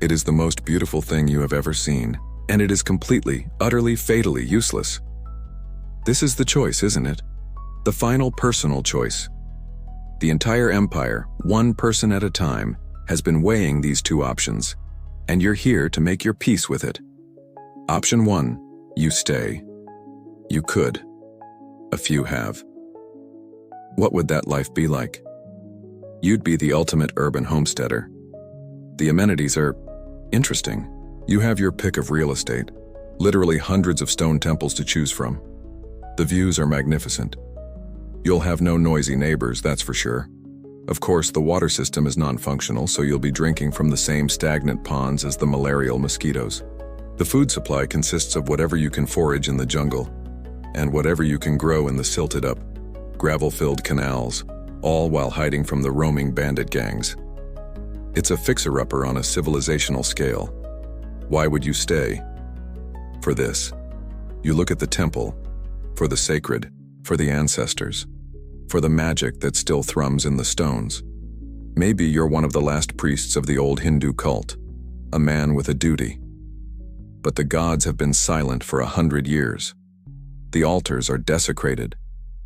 It is the most beautiful thing you have ever seen, and it is completely, utterly, fatally useless. This is the choice, isn't it? The final personal choice. The entire empire, one person at a time, has been weighing these two options, and you're here to make your peace with it. Option 1, you stay. You could. A few have. What would that life be like? You'd be the ultimate urban homesteader. The amenities are interesting. You have your pick of real estate, literally hundreds of stone temples to choose from. The views are magnificent. You'll have no noisy neighbors, that's for sure. Of course, the water system is non-functional, so you'll be drinking from the same stagnant ponds as the malarial mosquitoes. The food supply consists of whatever you can forage in the jungle, and whatever you can grow in the silted-up, gravel-filled canals, all while hiding from the roaming bandit gangs. It's a fixer-upper on a civilizational scale. Why would you stay? For this. You look at the temple, for the sacred, for the ancestors, for the magic that still thrums in the stones. Maybe you're one of the last priests of the old Hindu cult, a man with a duty. But the gods have been silent for 100 years. The altars are desecrated.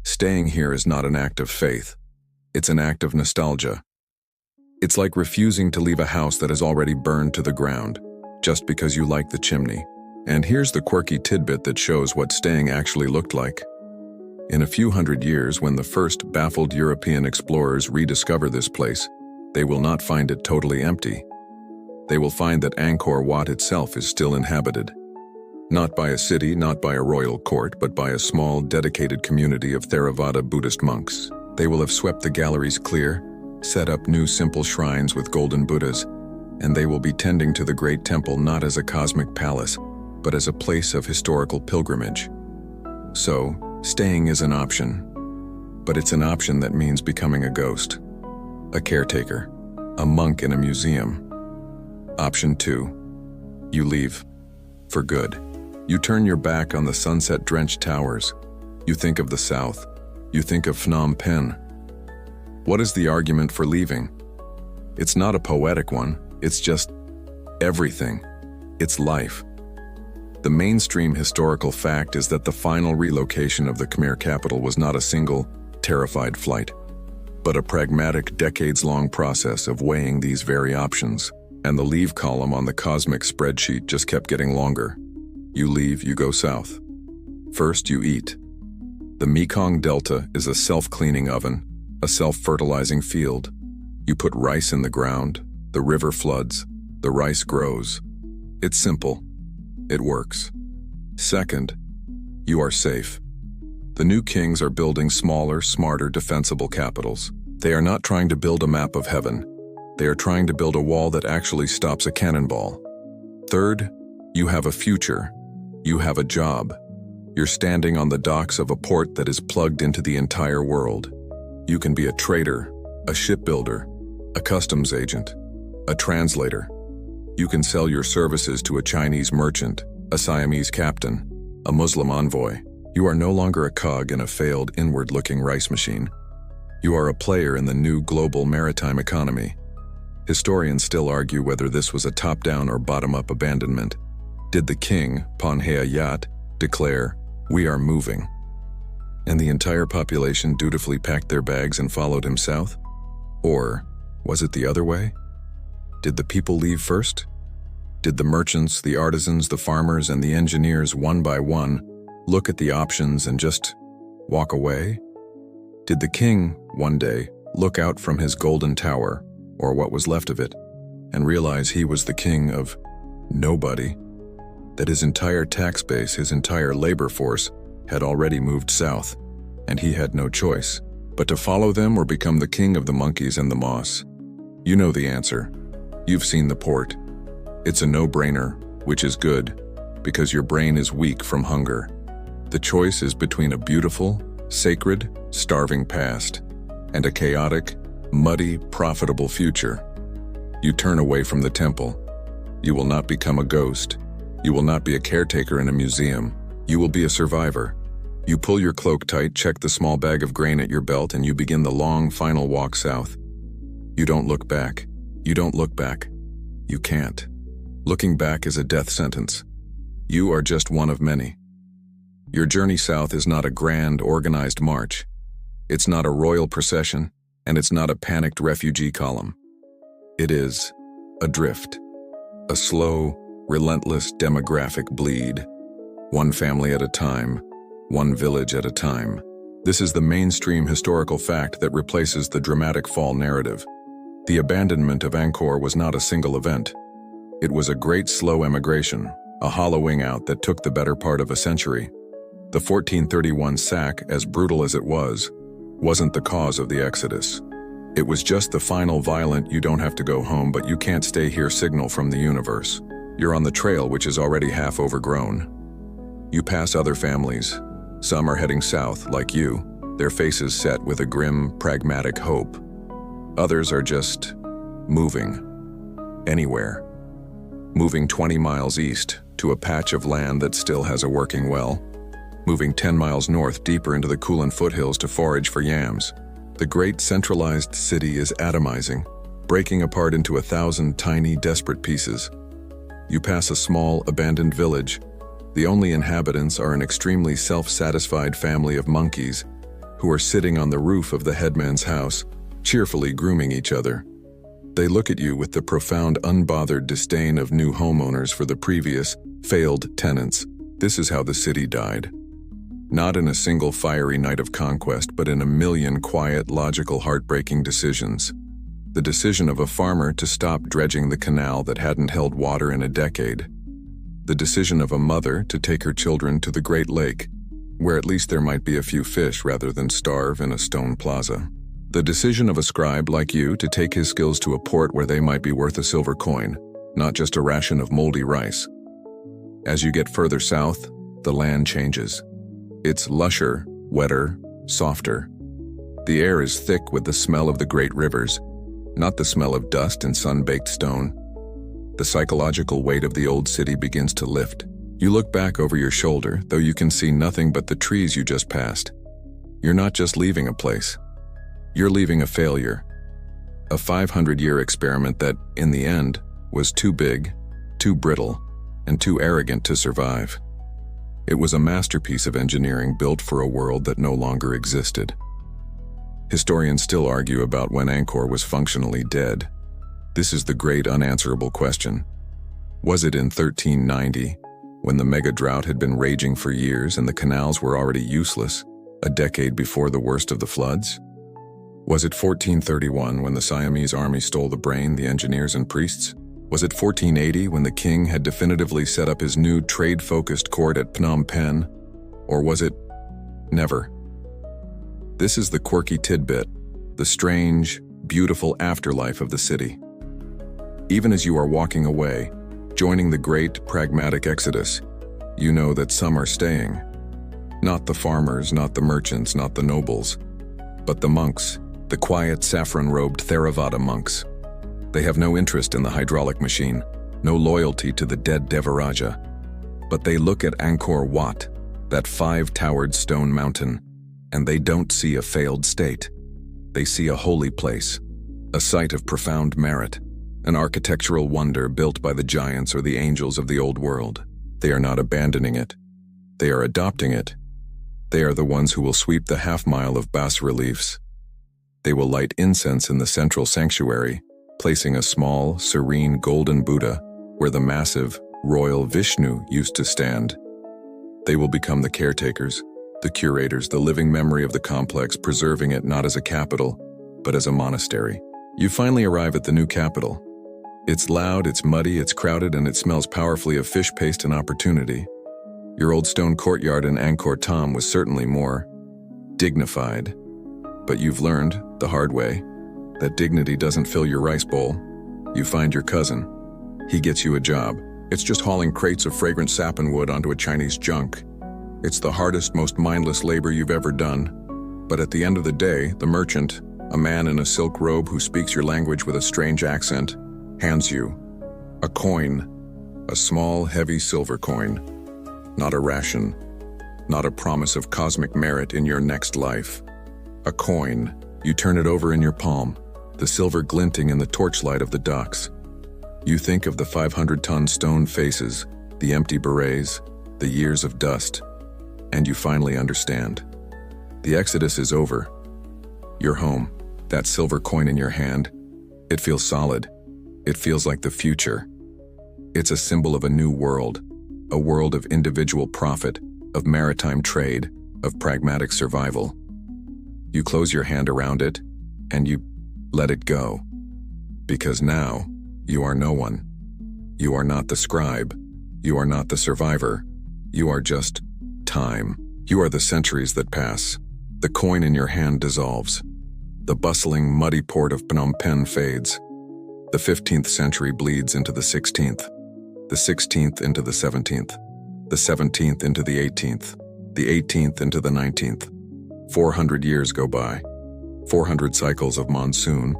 Staying here is not an act of faith. It's an act of nostalgia. It's like refusing to leave a house that has already burned to the ground, just because you like the chimney. And here's the quirky tidbit that shows what staying actually looked like. In a few hundred years, when the first baffled European explorers rediscover this place, they will not find it totally empty. They will find that Angkor Wat itself is still inhabited. Not by a city, not by a royal court, but by a small, dedicated community of Theravada Buddhist monks. They will have swept the galleries clear, set up new simple shrines with golden Buddhas, and they will be tending to the great temple not as a cosmic palace, but as a place of historical pilgrimage. So, staying is an option, but it's an option that means becoming a ghost, a caretaker, a monk in a museum. Option 2. You leave. For good. You turn your back on the sunset-drenched towers. You think of the south. You think of Phnom Penh. What is the argument for leaving? It's not a poetic one. It's just everything. It's life. The mainstream historical fact is that the final relocation of the Khmer capital was not a single, terrified flight, but a pragmatic, decades-long process of weighing these very options. And the leave column on the cosmic spreadsheet just kept getting longer. You leave, you go south. First, you eat. The Mekong Delta is a self-cleaning oven, a self-fertilizing field. You put rice in the ground, the river floods, the rice grows. It's simple. It works. Second, you are safe. The new kings are building smaller, smarter, defensible capitals. They are not trying to build a map of heaven. They are trying to build a wall that actually stops a cannonball. Third, you have a future. You have a job. You're standing on the docks of a port that is plugged into the entire world. You can be a trader, a shipbuilder, a customs agent, a translator. You can sell your services to a Chinese merchant, a Siamese captain, a Muslim envoy. You are no longer a cog in a failed inward-looking rice machine. You are a player in the new global maritime economy. Historians still argue whether this was a top-down or bottom-up abandonment. Did the king, Ponhea declare, "We are moving," and the entire population dutifully packed their bags and followed him south? Or was it the other way? Did the people leave first? Did the merchants, the artisans, the farmers, and the engineers, one by one, look at the options and just walk away? Did the king, one day, look out from his golden tower, or what was left of it, and realize he was the king of nobody? That his entire tax base, his entire labor force, had already moved south, and he had no choice but to follow them or become the king of the monkeys and the moss. You know the answer. You've seen the port. It's a no-brainer, which is good, because your brain is weak from hunger. The choice is between a beautiful, sacred, starving past, and a chaotic, muddy, profitable future. You turn away from the temple. You will not become a ghost. You will not be a caretaker in a museum. You will be a survivor. You pull your cloak tight, check the small bag of grain at your belt, and you begin the long, final walk south. You don't look back. You don't look back. You can't. Looking back is a death sentence. You are just one of many. Your journey south is not a grand, organized march. It's not a royal procession, and it's not a panicked refugee column. It is a drift. A slow, relentless demographic bleed. One family at a time, one village at a time. This is the mainstream historical fact that replaces the dramatic fall narrative. The abandonment of Angkor was not a single event. It was a great slow emigration, a hollowing out that took the better part of a century. The 1431 sack, as brutal as it was, wasn't the cause of the exodus. It was just the final violent "you don't have to go home, but you can't stay here" signal from the universe. You're on the trail, which is already half overgrown. You pass other families. Some are heading south, like you, their faces set with a grim, pragmatic hope. Others are just moving. Anywhere. Moving 20 miles east to a patch of land that still has a working well. moving 10 miles north deeper into the Kulin foothills to forage for yams. The great centralized city is atomizing, breaking apart into 1,000 tiny, desperate pieces. You pass a small, abandoned village. The only inhabitants are an extremely self-satisfied family of monkeys who are sitting on the roof of the headman's house, cheerfully grooming each other. They look at you with the profound, unbothered disdain of new homeowners for the previous, failed tenants. This is how the city died. Not in a single fiery night of conquest, but in a million quiet, logical, heartbreaking decisions. The decision of a farmer to stop dredging the canal that hadn't held water in a decade. The decision of a mother to take her children to the Great Lake, where at least there might be a few fish rather than starve in a stone plaza. The decision of a scribe like you to take his skills to a port where they might be worth a silver coin, not just a ration of moldy rice. As you get further south, the land changes. It's lusher, wetter, softer. The air is thick with the smell of the great rivers, not the smell of dust and sun-baked stone. The psychological weight of the old city begins to lift. You look back over your shoulder, though you can see nothing but the trees you just passed. You're not just leaving a place. You're leaving a failure. A 500-year experiment that, in the end, was too big, too brittle, and too arrogant to survive. It was a masterpiece of engineering built for a world that no longer existed. Historians still argue about when Angkor was functionally dead. This is the great unanswerable question. Was it in 1390, when the mega drought had been raging for years and the canals were already useless, a decade before the worst of the floods? Was it 1431 when the Siamese army stole the brain, the engineers and priests? Was it 1480 when the king had definitively set up his new trade-focused court at Phnom Penh? Or was it never? This is the quirky tidbit, the strange, beautiful afterlife of the city. Even as you are walking away, joining the great, pragmatic exodus, you know that some are staying. Not the farmers, not the merchants, not the nobles, but the monks, the quiet, saffron-robed Theravada monks. They have no interest in the hydraulic machine, no loyalty to the dead Devaraja. But they look at Angkor Wat, that 5-towered stone mountain, and they don't see a failed state. They see a holy place, a site of profound merit, an architectural wonder built by the giants or the angels of the old world. They are not abandoning it. They are adopting it. They are the ones who will sweep the half-mile of bas-reliefs. They will light incense in the central sanctuary, placing a small, serene golden Buddha where the massive, royal Vishnu used to stand. They will become the caretakers, the curators, the living memory of the complex, preserving it not as a capital, but as a monastery. You finally arrive at the new capital. It's loud, it's muddy, it's crowded, and it smells powerfully of fish paste and opportunity. Your old stone courtyard in Angkor Thom was certainly more dignified. But you've learned, the hard way, that dignity doesn't fill your rice bowl. You find your cousin. He gets you a job. It's just hauling crates of fragrant sappan wood onto a Chinese junk. It's the hardest, most mindless labor you've ever done. But at the end of the day, the merchant, a man in a silk robe who speaks your language with a strange accent, hands you a coin, a small, heavy silver coin. Not a ration, not a promise of cosmic merit in your next life. A coin. You turn it over in your palm, the silver glinting in the torchlight of the docks. You think of the 500-ton stone faces, the empty berets, the years of dust, and you finally understand. The exodus is over. You're home. That silver coin in your hand, it feels solid. It feels like the future. It's a symbol of a new world, a world of individual profit, of maritime trade, of pragmatic survival. You close your hand around it, and you let it go. Because now, you are no one. You are not the scribe. You are not the survivor. You are just time. You are the centuries that pass. The coin in your hand dissolves. The bustling, muddy port of Phnom Penh fades. The 15th century bleeds into the 16th. The 16th into the 17th. The 17th into the 18th. The 18th into the 19th. 400 years go by, 400 cycles of monsoon,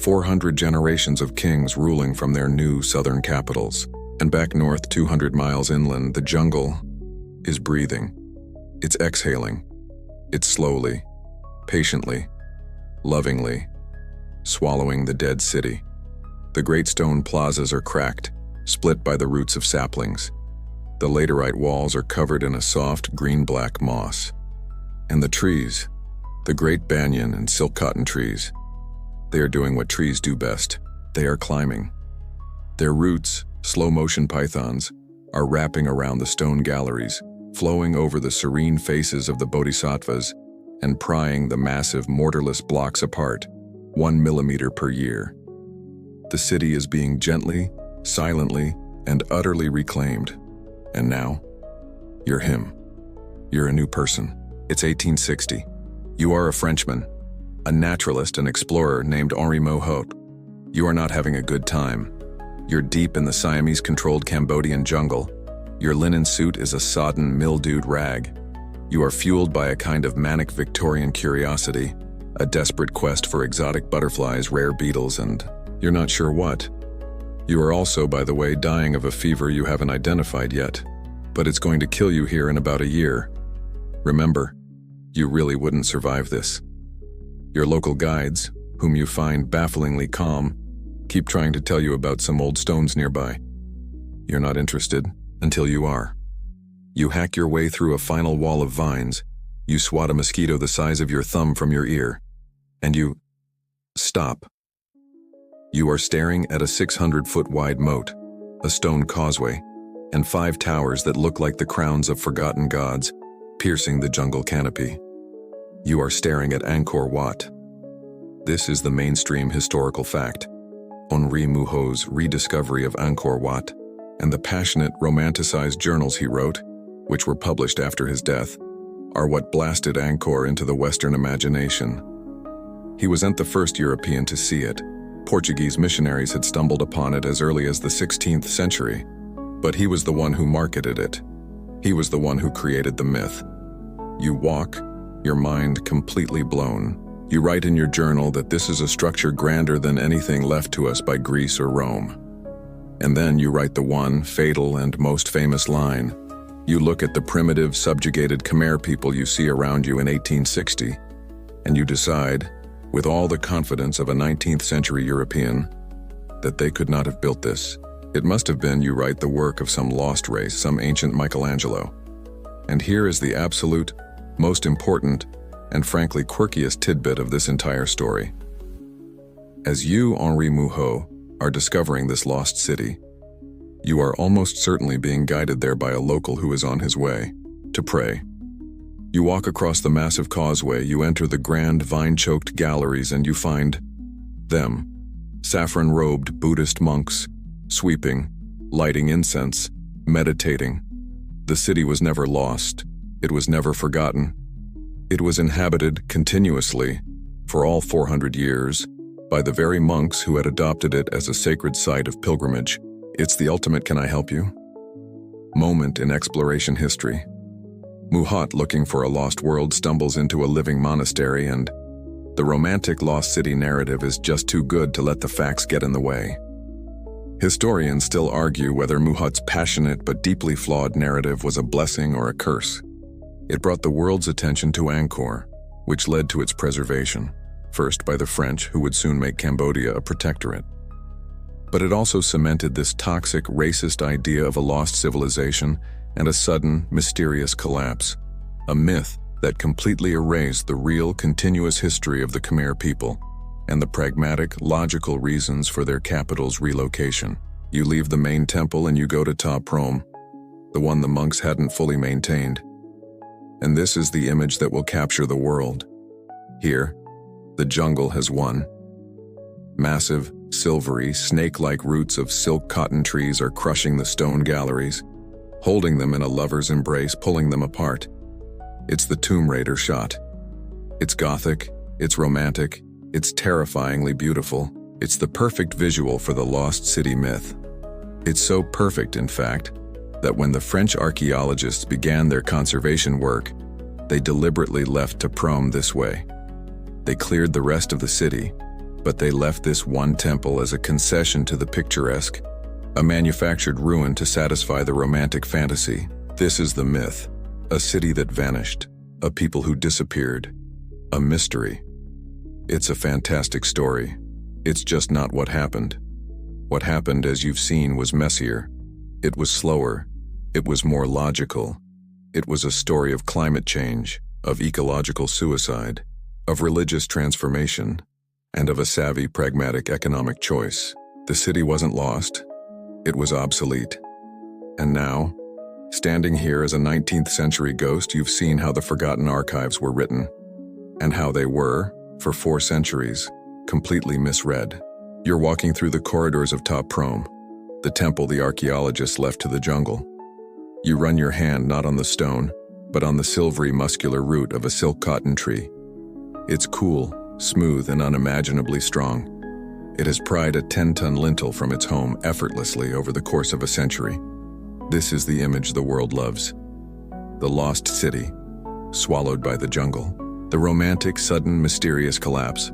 400 generations of kings ruling from their new southern capitals. And back north 200 miles inland, the jungle is breathing. It's exhaling. It's slowly, patiently, lovingly, swallowing the dead city. The great stone plazas are cracked, split by the roots of saplings. The laterite walls are covered in a soft green-black moss. And the trees, the great banyan and silk cotton trees, they are doing what trees do best. They are climbing. Their roots, slow-motion pythons, are wrapping around the stone galleries, flowing over the serene faces of the bodhisattvas and prying the massive mortarless blocks apart, 1 millimeter per year. The city is being gently, silently, and utterly reclaimed. And now, you're him. You're a new person. It's 1860. You are a Frenchman, a naturalist and explorer named Henri Mouhot. You are not having a good time. You're deep in the Siamese-controlled Cambodian jungle. Your linen suit is a sodden, mildewed rag. You are fueled by a kind of manic Victorian curiosity, a desperate quest for exotic butterflies, rare beetles, and you're not sure what. You are also, by the way, dying of a fever you haven't identified yet, but it's going to kill you here in about a year. Remember, you really wouldn't survive this. Your local guides, whom you find bafflingly calm, keep trying to tell you about some old stones nearby. You're not interested until you are. You hack your way through a final wall of vines, you swat a mosquito the size of your thumb from your ear, and you stop. You are staring at a 600-foot wide moat, a stone causeway, and 5 towers that look like the crowns of forgotten gods, piercing the jungle canopy. You are staring at Angkor Wat. This is the mainstream historical fact. Henri Mouhot's rediscovery of Angkor Wat and the passionate, romanticized journals he wrote, which were published after his death, are what blasted Angkor into the Western imagination. He wasn't the first European to see it. Portuguese missionaries had stumbled upon it as early as the 16th century, but he was the one who marketed it. He was the one who created the myth. You walk, your mind completely blown. You write in your journal that this is a structure grander than anything left to us by Greece or Rome. And then you write the one fatal and most famous line. You look at the primitive, subjugated Khmer people you see around you in 1860, and you decide, with all the confidence of a 19th century European, that they could not have built this. It must have been, you write, the work of some lost race, some ancient Michelangelo. And here is the absolute, most important, and frankly quirkiest tidbit of this entire story. As you, Henri Mouhot, are discovering this lost city, you are almost certainly being guided there by a local who is on his way to pray. You walk across the massive causeway, you enter the grand vine-choked galleries, and you find them, saffron-robed Buddhist monks, sweeping, lighting incense, meditating. The city was never lost. It was never forgotten. It was inhabited continuously, for all 400 years, by the very monks who had adopted it as a sacred site of pilgrimage. It's the ultimate "can I help you?" moment in exploration history. Mouhot, looking for a lost world, stumbles into a living monastery, and the romantic lost city narrative is just too good to let the facts get in the way. Historians still argue whether Mouhot's passionate but deeply flawed narrative was a blessing or a curse. It brought the world's attention to Angkor, which led to its preservation, first by the French, who would soon make Cambodia a protectorate. But it also cemented this toxic, racist idea of a lost civilization and a sudden, mysterious collapse, a myth that completely erased the real, continuous history of the Khmer people and the pragmatic, logical reasons for their capital's relocation. You leave the main temple and you go to Ta Prohm, the one the monks hadn't fully maintained. And this is the image that will capture the world. Here, the jungle has won. Massive, silvery, snake-like roots of silk cotton trees are crushing the stone galleries, holding them in a lover's embrace, pulling them apart. It's the Tomb Raider shot. It's gothic, it's romantic, it's terrifyingly beautiful. It's the perfect visual for the lost city myth. It's so perfect, in fact, that when the French archaeologists began their conservation work, they deliberately left Ta Prohm this way. They cleared the rest of the city, but they left this one temple as a concession to the picturesque, a manufactured ruin to satisfy the romantic fantasy. This is the myth. A city that vanished, a people who disappeared, a mystery. It's a fantastic story. It's just not what happened. What happened, as you've seen, was messier. It was slower. It was more logical. It was a story of climate change, of ecological suicide, of religious transformation, and of a savvy, pragmatic economic choice. The city wasn't lost. It was obsolete. And now, standing here as a 19th century ghost, you've seen how the forgotten archives were written, and how they were, for 4 centuries, completely misread. You're walking through the corridors of Ta Prohm, the temple the archaeologists left to the jungle. You run your hand not on the stone, but on the silvery, muscular root of a silk cotton tree. It's cool, smooth, and unimaginably strong. It has pried a 10-ton lintel from its home effortlessly over the course of a century. This is the image the world loves. The lost city, swallowed by the jungle. The romantic, sudden, mysterious collapse.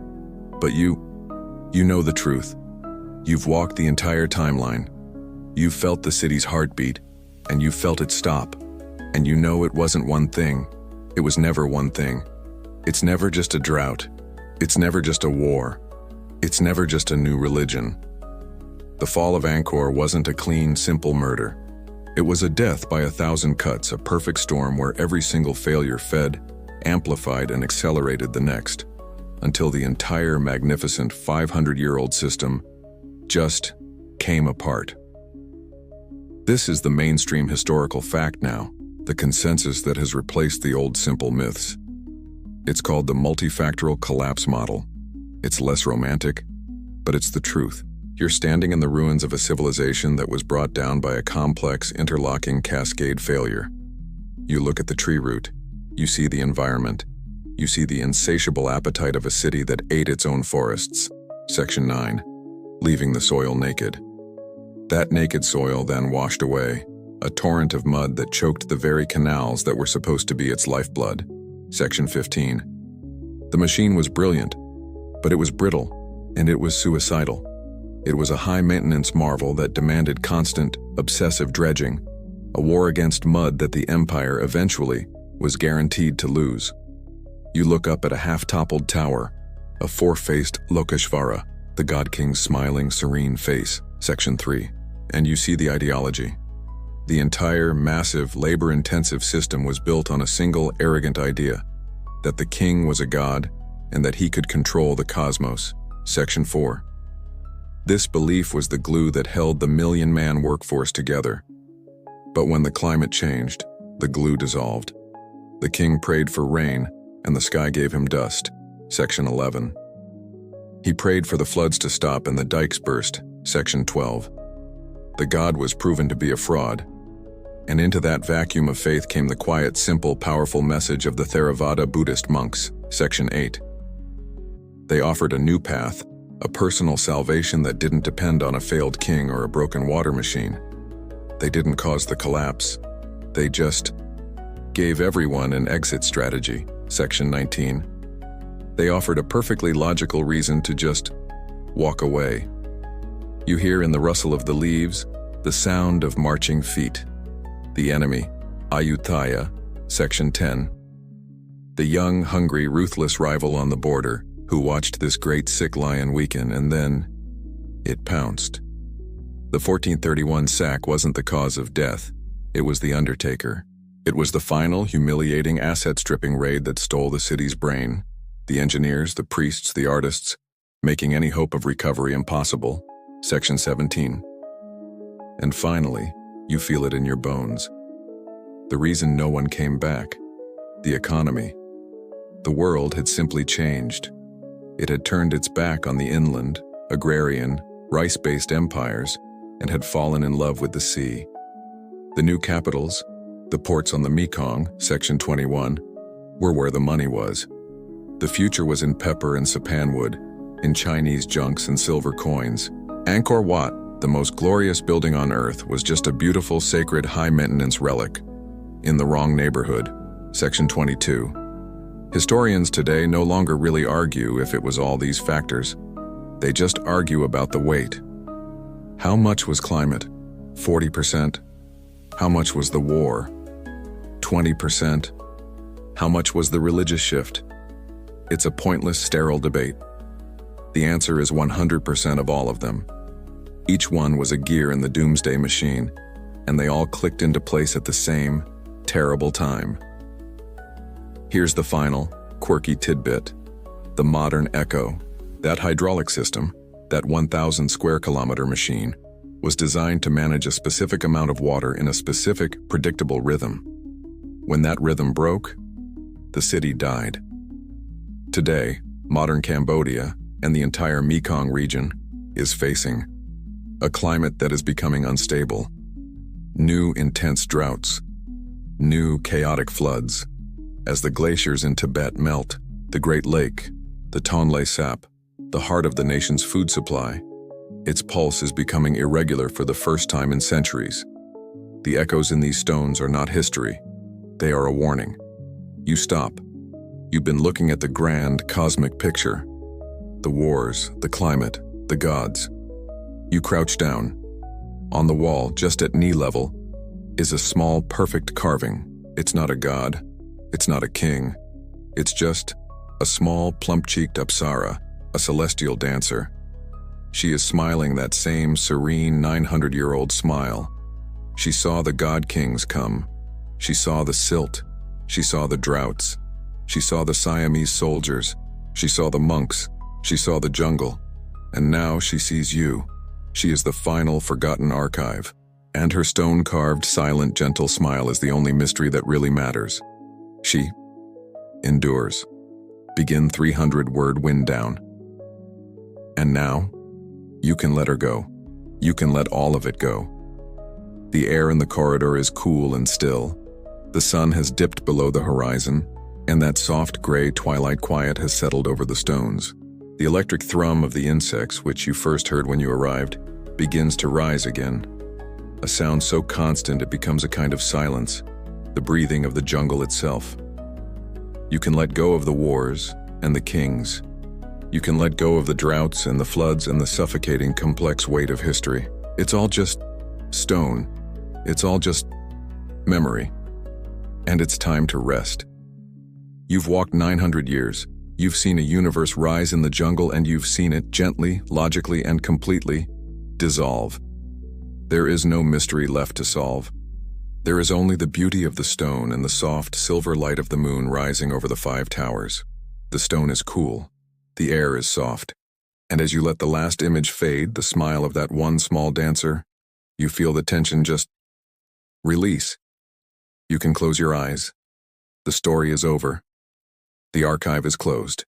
But you know the truth. You've walked the entire timeline. You've felt the city's heartbeat, and you felt it stop. And you know it wasn't one thing. It was never one thing. It's never just a drought. It's never just a war. It's never just a new religion. The fall of Angkor wasn't a clean, simple murder. It was a death by 1,000 cuts, a perfect storm where every single failure fed, amplified, and accelerated the next, until the entire magnificent 500-year-old system just came apart. This is the mainstream historical fact now, the consensus that has replaced the old simple myths. It's called the multifactorial collapse model. It's less romantic, but it's the truth. You're standing in the ruins of a civilization that was brought down by a complex, interlocking cascade failure. You look at the tree root. You see the environment. You see the insatiable appetite of a city that ate its own forests. Section 9. Leaving the soil naked. That naked soil then washed away, a torrent of mud that choked the very canals that were supposed to be its lifeblood. Section 15. The machine was brilliant, but it was brittle, and it was suicidal. It was a high-maintenance marvel that demanded constant, obsessive dredging, a war against mud that the empire eventually was guaranteed to lose. You look up at a half-toppled tower, a 4-faced Lokeshvara, the God King's smiling, serene face, Section 3, and you see the ideology. The entire, massive, labor-intensive system was built on a single, arrogant idea, that the king was a god and that he could control the cosmos, Section 4. This belief was the glue that held the million-man workforce together. But when the climate changed, the glue dissolved. The king prayed for rain, and the sky gave him dust, Section 11. He prayed for the floods to stop and the dikes burst, Section 12. The god was proven to be a fraud, and into that vacuum of faith came the quiet, simple, powerful message of the Theravada Buddhist monks, Section 8. They offered a new path, a personal salvation that didn't depend on a failed king or a broken water machine. They didn't cause the collapse. They just gave everyone an exit strategy, Section 19. They offered a perfectly logical reason to just walk away. You hear in the rustle of the leaves the sound of marching feet. The enemy, Ayutthaya, Section 10. The young, hungry, ruthless rival on the border who watched this great sick lion weaken, and then it pounced. The 1431 sack wasn't the cause of death. It was the undertaker. It was the final, humiliating asset-stripping raid that stole the city's brain, the engineers, the priests, the artists, making any hope of recovery impossible, Section 17. And finally, you feel it in your bones. The reason no one came back, the economy. The world had simply changed. It had turned its back on the inland, agrarian, rice-based empires and had fallen in love with the sea. The new capitals, the ports on the Mekong, Section 21, were where the money was. The future was in pepper and sapanwood, in Chinese junks and silver coins. Angkor Wat, the most glorious building on earth, was just a beautiful, sacred, high-maintenance relic. In the wrong neighborhood, Section 22. Historians today no longer really argue if it was all these factors. They just argue about the weight. How much was climate? 40%. How much was the war? 20%? How much was the religious shift? It's a pointless, sterile debate. The answer is 100% of all of them. Each one was a gear in the doomsday machine, and they all clicked into place at the same terrible time. Here's the final, quirky tidbit. The modern Echo, that hydraulic system, that 1,000 square kilometer machine, was designed to manage a specific amount of water in a specific, predictable rhythm. When that rhythm broke, the city died. Today, modern Cambodia and the entire Mekong region is facing a climate that is becoming unstable, new intense droughts, new chaotic floods. As the glaciers in Tibet melt, the Great Lake, the Tonle Sap, the heart of the nation's food supply, its pulse is becoming irregular for the first time in centuries. The echoes in these stones are not history. They are a warning. You stop. You've been looking at the grand cosmic picture. The wars, the climate, the gods. You crouch down. On the wall, just at knee level, is a small, perfect carving. It's not a god. It's not a king. It's just a small, plump-cheeked Apsara, a celestial dancer. She is smiling that same serene 900-year-old smile. She saw the god kings come. She saw the silt. She saw the droughts. She saw the Siamese soldiers. She saw the monks. She saw the jungle. And now she sees you. She is the final forgotten archive. And her stone-carved, silent, gentle smile is the only mystery that really matters. She endures. Begin 300-word wind down. And now, you can let her go. You can let all of it go. The air in the corridor is cool and still. The sun has dipped below the horizon, and that soft gray twilight quiet has settled over the stones. The electric thrum of the insects, which you first heard when you arrived, begins to rise again. A sound so constant it becomes a kind of silence, the breathing of the jungle itself. You can let go of the wars and the kings. You can let go of the droughts and the floods and the suffocating, complex weight of history. It's all just stone. It's all just memory. And it's time to rest. You've walked 900 years. You've seen a universe rise in the jungle, and you've seen it gently, logically, and completely dissolve. There is no mystery left to solve. There is only the beauty of the stone and the soft, silver light of the moon rising over the 5 towers. The stone is cool. The air is soft. And as you let the last image fade, the smile of that one small dancer, you feel the tension just release. You can close your eyes. The story is over. The archive is closed.